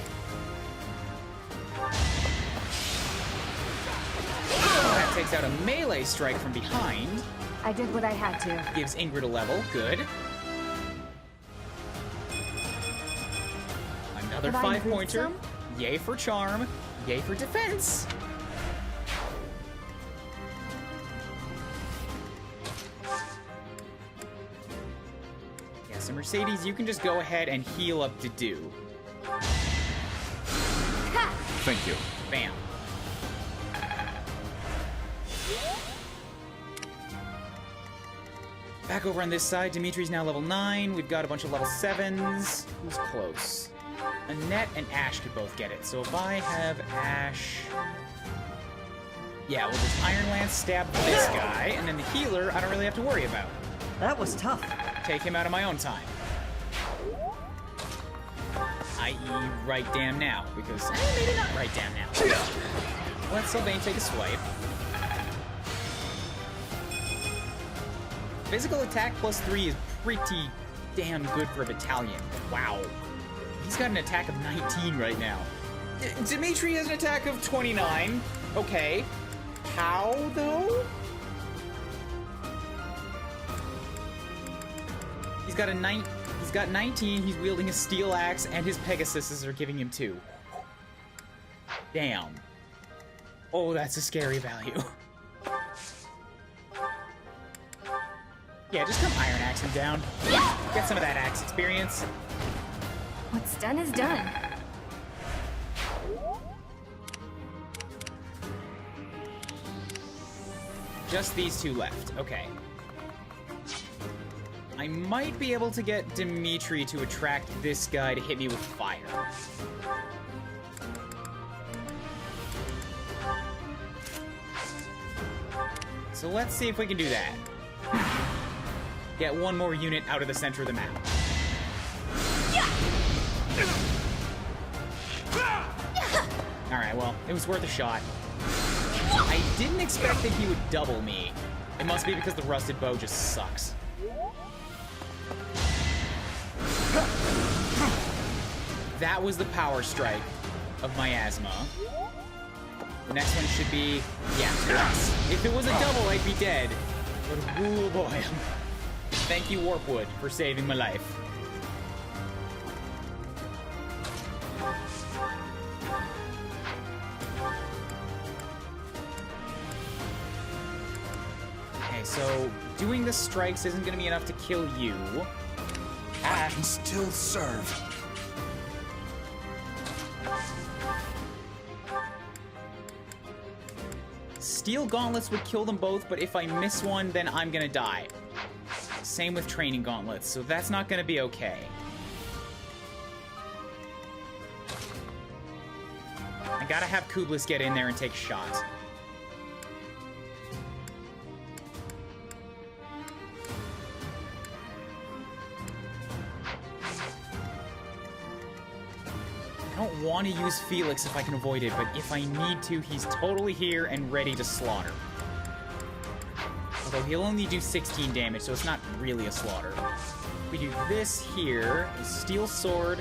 That takes out a melee strike from behind. I did what I had to. Gives Ingrid a level. Good. Another 5-pointer. Yay for charm. Yay for defense. So Mercedes, you can just go ahead and heal up Dedu. Thank you. Bam. Back over on this side, Dimitri's now level 9. We've got a bunch of level 7s. Who's close? Annette and Ash could both get it. So if I have Ash... Yeah, we'll just Iron Lance stab this guy, and then the healer I don't really have to worry about. That was tough. Take him out of my own time. I.e. right damn now, because... maybe not right damn now. Let Sylvain take a swipe. Physical attack plus 3 is pretty damn good for a battalion. Wow. He's got an attack of 19 right now. Dimitri has an attack of 29. Okay. How, though? He's got 19, he's wielding a steel axe, and his Pegasuses are giving him 2. Damn. Oh, that's a scary value. Yeah, just come Iron Axe him down. Get some of that axe experience. What's done is done. Just these two left. Okay. I might be able to get Dimitri to attract this guy to hit me with fire. So let's see if we can do that. Get one more unit out of the center of the map. Alright, well, it was worth a shot. I didn't expect that he would double me. It must be because the rusted bow just sucks. That was the power strike of miasma. The next one should be, yeah, twice. If it was a double, I'd be dead. But oh boy. Thank you, Warpwood, for saving my life. Okay, so doing the strikes isn't going to be enough to kill you. I can still serve. Steel gauntlets would kill them both, but if I miss one, then I'm gonna die. Same with training gauntlets, so that's not gonna be okay. I gotta have Kublis get in there and take a shot. I don't want to use Felix if I can avoid it, but if I need to, he's totally here and ready to slaughter. Although he'll only do 16 damage, so it's not really a slaughter. We do this here, a steel sword.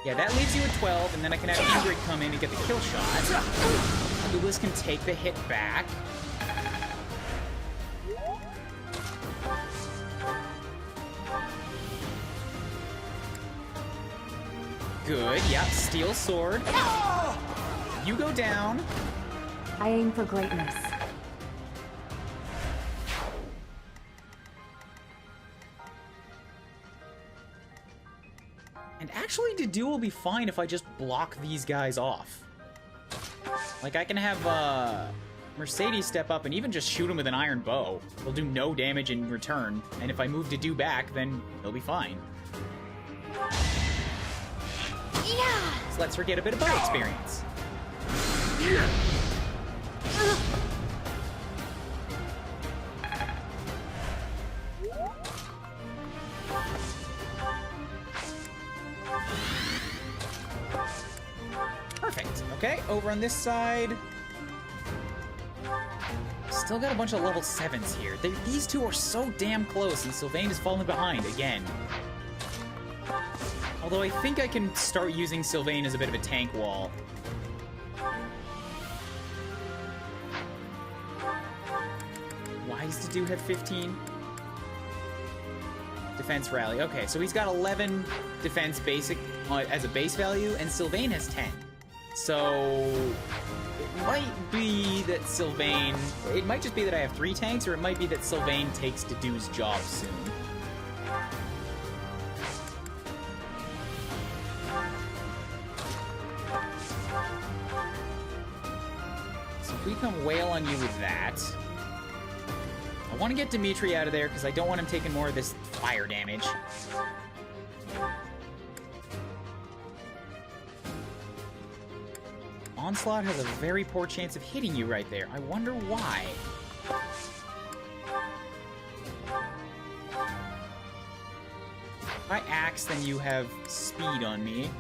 Yeah, that leaves you at 12, and then I can have Ingrid come in and get the kill shot. Kublis can take the hit back. Good, yeah, steel sword. You go down. I aim for greatness. And actually, Dedu will be fine if I just block these guys off. Like, I can have, Mercedes step up and even just shoot him with an iron bow. He'll do no damage in return, and if I move Dedu back, then he'll be fine. Yeah. So let's forget a bit of bow experience. Perfect. Okay, over on this side. Still got a bunch of level 7s here. These two are so damn close, and Sylvain is falling behind again. Although I think I can start using Sylvain as a bit of a tank wall. Why does Dedu have 15? Defense rally. Okay, so he's got 11 defense basic as a base value, and Sylvain has 10. So it might be that Sylvain... It might just be that I have 3 tanks, or it might be that Sylvain takes Dedu's job soon. come wail on you with that. I want to get Dimitri out of there because I don't want him taking more of this fire damage. Onslaught has a very poor chance of hitting you right there. I wonder why. If I axe, then you have speed on me.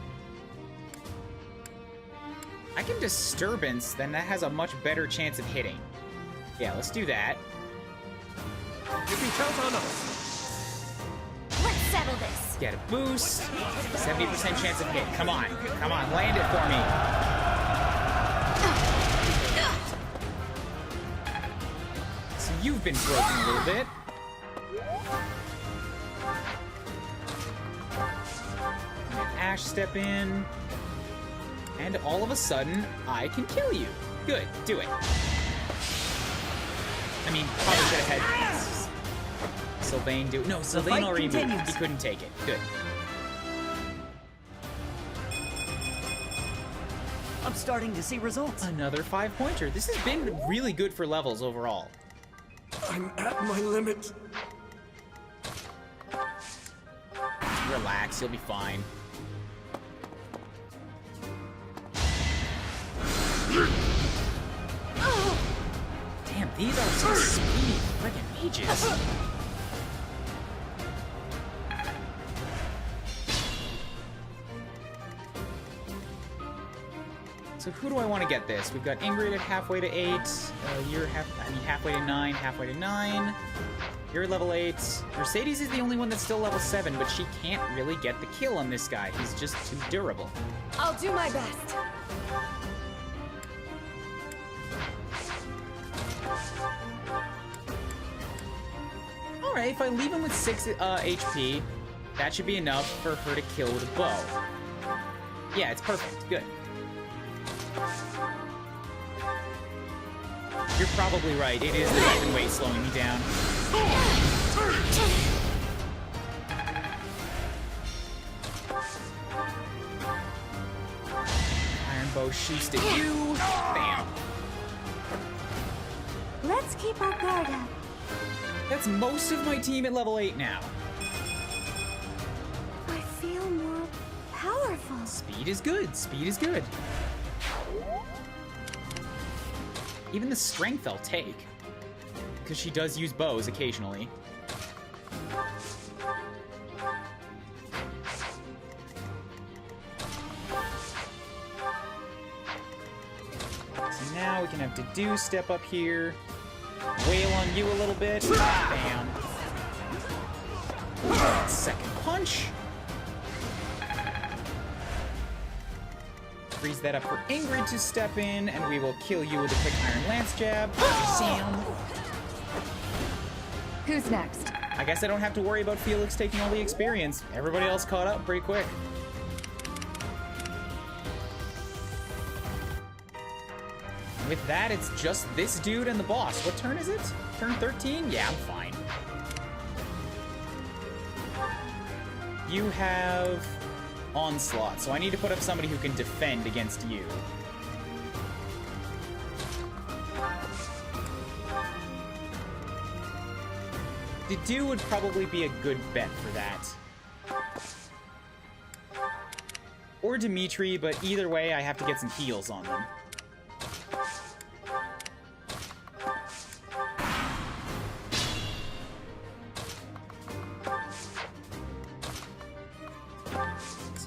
I can Disturbance, then that has a much better chance of hitting. Yeah, let's do that. You can count on us. Let's settle this. Get a boost. 70% chance of hit. Come on. Come on, land it for me. So you've been broken a little bit. And Ash step in. And all of a sudden, I can kill you. Good, do it. I mean, probably should have had Sylvain do it. No, Sylvain already moved. He couldn't take it. Good. I'm starting to see results. Another 5-pointer. This has been really good for levels overall. I'm at my limit. Relax, you'll be fine. Damn, these are some speedy friggin' mages. So who do I want to get this? We've got Ingrid at halfway to 8. You're halfway to 9, halfway to 9. You're level 8. Mercedes is the only one that's still level 7, but she can't really get the kill on this guy. He's just too durable. I'll do my best. Alright, if I leave him with 6 HP, that should be enough for her to kill with a bow. Yeah, it's perfect. Good. You're probably right. It is the weapon weight slowing me down. Iron bow shoots to you. Bam. Let's keep our guard up. That's most of my team at level 8 now. I feel more powerful. Speed is good. Speed is good. Even the strength I'll take. Because she does use bows occasionally. So now we can have Deduce step up here. Wail on you a little bit. Bam. Second punch. Freeze that up for Ingrid to step in, and we will kill you with a quick Iron Lance jab. Sam. Who's next? I guess I don't have to worry about Felix taking all the experience. Everybody else caught up pretty quick. With that, it's just this dude and the boss. What turn is it? Turn 13? Yeah, I'm fine. You have Onslaught, so I need to put up somebody who can defend against you. Dedu would probably be a good bet for that. Or Dimitri, but either way, I have to get some heals on them.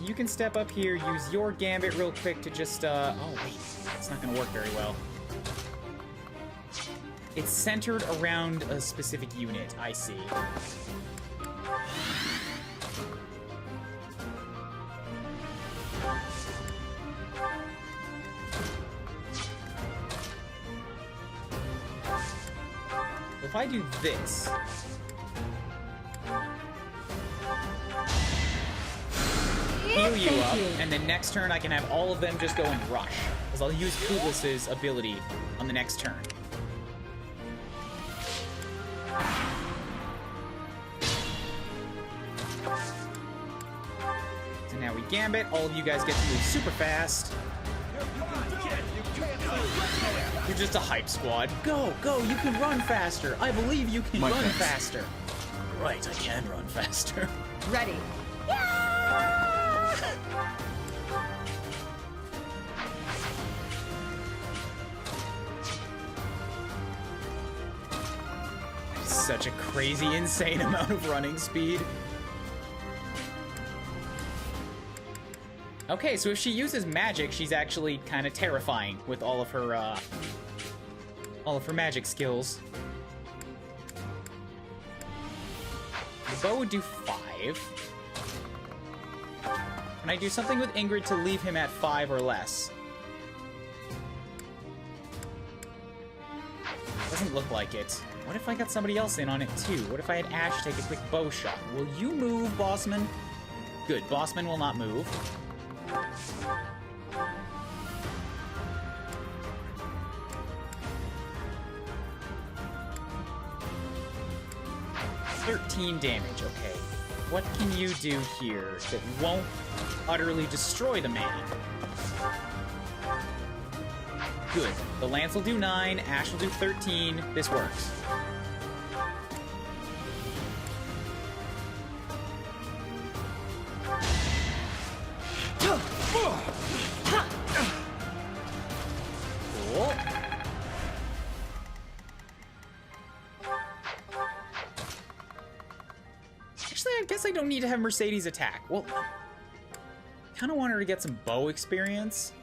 You can step up here, use your gambit real quick to just, oh wait, it's not gonna work very well. It's centered around a specific unit, I see. If I do this... heal you up, and then next turn I can have all of them just go and rush, because I'll use Kublis's ability on the next turn. So now we gambit, all of you guys get to move super fast. You're just a hype squad. Go, go, you can run faster. I believe you can run faster. Right, I can run faster. Ready. Such a crazy, insane amount of running speed. Okay, so if she uses magic, she's actually kind of terrifying with all of her magic skills. The bow would do 5. Can I do something with Ingrid to leave him at 5 or less? Doesn't look like it. What if I got somebody else in on it too? What if I had Ash take a quick bow shot? Will you move, Bossman? Good, Bossman will not move. $13 damage, okay. What can you do here that won't utterly destroy the man? Good. The Lance will do 9, Ash will do 13. This works. Cool. Actually, I guess I don't need to have Mercedes attack. Well, kind of want her to get some bow experience.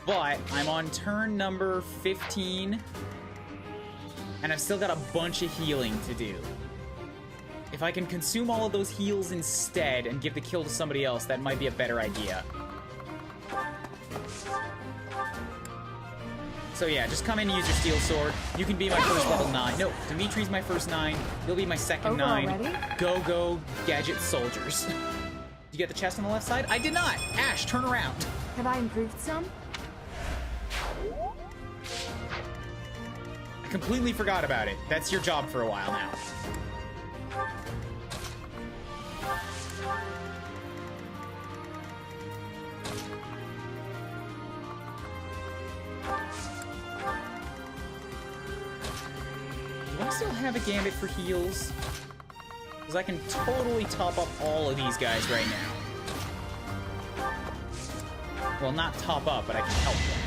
But I'm on turn number 15, and I've still got a bunch of healing to do. If I can consume all of those heals instead and give the kill to somebody else, that might be a better idea. So yeah, just come in and use your steel sword. You can be my first level 9. No, Dimitri's my first 9. You'll be my second 9. Already? Go, go, gadget soldiers. Did you get the chest on the left side? I did not! Ash, turn around. Have I improved some? I completely forgot about it. That's your job for a while now. Do I still have a gambit for heals? Because I can totally top up all of these guys right now. Well, not top up, but I can help them.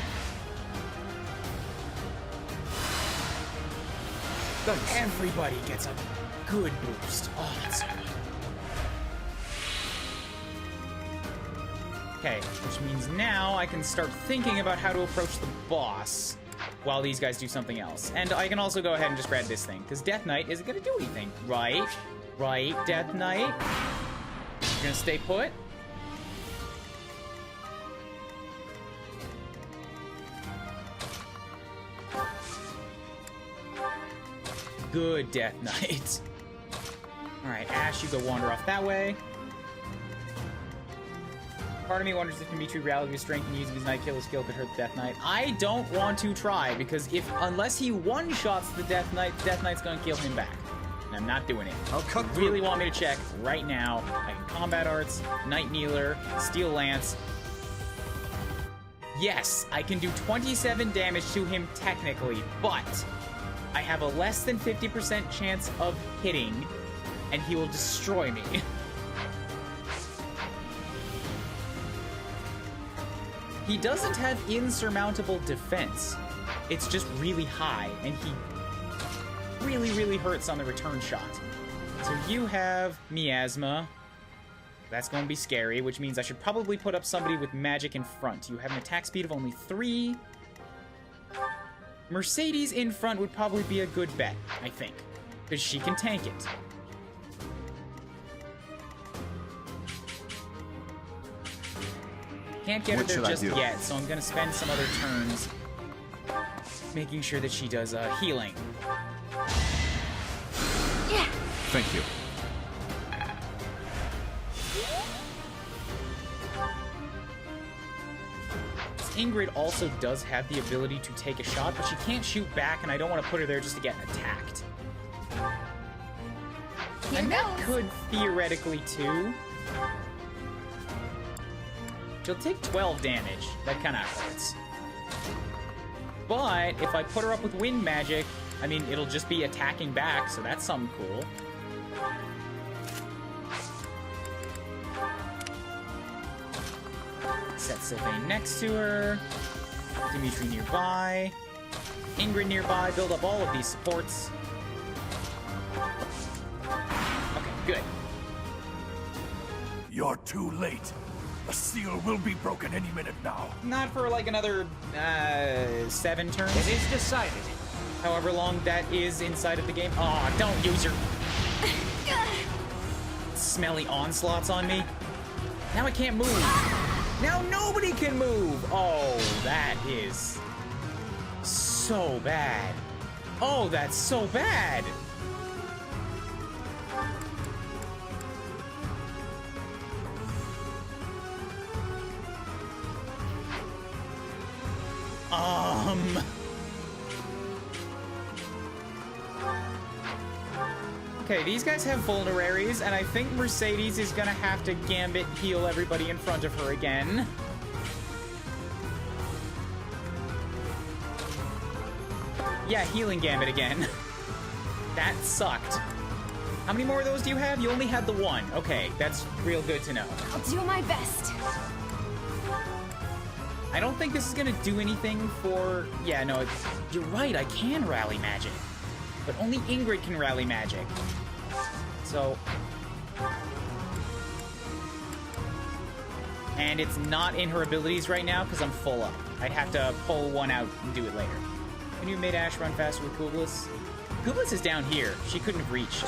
Nice. Everybody gets a good boost. Oh, that's so good. Okay, which means now I can start thinking about how to approach the boss while these guys do something else. And I can also go ahead and just grab this thing, because Death Knight isn't going to do anything. Right? Right, Death Knight? You're going to stay put? Good, Death Knight. Alright, Ash, you go wander off that way. Part of me wonders if Dimitri rallied with strength and using his Night Killer skill could hurt the Death Knight. I don't want to try, because unless he one-shots the Death Knight's gonna kill him back. And I'm not doing it. I'll cut through. Really want me to check right now. I can Combat Arts, Night Kneeler, Steel Lance. Yes, I can do 27 damage to him technically, but I have a less than 50% chance of hitting, and he will destroy me. He doesn't have insurmountable defense. It's just really high, and he really, really hurts on the return shot. So you have Miasma. That's going to be scary, which means I should probably put up somebody with magic in front. You have an attack speed of only 3. Mercedes in front would probably be a good bet, I think, because she can tank it. Can't get her there just yet, so I'm going to spend some other turns making sure that she does healing. Yeah. Thank you. Ingrid also does have the ability to take a shot, but she can't shoot back, and I don't want to put her there just to get attacked. And that could theoretically, too. She'll take 12 damage. That kind of hurts. But if I put her up with wind magic, I mean, it'll just be attacking back, so that's something cool. Set Sylvain next to her. Dimitri nearby. Ingrid nearby. Build up all of these supports. Okay, good. You're too late. The seal will be broken any minute now. Not for like another 7 turns. It is decided. However long that is inside of the game. Aw, don't use your smelly onslaughts on me. Now I can't move. Now nobody can move. Oh, that is so bad. Oh, that's so bad. Okay, these guys have vulneraries, and I think Mercedes is gonna have to Gambit heal everybody in front of her again. Yeah, healing Gambit again. That sucked. How many more of those do you have? You only had the one. Okay, that's real good to know. I'll do my best. I don't think this is gonna do anything for... Yeah, no, you're right, I can rally magic. But only Ingrid can rally magic. So... And it's not in her abilities right now because I'm full up. I'd have to pull one out and do it later. Can you made Ash run faster with Kublis? Kublis is down here. She couldn't have reached.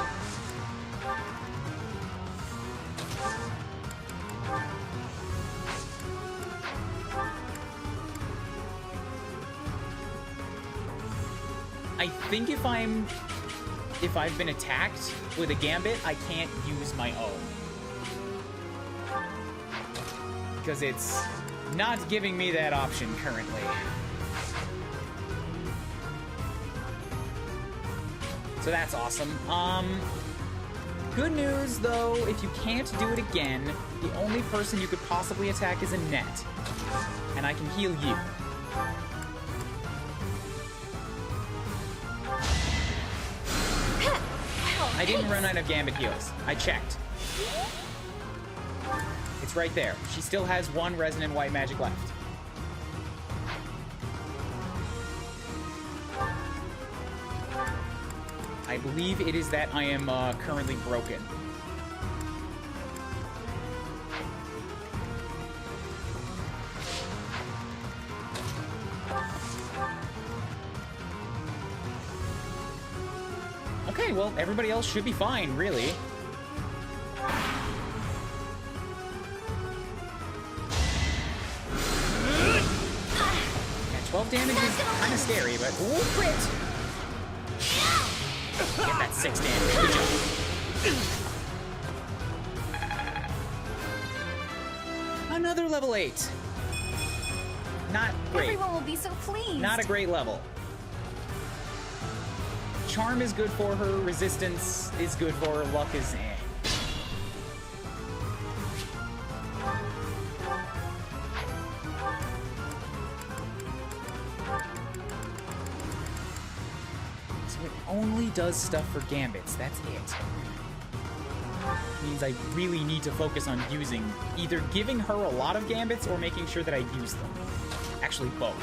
I think if I've been attacked with a Gambit, I can't use my own. Because it's not giving me that option currently. So that's awesome. Good news, though, if you can't do it again, the only person you could possibly attack is Annette. And I can heal you. I didn't run out of Gambit heals. I checked. It's right there. She still has one Resonant White Magic left. I believe it is that I am currently broken. Okay, well, everybody else should be fine, really. Yeah, 12 damage is kind of scary, but... Ooh, crit! Get that 6 damage. Good job. Another level 8. Not great. Everyone will be so pleased. Not a great level. Charm is good for her, resistance is good for her, luck is eh. So it only does stuff for Gambits, that's it. Means I really need to focus on using, either giving her a lot of Gambits or making sure that I use them. Actually, both.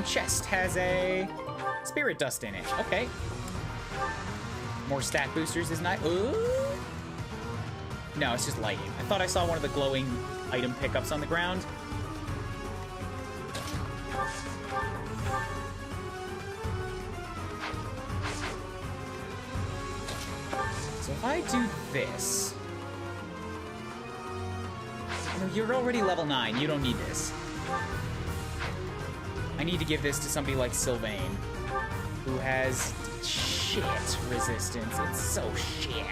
Chest has a... Spirit Dust in it. Okay. More stat boosters is nice. Ooh. No, it's just lighting. I thought I saw one of the glowing item pickups on the ground. So if I do this... No, you're already level 9. You don't need this. I need to give this to somebody like Sylvain, who has shit resistance. It's so shit.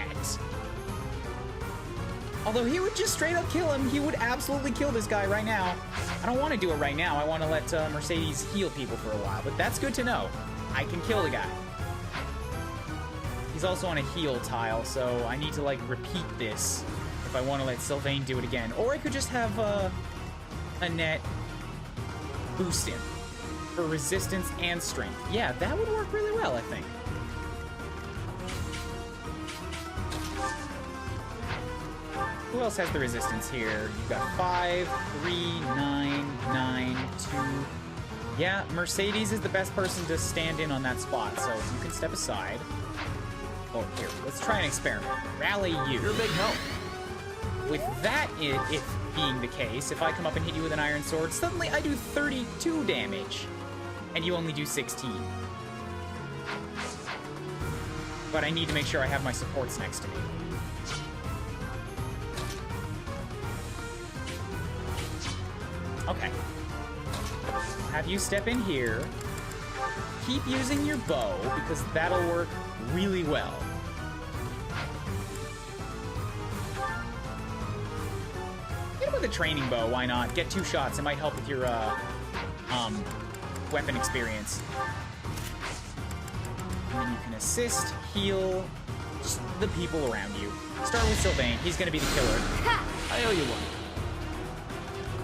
Although he would just straight up kill him. He would absolutely kill this guy right now. I don't want to do it right now. I want to let Mercedes heal people for a while, but that's good to know. I can kill the guy. He's also on a heal tile, so I need to, like, repeat this if I want to let Sylvain do it again. Or I could just have Annette, boost him for resistance and strength. Yeah, that would work really well, I think. Who else has the resistance here? You've got 5, 3, 9, 9, 2. Yeah, Mercedes is the best person to stand in on that spot, so you can step aside. Oh, here, let's try an experiment. Rally you. You're a big help. With that, if being the case, if I come up and hit you with an iron sword, suddenly I do 32 damage, and you only do 16. But I need to make sure I have my supports next to me. Okay. I'll have you step in here. Keep using your bow, because that'll work really well. Hit him with a training bow, why not? Get 2 shots, it might help with your, weapon experience. And then you can assist, heal, just the people around you. Start with Sylvain, he's gonna be the killer. I owe you one.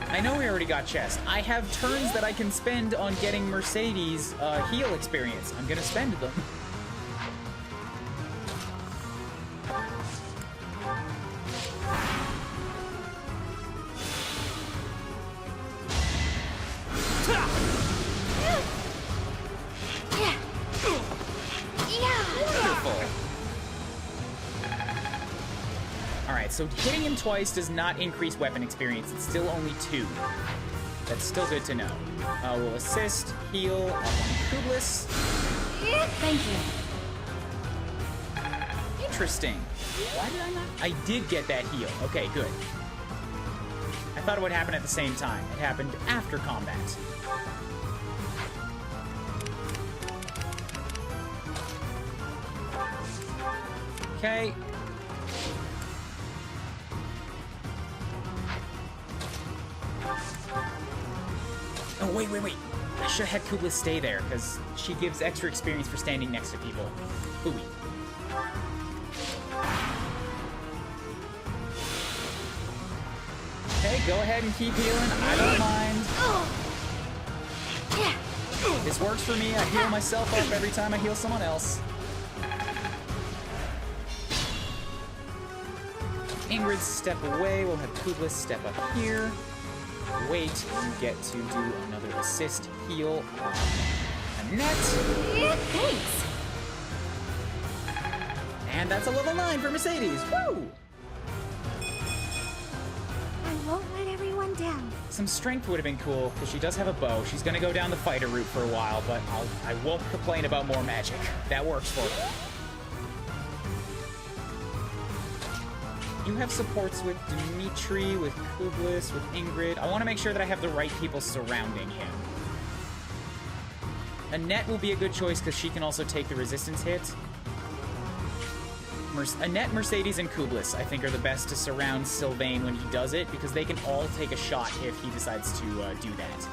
I know we already got chest. I have turns that I can spend on getting Mercedes heal experience. I'm gonna spend them. So hitting him twice does not increase weapon experience. It's still only 2. That's still good to know. We'll assist, heal on Kublis. Thank you. Interesting. Why did I not? I did get that heal. Okay, good. I thought it would happen at the same time. It happened after combat. Okay. Oh, wait. I should have had Kublis stay there, because she gives extra experience for standing next to people. Ooh. Okay, go ahead and keep healing. I don't mind. This works for me. I heal myself up every time I heal someone else. Ingrid, step away. We'll have Kublis step up here. Wait, you get to do another assist heal on Annette. Thanks. And that's a level 9 for Mercedes. Woo! I won't let everyone down. Some strength would have been cool, because she does have a bow. She's gonna go down the fighter route for a while, but I won't complain about more magic. That works for her. You have supports with Dimitri, with Kublis, with Ingrid. I want to make sure that I have the right people surrounding him. Annette will be a good choice because she can also take the resistance hit. Annette, Mercedes, and Kublis, I think, are the best to surround Sylvain when he does it, because they can all take a shot if he decides to do that.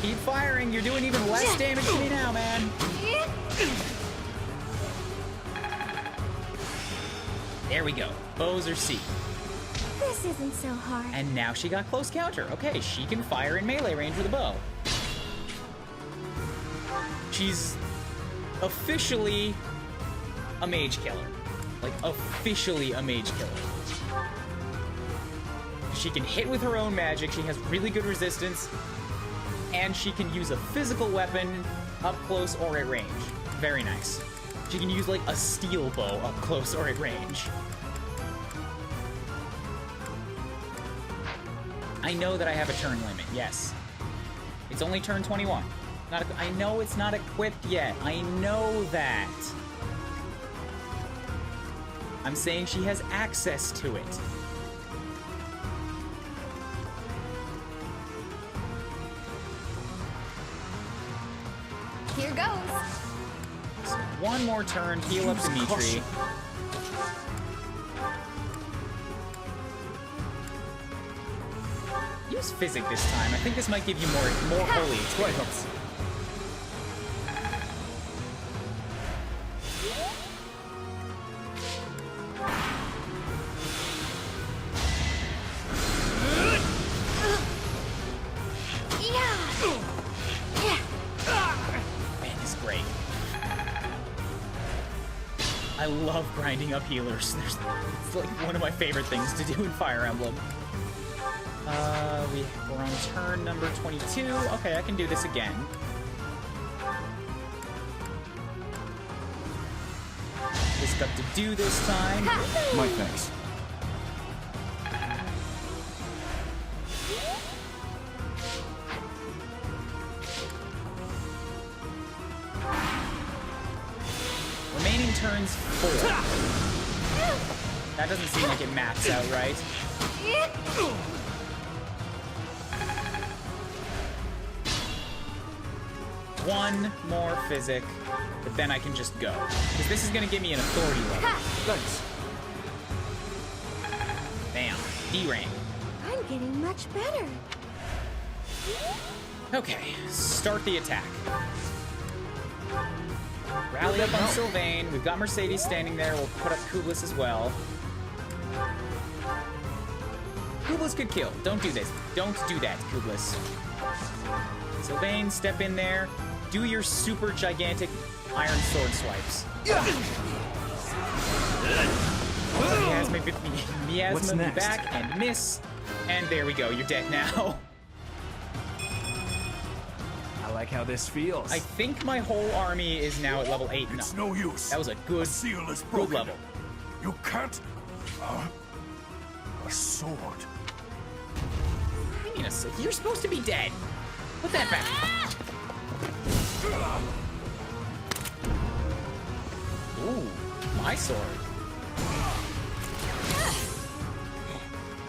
Keep firing, you're doing even less damage to me now, man. There we go. Bows are C. This isn't so hard. And now she got close counter. Okay, she can fire in melee range with a bow. She's officially a mage killer. Like, officially a mage killer. She can hit with her own magic, she has really good resistance, and she can use a physical weapon up close or at range. Very nice. She can use, like, a steel bow up close or at range. I know that I have a turn limit, yes. It's only turn 21. I know it's not equipped yet. I know that. I'm saying she has access to it. Here goes. So one more turn, heal up Dimitri. Use Physic this time. I think this might give you more holy experience. love grinding up healers. It's like one of my favorite things to do in Fire Emblem. We're on turn number 22. Okay, I can do this again. Just got to do this time. My thanks. Remaining turns 4. That doesn't seem like it maps out right. One more physic, but then I can just go. Because this is going to give me an authority level. Thanks. Bam. D rank. I'm getting much better. Okay, start the attack. Rally up on Sylvain. We've got Mercedes standing there. We'll put up Kublis as well. Kublis could kill. Don't do this. Don't do that, Kublis. Sylvain, step in there. Do your super gigantic iron sword swipes. Miasma me back and miss. And there we go. You're dead now. I like how this feels. I think my whole army is now at level 8. It's no use. That was a good, seal is good broken. level. You can't. A sword. I mean, you're supposed to be dead. Put that back. Ooh, my sword.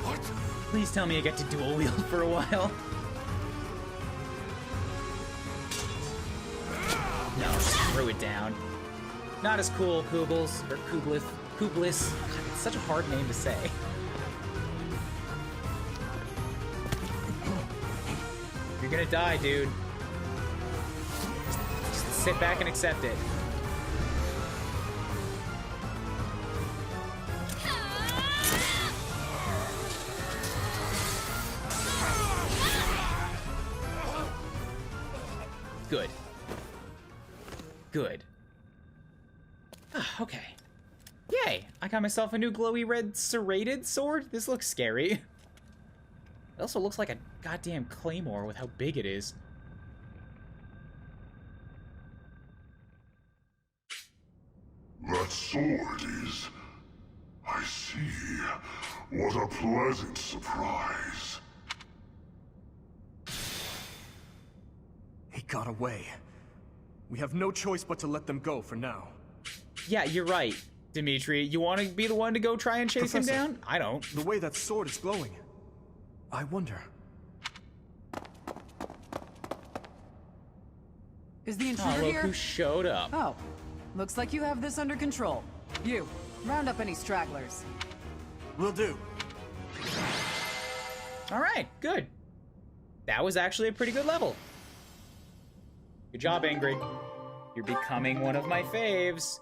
What? Please tell me I get to dual wield for a while. No, just threw it down. Not as cool, Kublis, or Kublis. Kublis. God, it's such a hard name to say. You're gonna die, dude. Just sit back and accept it. Good. Good. Okay. Yay! I got myself a new glowy red serrated sword. This looks scary. It also looks like a goddamn claymore with how big it is. That sword is... I see. What a pleasant surprise. He got away. We have no choice but to let them go for now. Yeah, you're right, Dimitri. You want to be the one to go try and chase him down? I don't. The way that sword is glowing. I wonder. Is the intruder Oh, look here? who showed up. Oh, looks like you have this under control. You, round up any stragglers. Will do. All right, good. That was actually a pretty good level. Good job, Ingrid. You're becoming one of my faves.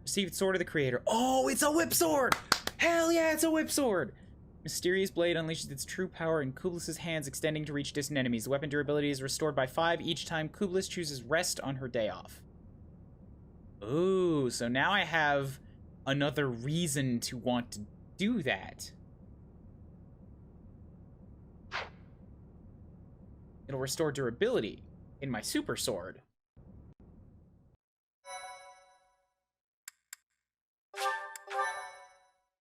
Received Sword of the Creator. Oh, it's a whip sword! Hell yeah, it's a whip sword! Mysterious blade unleashes its true power in Kublis' hands, extending to reach distant enemies. The weapon durability is restored by 5 each time Kublis chooses rest on her day off. Ooh, so now I have another reason to want to do that. It'll restore durability in my super sword.